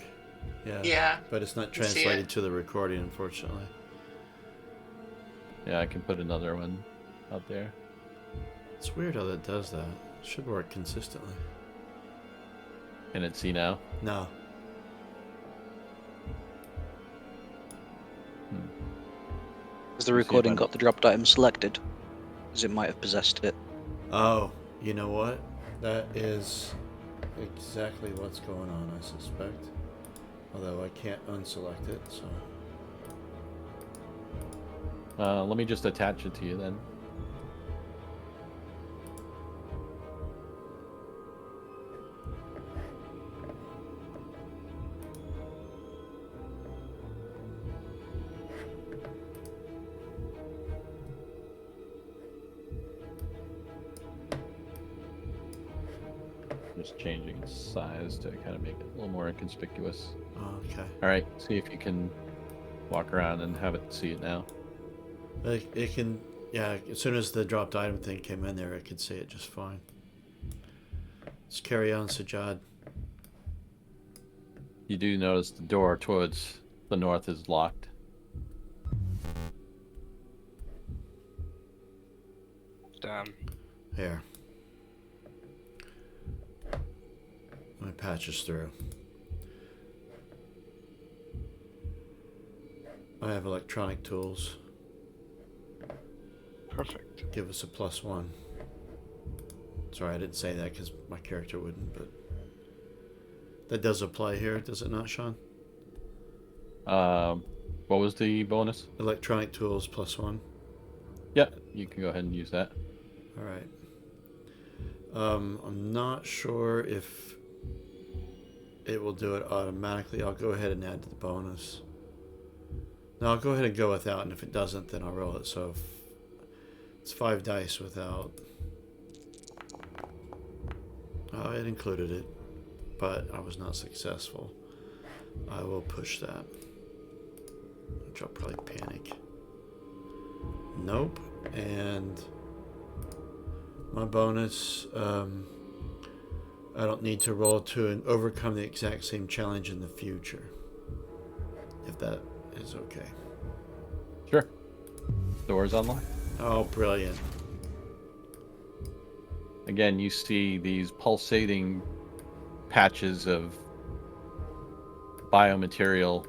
Yeah. Yeah. But it's not You see it. translated to the recording, unfortunately. Yeah, I can put another one out there. It's weird how that does that. It should work consistently. Can it see now? No. Has the Let's see if recording I'm- got the dropped item selected? As it might have possessed it. Oh, you know what? That is exactly what's going on, I suspect. Although I can't unselect it, so... Let me just attach it to you then. Just changing its size to kind of make it a little more inconspicuous. Okay. All right, see if you can walk around and have it see it now. It can... Yeah, as soon as the dropped item thing came in there, I could see it just fine. Let's carry on, Sajad. You do notice the door towards the north is locked. Damn. Here. Let me patch us through. I have electronic tools. Perfect. Give us a +1. Sorry, I didn't say that because my character wouldn't, but... That does apply here, does it not, Sean? What was the bonus? Electronic tools +1. Yeah, you can go ahead and use that. Alright. I'm not sure if it will do it automatically. I'll go ahead and add to the bonus. No, I'll go ahead and go without, and if it doesn't, then I'll roll it. So if it's 5 dice without. Oh, it included it, but I was not successful. I will push that. Which I'll probably panic. Nope. And my bonus, I don't need to roll to overcome the exact same challenge in the future. If that is okay. Sure. Doors unlocked. Oh, brilliant. Again, you see these pulsating patches of biomaterial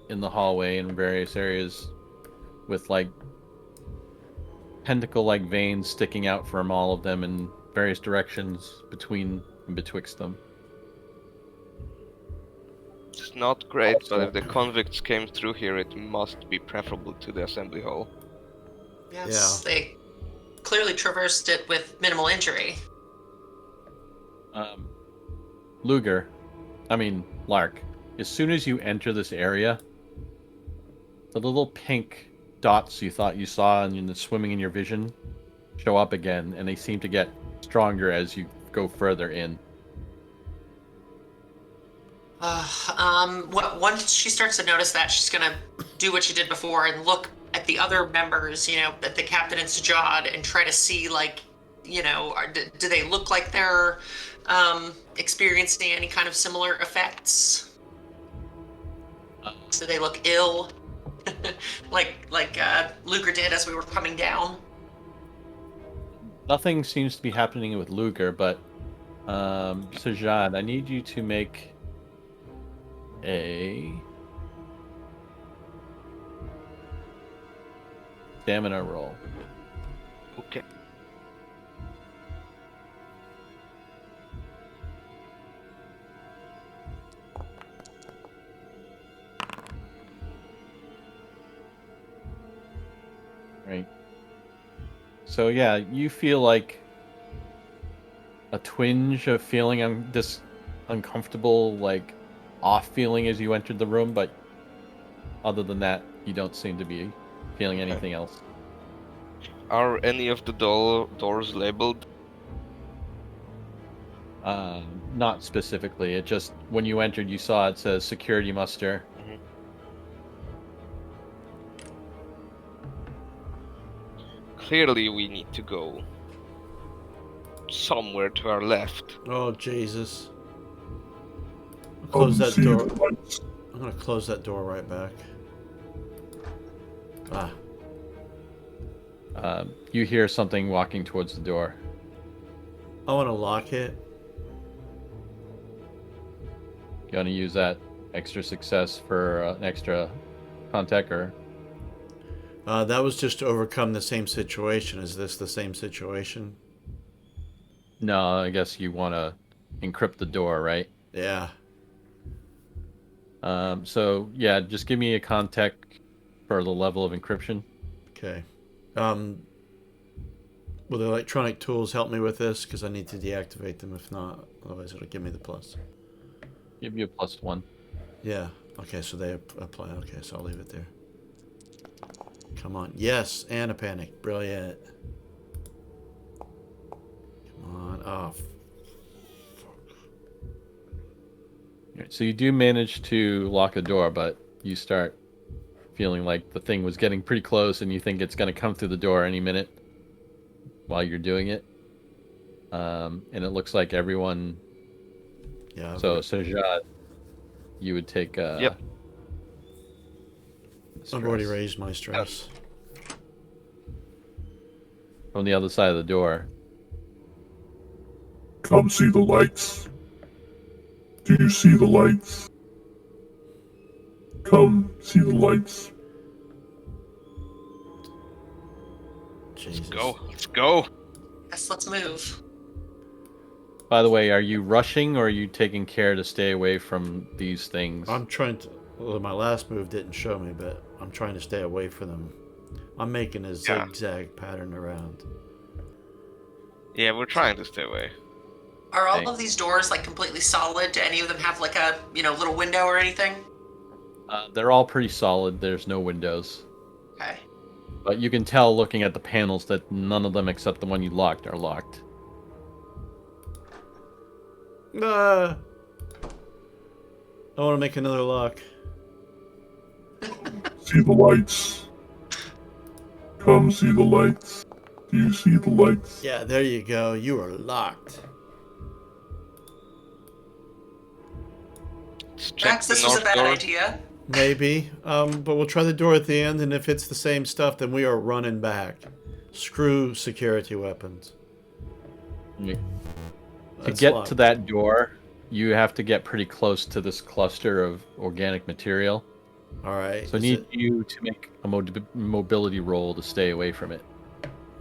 in the hallway in various areas with like pentacle-like veins sticking out from all of them in various directions between and betwixt them. It's not great, but if the convicts came through here, it must be preferable to the assembly hall. Yes, they clearly traversed it with minimal injury. Lark, as soon as you enter this area, the little pink dots you thought you saw and the swimming in your vision show up again, and they seem to get stronger as you go further in. Once she starts to notice that, she's gonna do what she did before and look at the other members, at the captain and Sajad, and try to see, do they look like they're experiencing any kind of similar effects? Do they look ill? like Luger did as we were coming down? Nothing seems to be happening with Luger, but Sajad, I need you to make a stamina roll. Okay. Right. So yeah, you feel like a twinge of feeling this uncomfortable, like off feeling as you entered the room, but other than that, you don't seem to be feeling Okay. anything else. Are any of the doors labeled? Not specifically. It just when you entered, you saw it says security muster. Mhm. Clearly, we need to go somewhere to our left. Oh, Jesus. I'll close that door. I'm gonna close that door right back. Ah, You hear something walking towards the door. I want to lock it. You gonna use that extra success for an extra contact, or That was just to overcome the same situation. Is this the same situation? no? I guess you want to encrypt the door, right? Yeah. So yeah, just give me a contact for the level of encryption. Okay. Will the electronic tools help me with this? Because I need to deactivate them. If not, otherwise it'll give me the plus. Give you a +1. Yeah. Okay, so they apply. Okay, so I'll leave it there. Come on. Yes, and a panic. Brilliant. Come on. Oh, Right, so you do manage to lock a door, but you start feeling like the thing was getting pretty close, and you think it's going to come through the door any minute while you're doing it. And it looks like everyone. yeah. So Sajad, you would take. Yep. I've already stress raised my stress. from the other side of the door. Come see the lights. Do you see the lights? Come see the lights. Jesus. Go. Let's go. Yes, let's move. By the way, are you rushing or are you taking care to stay away from these things? I'm trying to. Well, my last move didn't show me, but I'm trying to stay away from them. I'm making a zigzag pattern around. Yeah, we're trying to stay away. Are all Okay. of these doors like completely solid? Do any of them have like a little window or anything? They're all pretty solid. There's no windows. Okay. But you can tell looking at the panels that none of them except the one you locked are locked. Ah! I want to make another lock. See the lights. Come see the lights. Do you see the lights? Yeah, there you go. You are locked. Let's check Perhaps the this was a north bad door. idea. Maybe. But we'll try the door at the end, and if it's the same stuff, then we are running back. Screw security weapons. To That's get locked. to that door, you have to get pretty close to this cluster of organic material. All right. So I is need it- you to make a mobility roll to stay away from it.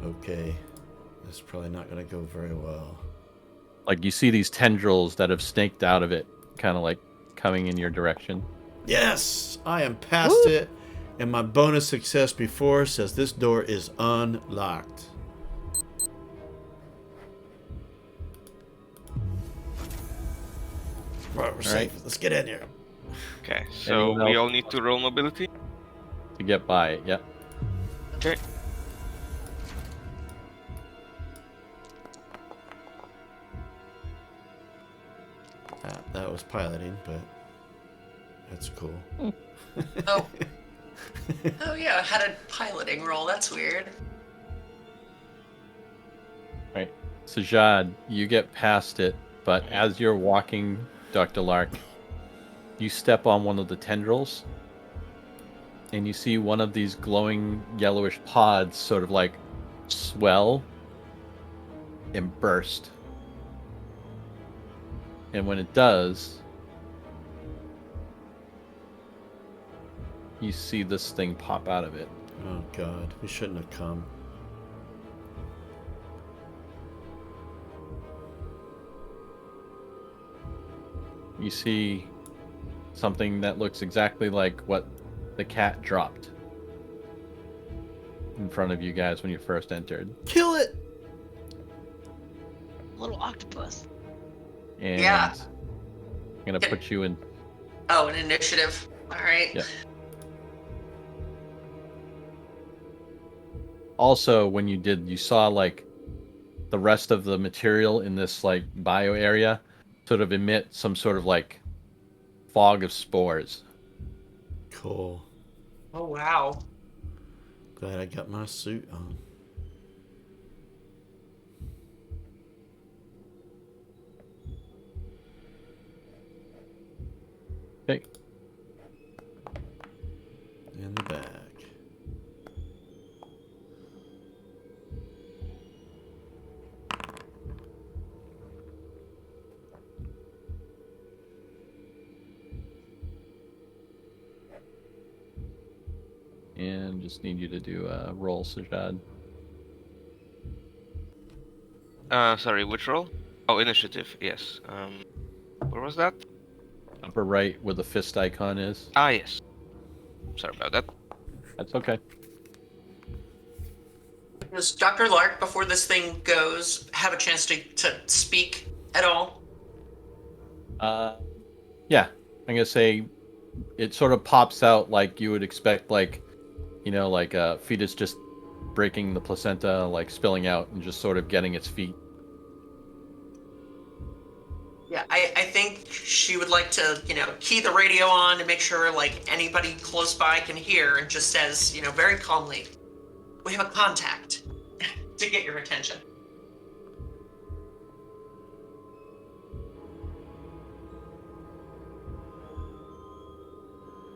Okay. This is probably not going to go very well. Like you see these tendrils that have snaked out of it, kind of like coming in your direction. Yes! I am past it, and my bonus success before says this door is unlocked. Right, we're safe. Let's get in here. Okay, so Anyone we else? all need to roll mobility. To get by it, yeah. Okay. That was piloting, but that's cool. Oh. Oh yeah, I had a piloting roll. That's weird. Right. Sajad, you get past it, but as you're walking, Dr. Lark, you step on one of the tendrils, and you see one of these glowing yellowish pods sort of like swell and burst. And when it does, you see this thing pop out of it. Oh God, we shouldn't have come. You see something that looks exactly like what the cat dropped in front of you guys when you first entered. Kill it! Little octopus. And Yeah. I'm gonna put you in. Oh, an initiative. All right. Yeah. Also, when you did, you saw like the rest of the material in this like bio area sort of emit some sort of like fog of spores. Cool. Oh wow. Glad I got my suit on. Okay. In the bag. And just need you to do a roll, Sajad. Sorry, which roll? Oh, initiative. Yes. Where was that? Upper right where the fist icon is. Ah, yes. Sorry about that. That's okay. Does Dr. Lark, before this thing goes, have a chance to speak at all? Yeah, I'm gonna say it sort of pops out like you would expect, like, you know, like a fetus just breaking the placenta, like spilling out and just sort of getting its feet. Yeah, I think she would like to, key the radio on to make sure, like, anybody close by can hear, and just says, very calmly, "We have a contact," to get your attention.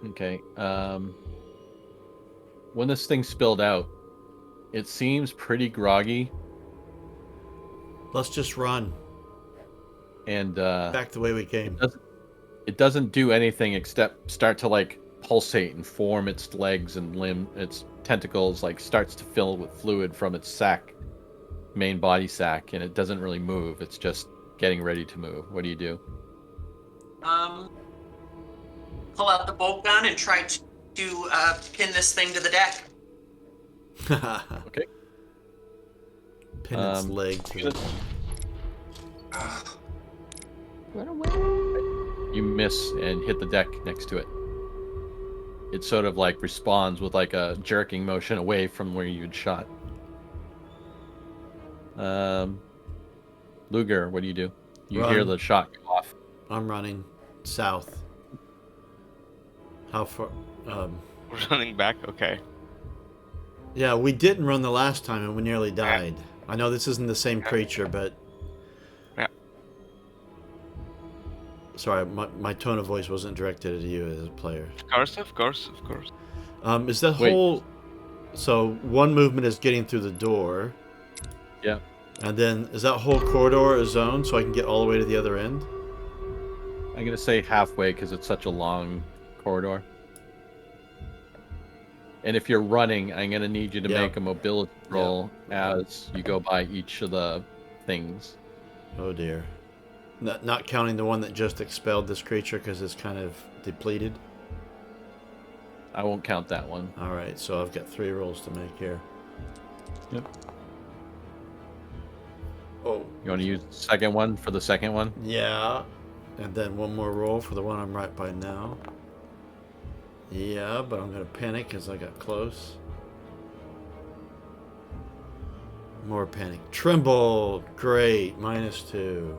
Okay. When this thing spilled out, it seems pretty groggy. Let's just run. And back the way we came. It doesn't do anything except start to like pulsate and form its legs and its tentacles, like starts to fill with fluid from its main body sac, and it doesn't really move. It's just getting ready to move. What do you do? Pull out the bolt gun and try to pin this thing to the deck. Okay. Pin its leg to it. Run away. You miss and hit the deck next to it. It sort of like responds with like a jerking motion away from where you'd shot. Luger, what do you do? You hear the shot go off. I'm running south. How far? We're running back? Okay. Yeah, we didn't run the last time and we nearly died. I know this isn't the same creature, but... Yeah. Sorry, my tone of voice wasn't directed at you as a player. Of course. Is that whole... So, one movement is getting through the door. Yeah. And then, is that whole corridor a zone so I can get all the way to the other end? I'm going to say halfway because it's such a long corridor. And if you're running, I'm going to need you to make a mobility roll as you go by each of the things. Oh dear. Not counting the one that just expelled this creature because it's kind of depleted? I won't count that one. Alright, so I've got 3 rolls to make here. Yep. Oh. You want to use the second one for the second one? Yeah. And then one more roll for the one I'm right by now. Yeah, but I'm going to panic because I got close. More panic. Tremble! Great. -2.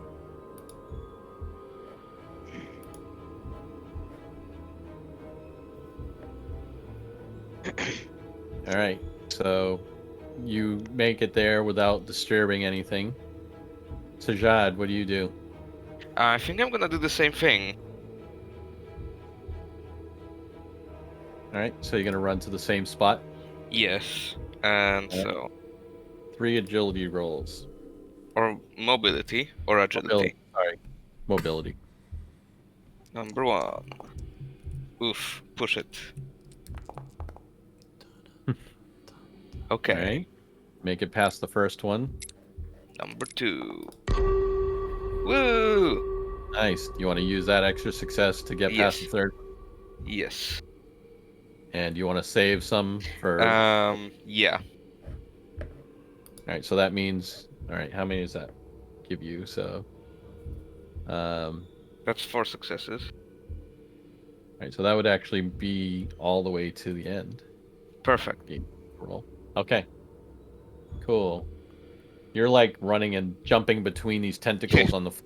Alright, so you make it there without disturbing anything. Sajad, what do you do? I think I'm gonna do the same thing. Alright, so you're gonna run to the same spot? Yes. And so... 3 agility rolls. Or mobility, or agility. Mobility. Number 1. Oof, push it. Okay. All right. Make it past the first one. Number 2. Woo! Nice. You want to use that extra success to get past the Yes. third? Yes. And you want to save some for... Yeah. All right, so that means... All right, how many does that give you? So... That's 4 successes. All right, so that would actually be all the way to the end. Perfect. Roll. Okay. Cool. You're like running and jumping between these tentacles on the floor.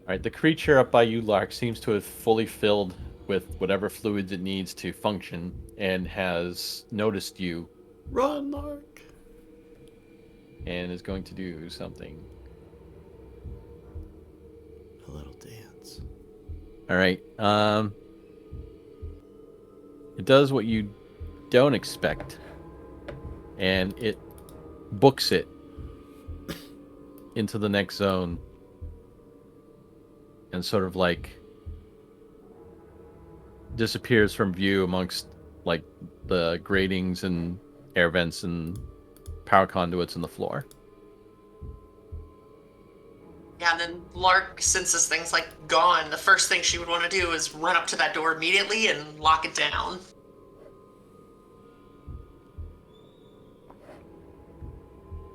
Alright, the creature up by you, Lark, seems to have fully filled with whatever fluids it needs to function and has noticed you Run, Lark! and is going to do something. A little dance. Alright, it does what you don't expect, and it books it into the next zone and sort of like disappears from view amongst like the gratings and air vents and power conduits in the floor. Yeah, and then Lark, since this thing's like gone, the first thing she would want to do is run up to that door immediately and lock it down.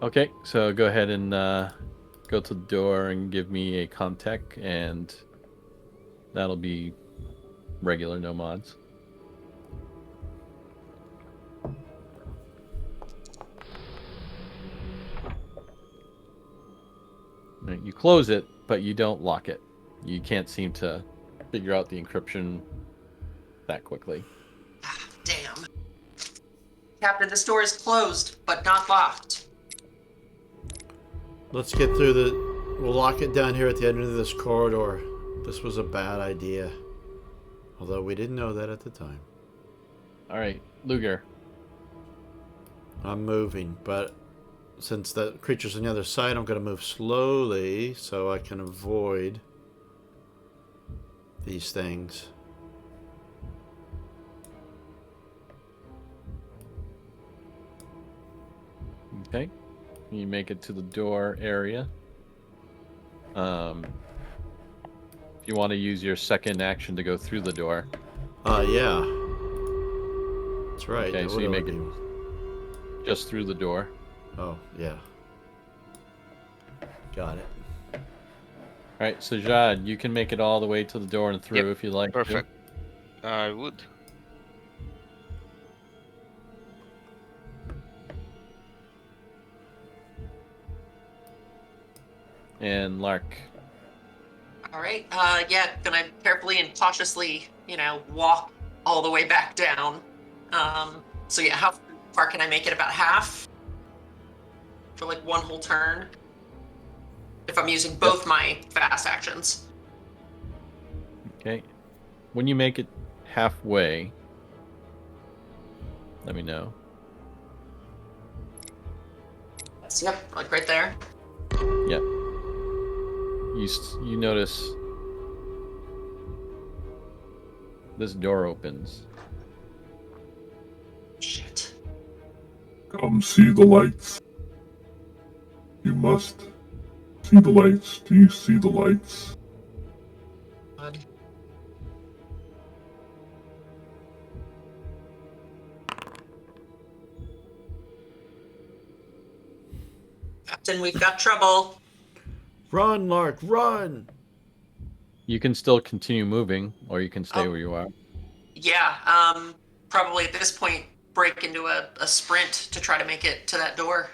Okay, so go ahead and go to the door and give me a contact, and that'll be regular, no mods. Right, you close it, but you don't lock it. You can't seem to figure out the encryption that quickly. Damn. Captain, this door is closed, but not locked. Let's get through the... We'll lock it down here at the end of this corridor. This was a bad idea. Although we didn't know that at the time. Alright, Luger. I'm moving, but since the creature's on the other side, I'm going to move slowly so I can avoid these things. Okay. You make it to the door area. If you want to use your second action to go through the door. Yeah. That's right. Okay, That so would you make only it be- just through the door. Oh, yeah. Got it. Alright, so Jad, you can make it all the way to the door and through Yep, if you like. to. Perfect. I would. And Lark. All right. Yeah, gonna carefully and cautiously, walk all the way back down. So yeah, how far can I make it? About half? For like one whole turn? If I'm using both my fast actions. Okay. When you make it halfway, let me know. Yep, like right there. Yep. You notice this door opens. Shit. Come see the lights. You must see the lights. Do you see the lights? God. Captain, we've got trouble. Run, Lark, run! You can still continue moving, or you can stay Oh. where you are. Yeah, probably at this point break into a sprint to try to make it to that door.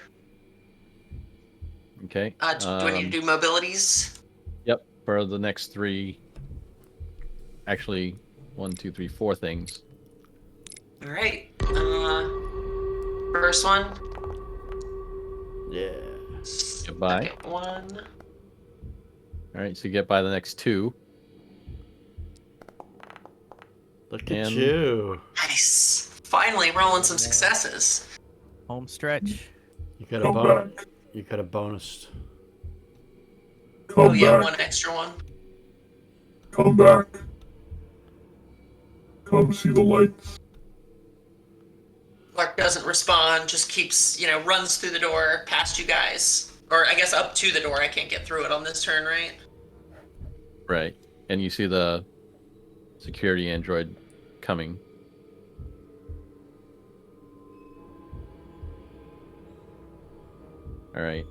Okay. Do I need to do mobilities? Yep. For the next three, actually, 1, 2, 3, 4 things. All right. First one. Yeah. Goodbye. Second one. All right, so you get by the next 2. Look at And- you. Nice. Finally rolling some successes. Home stretch. You got a Come bonus. back. You got a bonus. Come Oh yeah, back. one extra one. Come back. Come see the lights. Lark doesn't respond, just keeps, runs through the door past you guys. Or I guess up to the door. I can't get through it on this turn, right? Right. And you see the security android coming. All right.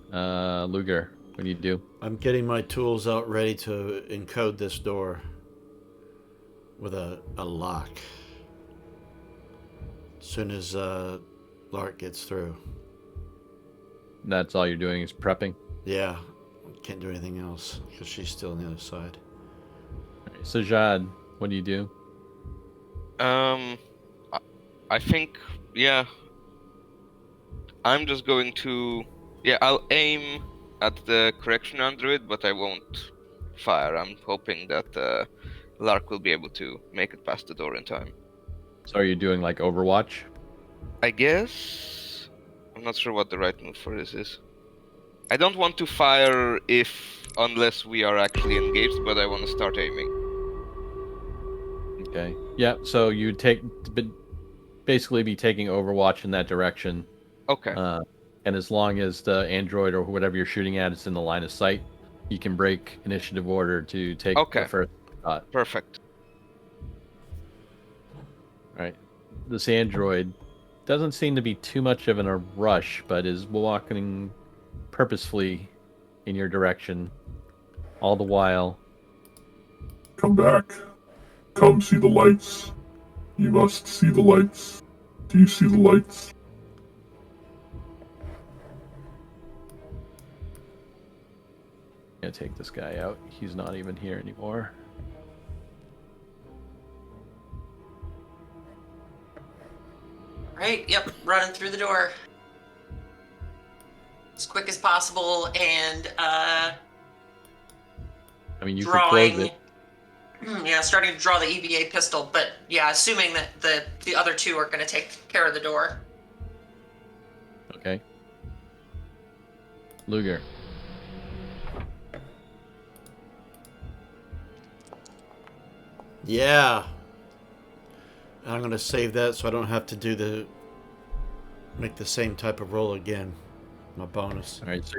Luger, what do you do? I'm getting my tools out ready to encode this door with a lock. As soon as Lark gets through. That's all you're doing is prepping? Yeah. Can't do anything else because she's still on the other side. All right. So, Jad, what do you do? I think, yeah. I'm just going to, I'll aim at the correction android, but I won't fire. I'm hoping that Lark will be able to make it past the door in time. So are you doing like Overwatch? I guess. I'm not sure what the right move for this is. I don't want to fire unless we are actually engaged, but I want to start aiming. Okay. Yeah, so you basically be taking Overwatch in that direction. Okay. And as long as the android or whatever you're shooting at is in the line of sight, you can break initiative order to take the first shot. Perfect. All right. This android doesn't seem to be too much of in a rush, but is walking purposefully in your direction all the while. Come back. Come see the lights. You must see the lights. Do you see the lights? I'm gonna take this guy out. He's not even here anymore. Right, yep, running through the door. As quick as possible, and I mean, you could drawing. close it. Yeah, starting to draw the EVA pistol, but yeah, assuming that the other two are going to take care of the door. Okay. Luger. Yeah. I'm going to save that so I don't have to make the same type of roll again. My bonus. All right, so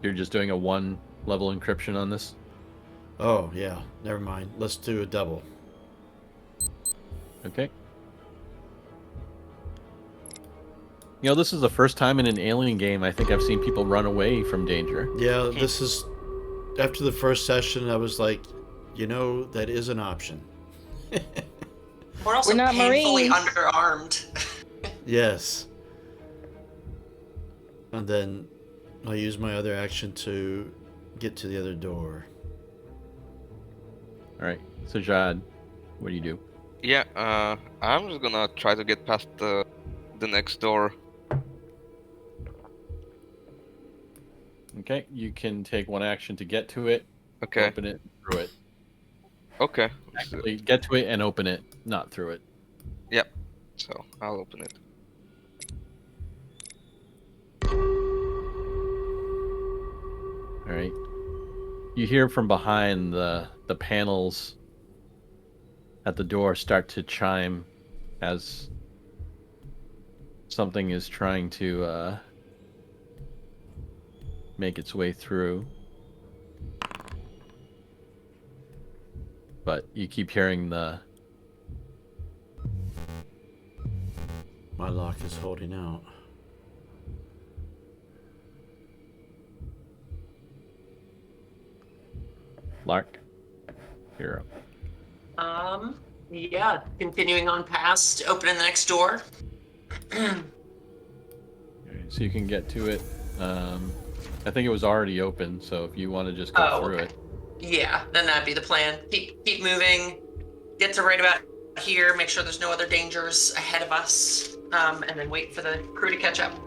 you're just doing a 1 level encryption on this? Oh, yeah. Never mind. Let's do a double. Okay. You know, this is the first time in an Alien game I think I've seen people run away from danger. Yeah, this is... After the first session, I was like, that is an option. We're also not painfully Marines. underarmed. Yes. And then I'll use my other action to get to the other door. All right, so Jad, what do you do? Yeah, I'm just gonna try to get past the next door. Okay, you can take 1 action to get to it, Okay. open it, through it. Okay. Actually, get to it and open it, not through it. Yep. So I'll open it. All right. You hear from behind the panels at the door start to chime as something is trying to make its way through. But you keep hearing My lock is holding out. Lark. You're up. Yeah, continuing on past, opening the next door. Okay, so you can get to it. I think it was already open, so if you want to just go through it. Yeah, then that'd be the plan. Keep moving, get to right about here, make sure there's no other dangers ahead of us, and then wait for the crew to catch up.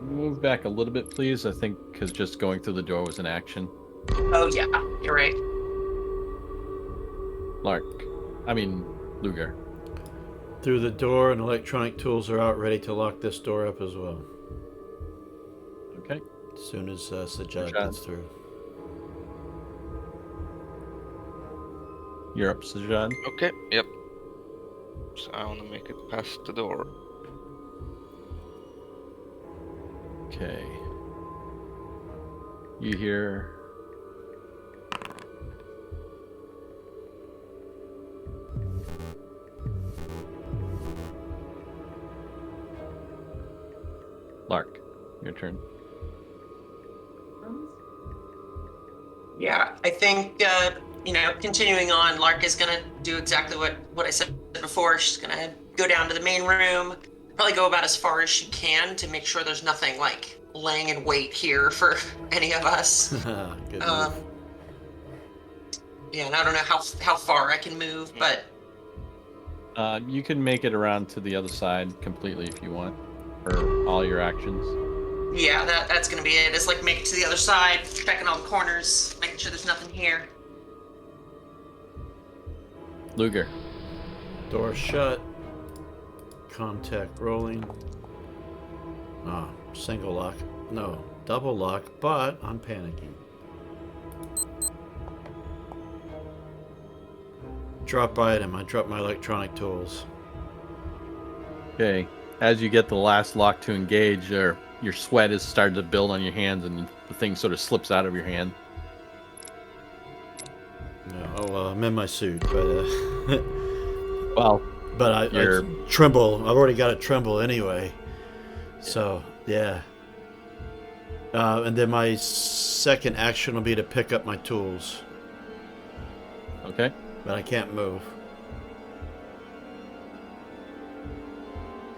Move back a little bit, please. I think because just going through the door was an action. Oh yeah, you're right. Luger. Through the door, and electronic tools are out ready to lock this door up as well. Okay. As soon as Sajjad gets through. You're up, Sajjad. Okay. Yep. So I want to make it past the door. Okay. You hear Lark, your turn. Yeah, I think continuing on, Lark is gonna do exactly what I said before. She's gonna go down to the main room, probably go about as far as she can to make sure there's nothing like laying in wait here for any of us. Good Um, move. yeah, and I don't know how far I can move, but You can make it around to the other side completely if you want, for all your actions. yeah, that's gonna be it. It's like make it to the other side, checking all the corners, making sure there's nothing here. Luger. Door shut. Contact rolling. Ah, single lock. No, double lock, but I'm panicking. Drop item. I drop my electronic tools. Okay. As you get the last lock to engage, your sweat is starting to build on your hands, and the thing sort of slips out of your hand. No, I'm in my suit, but Well, but I tremble. I've already got a tremble anyway. So yeah. And then my second action will be to pick up my tools. Okay. But I can't move.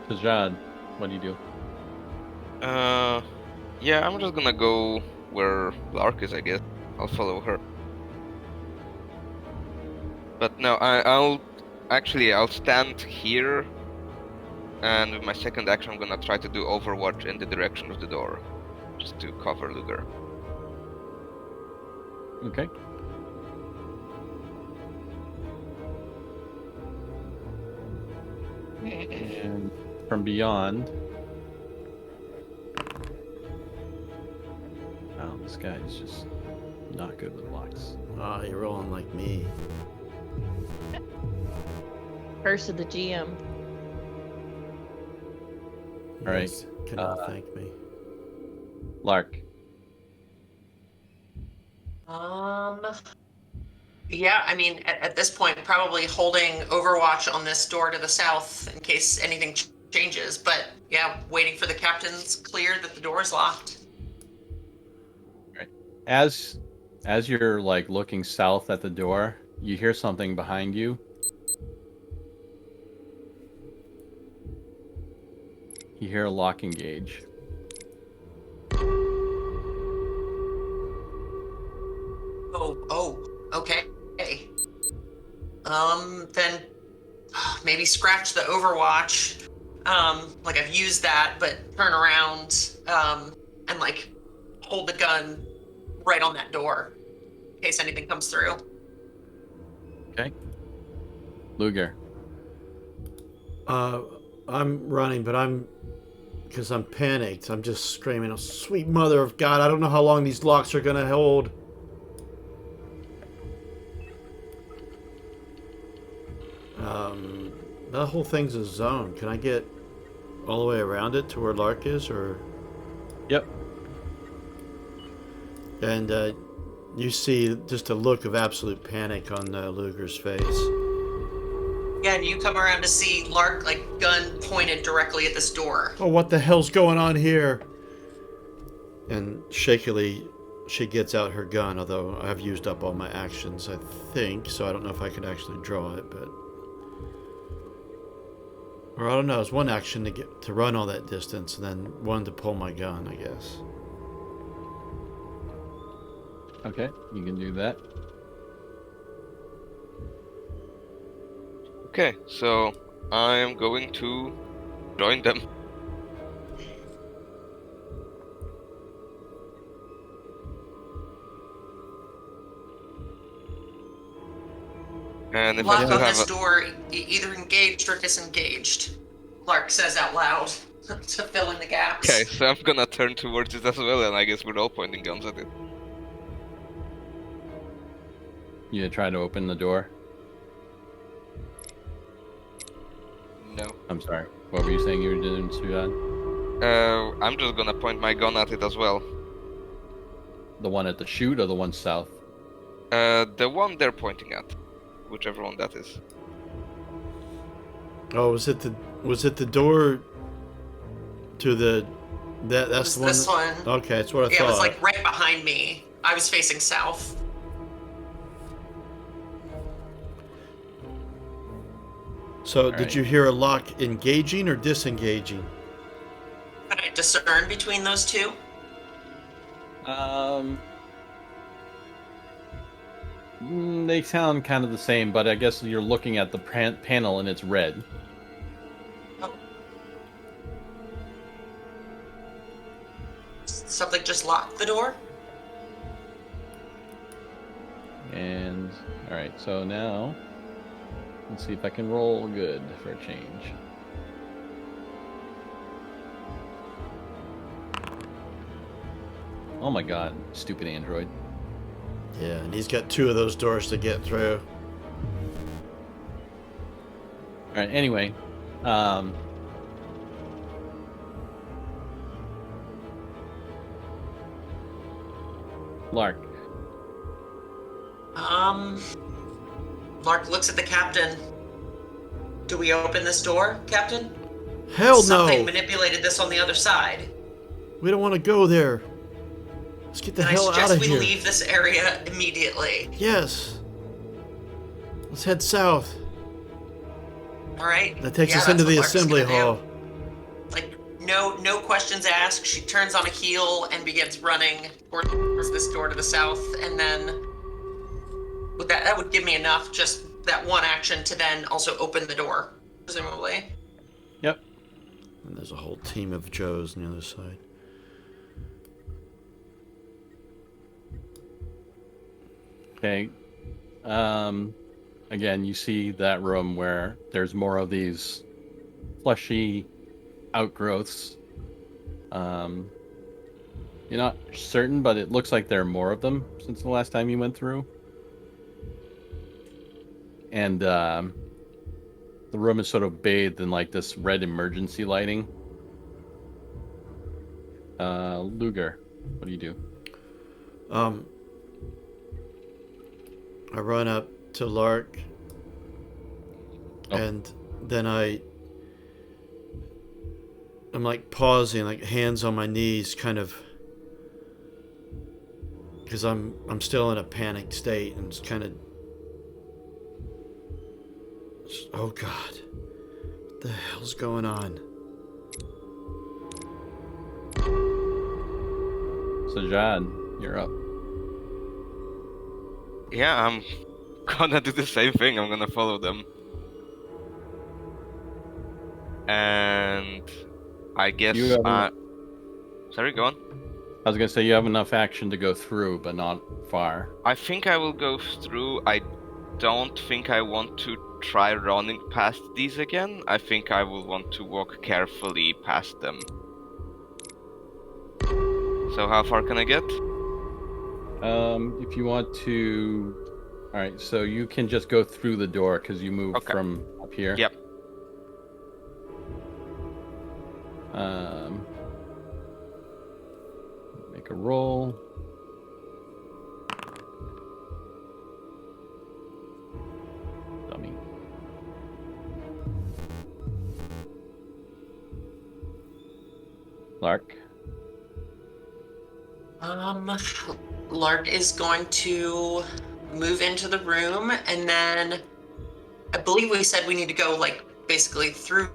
Tajad, what do you do? Yeah, I'm just gonna go where Lark is, I guess. I'll follow her. But no, I'll stand here, and with my second action, I'm gonna try to do Overwatch in the direction of the door, just to cover Luger. Okay. And from beyond. Oh, this guy is just not good with locks. Ah, you're rolling like me. Curse of the GM. All right. Yes, can all thank me. Lark. Yeah, I mean, at this point, probably holding Overwatch on this door to the south in case anything changes. But yeah, waiting for the captain's clear that the door is locked. Right. As you're like looking south at the door, you hear something behind you. You hear a lock engage. Oh, okay. Then maybe scratch the Overwatch. Like I've used that, but turn around, and like hold the gun right on that door in case anything comes through. Okay. Luger. I'm running, but because I'm panicked. I'm just screaming, "Oh, sweet mother of God! I don't know how long these locks are gonna hold." That whole thing's a zone. Can I get all the way around it to where Lark is, or? Yep. And you see just a look of absolute panic on Luger's face. Yeah, and you come around to see Lark, like, gun pointed directly at this door. Oh, what the hell's going on here? And shakily, she gets out her gun, although I've used up all my actions, I think, so I don't know if I could actually draw it, but... Or I don't know, it's one action to run all that distance, and then one to pull my gun, I guess. Okay, you can do that. Okay, so I am going to join them. And if I Lock still on have this door, either engaged or disengaged. Lark says out loud to fill in the gaps. Okay, so I'm gonna turn towards it as well, and I guess we're all pointing guns at it. You try to open the door. No. I'm sorry. What were you saying you were doing, Sujad? I'm just gonna point my gun at it as well. The one at the chute or the one south? The one they're pointing at, whichever one that is. Oh, was it the door to the that's It was the one? this one. Okay, that's what I Yeah, thought. it was like right behind me. I was facing south. So, All did right. you hear a lock engaging or disengaging? Can I discern between those two? They sound kind of the same, but I guess you're looking at the panel and it's red. Oh. Something just locked the door? And all right, so now let's see if I can roll good for a change. Oh my god, stupid android. Yeah, and he's got 2 of those doors to get through. All right, anyway, Lark. Lark looks at the captain. Do we open this door, Captain? Hell Something no! manipulated this on the other side. We don't want to go there. Let's get the And I hell out suggest of we here. leave this area immediately. Yes. Let's head south. All right. That takes Yeah, us into that's the what Lark's assembly gonna do. hall. Like, no questions asked. She turns on a heel and begins running towards this door to the south, and then that would give me enough, just that one action, to then also open the door, presumably. Yep. And there's a whole team of Joes on the other side. Okay. Again, you see that room where there's more of these fleshy outgrowths. You're not certain, but it looks like there are more of them since the last time you went through. And the room is sort of bathed in like this red emergency lighting. Luger, what do you do? I run up to Lark, Oh. and then I'm like pausing, like hands on my knees, kind of, because I'm still in a panicked state, and it's kind of, oh God, what the hell's going on? So Jad, you're up. Yeah, I'm gonna do the same thing. I'm gonna follow them. And I guess You have sorry, go on. I was gonna say you have enough action to go through, but not far. I think I will go through. I don't think I want to try running past these again. I think I will want to walk carefully past them. So how far can I get? If you want to, all right. So you can just go through the door because you moved Okay. from up here. Yep. Make a roll. Dummy. Lark. Lark is going to move into the room, and then I believe we said we need to go like basically through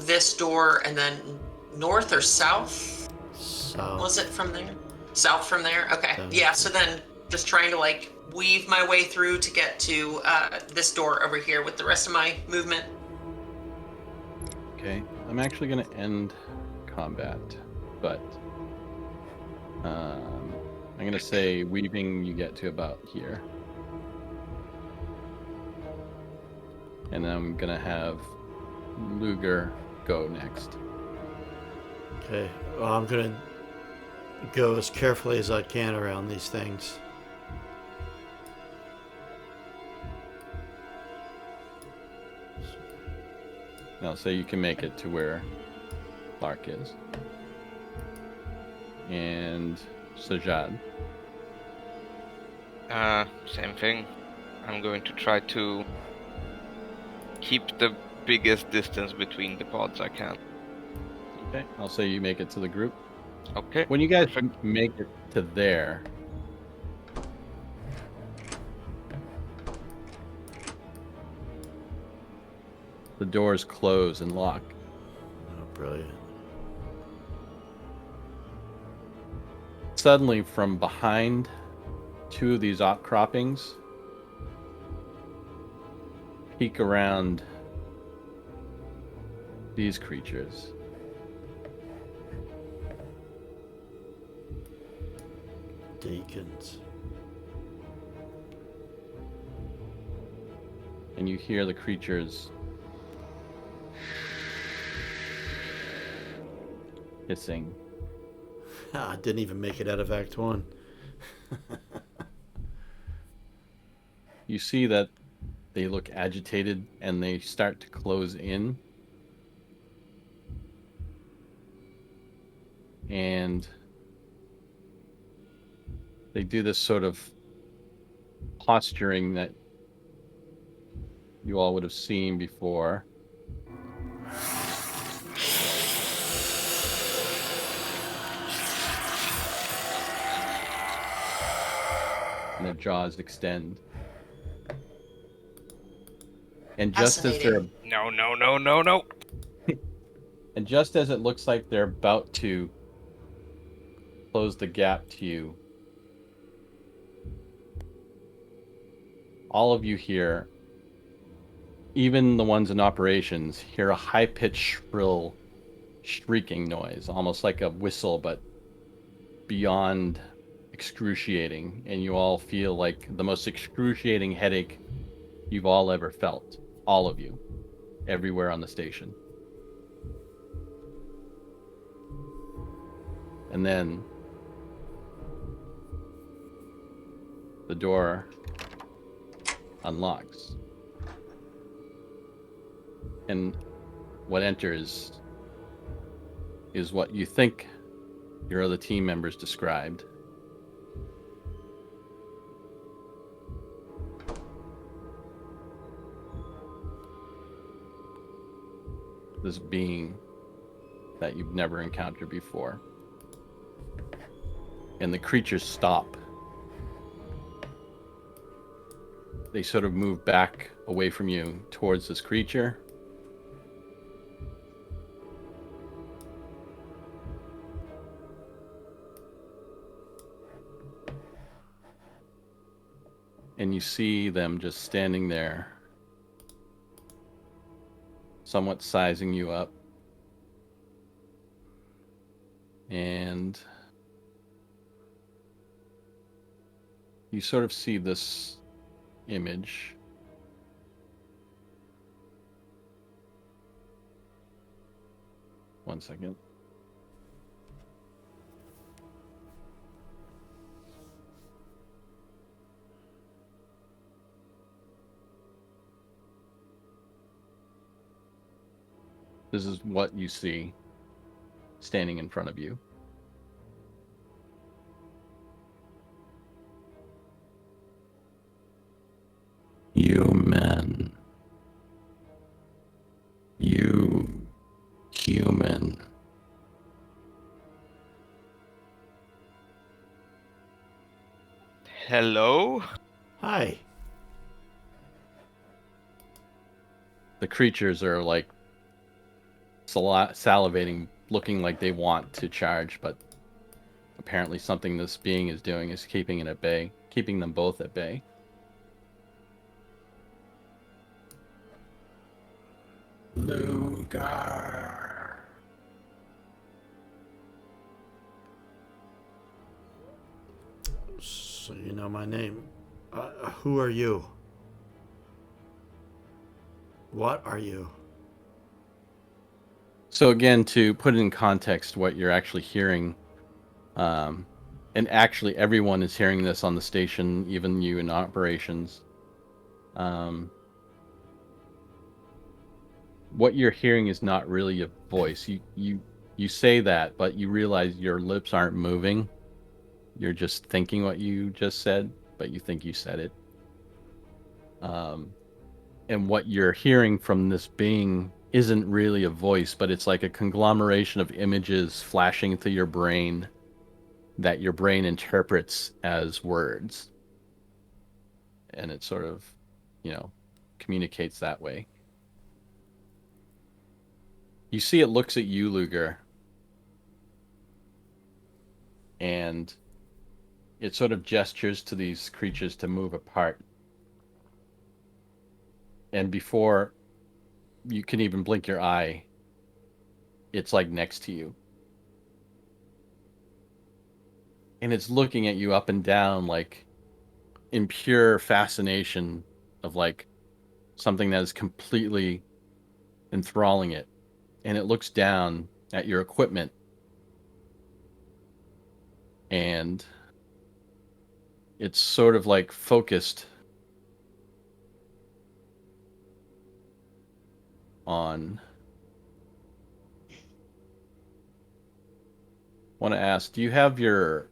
this door and then north or south. So Was it from there? South from there? Okay. South. Yeah, so then just trying to like weave my way through to get to this door over here with the rest of my movement. Okay. I'm actually gonna end combat, but I'm gonna say weaving. You get to about here, and then I'm gonna have Luger go next. okay, well, I'm gonna go as carefully as I can around these things. Now, say you can make it to where Clark is. And Sajad. Same thing. I'm going to try to keep the biggest distance between the pods I can. Okay, I'll say you make it to the group. Okay. When you guys Perfect. make it to there, the doors close and lock. Oh, brilliant. Suddenly, from behind two of these outcroppings, peek around these creatures. Deacons. And you hear the creatures hissing. Ah, didn't even make it out of Act 1. You see that they look agitated and they start to close in. And they do this sort of posturing that you all would have seen before. And their jaws extend. And just as they're Fascinating. No. and just as it looks like they're about to close the gap to you, all of you here, even the ones in operations, hear a high-pitched, shrill, shrieking noise, almost like a whistle, but beyond excruciating. And you all feel like the most excruciating headache you've all ever felt. All of you. Everywhere on the station. And then the door unlocks. And what enters is what you think your other team members described. This being that you've never encountered before. And the creatures stop. They sort of move back away from you towards this creature. And you see them just standing there, somewhat sizing you up. And you sort of see this image. One second. This is what you see standing in front of you. Human. You human. Hello? Hi. The creatures are like salivating, looking like they want to charge, but apparently something this being is doing is keeping it at bay, keeping them both at bay. Lugar. So you know my name. Who are you? What are you? So again, to put it in context, what you're actually hearing, and actually everyone is hearing this on the station, even you in operations. what you're hearing is not really a voice. You say that, but you realize your lips aren't moving. You're just thinking what you just said, but you think you said it. And what you're hearing from this being isn't really a voice, but it's like a conglomeration of images flashing through your brain that your brain interprets as words. And it sort of, communicates that way. You see it looks at you, Luger, and it sort of gestures to these creatures to move apart. And before you can even blink your eye, it's like next to you. And it's looking at you up and down like in pure fascination of like something that is completely enthralling it. And it looks down at your equipment. And it's sort of like focused on. Want to ask, do you have your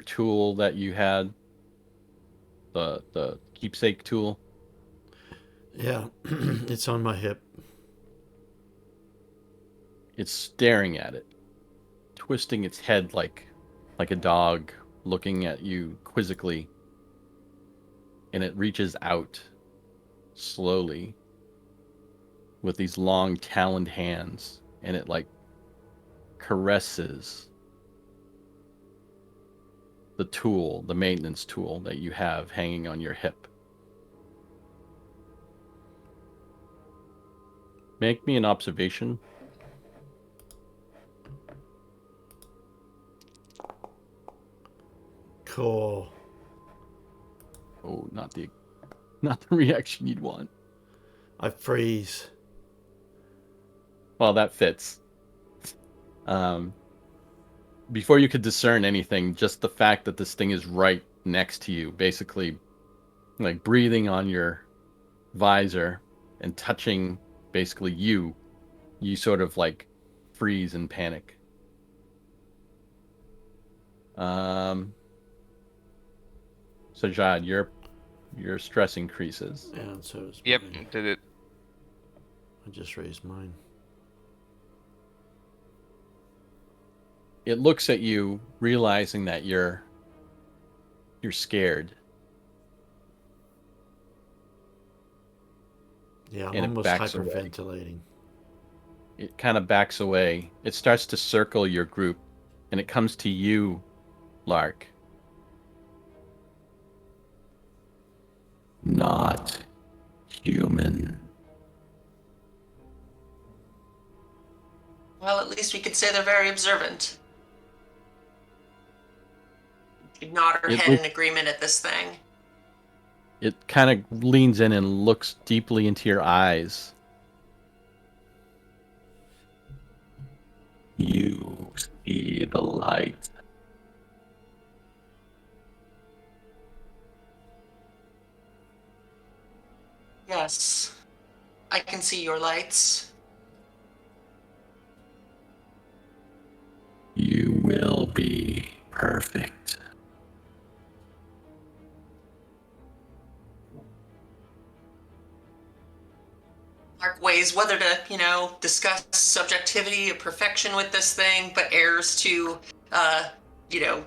tool that you had, the keepsake tool? Yeah, it's on my hip. It's staring at it, twisting its head like a dog looking at you quizzically, and it reaches out slowly with these long taloned hands, and it like caresses the tool, the maintenance tool that you have hanging on your hip. Make me an observation. Cool. Oh, not the reaction you'd want. I freeze. Well, that fits. Before you could discern anything, just the fact that this thing is right next to you, basically like breathing on your visor and touching basically you sort of like freeze and panic. So Jad, your stress increases. Yeah, and so is Yep, mine. did it. I just raised mine. It looks at you, realizing that you're scared. Yeah, I'm And it almost backs away. hyperventilating. It kind of backs away. It starts to circle your group, and it comes to you, Lark. Not human. Well, at least we could say they're very observant. She'd nod her It head look- in agreement at this thing. It kind of leans in and looks deeply into your eyes. You see the light. Yes, I can see your lights. You will be perfect. Mark weighs whether to, discuss subjectivity of perfection with this thing, but errs to,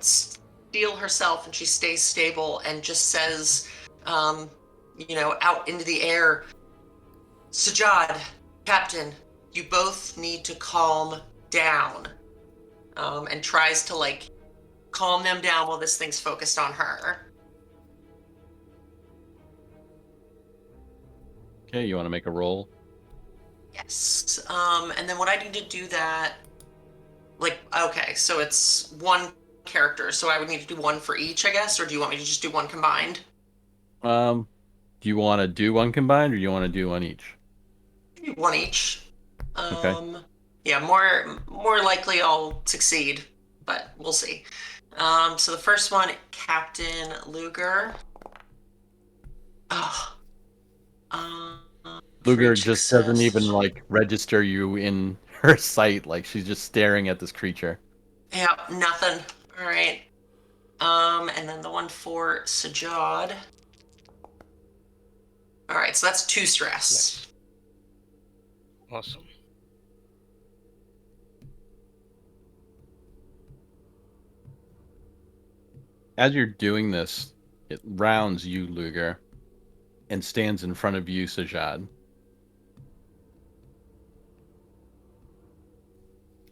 steel herself, and she stays stable and just says, out into the air, Sajad, Captain, you both need to calm down. And tries to, calm them down while this thing's focused on her. Okay, you want to make a roll? Yes. And then what I need to do that, okay, so it's one character, so I would need to do one for each, I guess, or do you want me to just do one combined? Do you want to do one combined, or do you want to do one each? One each. Okay. Yeah, more likely I'll succeed, but we'll see. So the first one, Captain Luger. Oh. Luger Preach just doesn't success. even like register you in her sight. Like she's just staring at this creature. Yeah, nothing. All right. And then the one for Sajad. All right, so that's 2 stress. Awesome. As you're doing this, it rounds you, Luger, and stands in front of you, Sajad.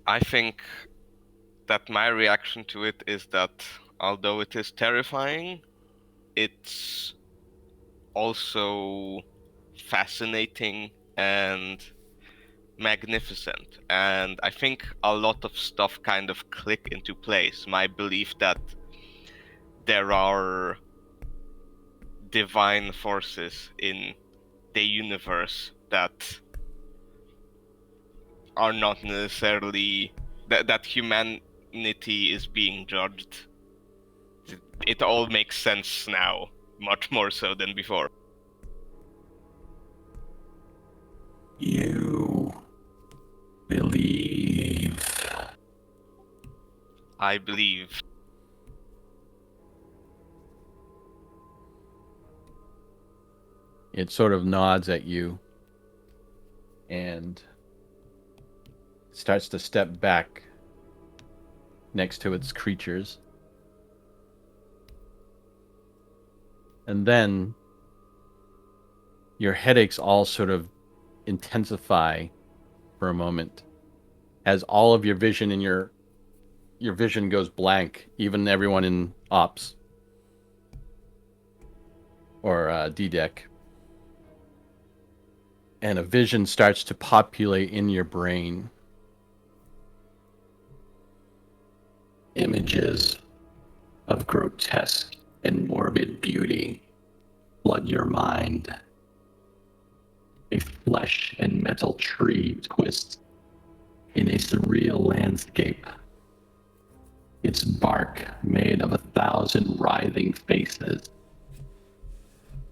I think that my reaction to it is that although it is terrifying, it's also fascinating and magnificent. And I think a lot of stuff kind of click into place. My belief that there are divine forces in the universe that are not necessarily that humanity is being judged. It all makes sense now, much more so than before. You believe. I believe. It sort of nods at you and starts to step back next to its creatures. And then your headaches all sort of intensify for a moment as all of your vision in your vision goes blank, even everyone in ops or D-Deck. And a vision starts to populate in your brain. Images of grotesque and morbid beauty flood your mind. A flesh and metal tree twists in a surreal landscape. Its bark made of 1,000 writhing faces.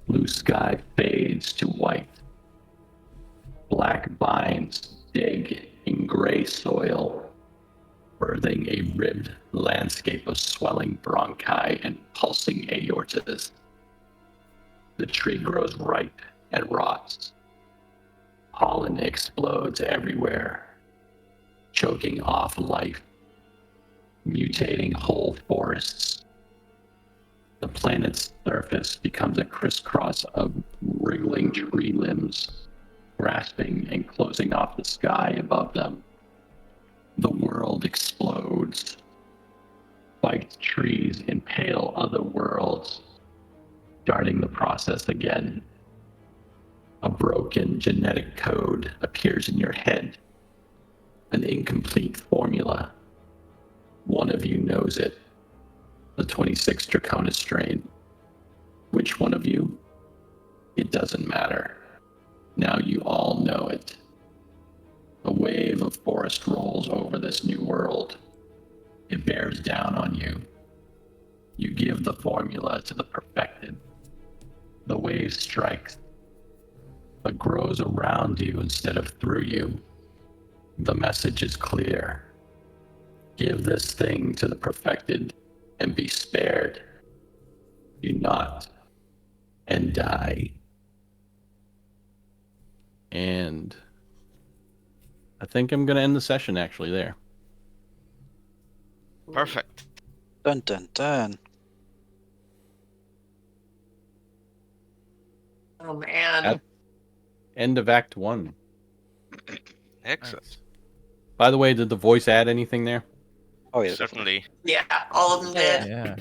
Blue sky fades to white. Black vines dig in gray soil, birthing a ribbed landscape of swelling bronchi and pulsing aortas. The tree grows ripe and rots. Pollen explodes everywhere, choking off life, mutating whole forests. The planet's surface becomes a crisscross of wriggling tree limbs, grasping and closing off the sky above them. The world explodes. Spiked trees impale other worlds, starting the process again. A broken genetic code appears in your head, an incomplete formula. One of you knows it, the 26 Draconis strain. Which one of you? It doesn't matter. Now you all know it. A wave of forest rolls over this new world. It bears down on you. You give the formula to the perfected. The wave strikes, but grows around you instead of through you. The message is clear. Give this thing to the perfected and be spared. Do not and die. And I think I'm going to end the session actually there. Perfect. Dun dun dun. Oh man. At end of Act 1. Excellent. Nice. By the way, did the voice add anything there? Oh yeah, Certainly. Yeah, all of them did. Yeah.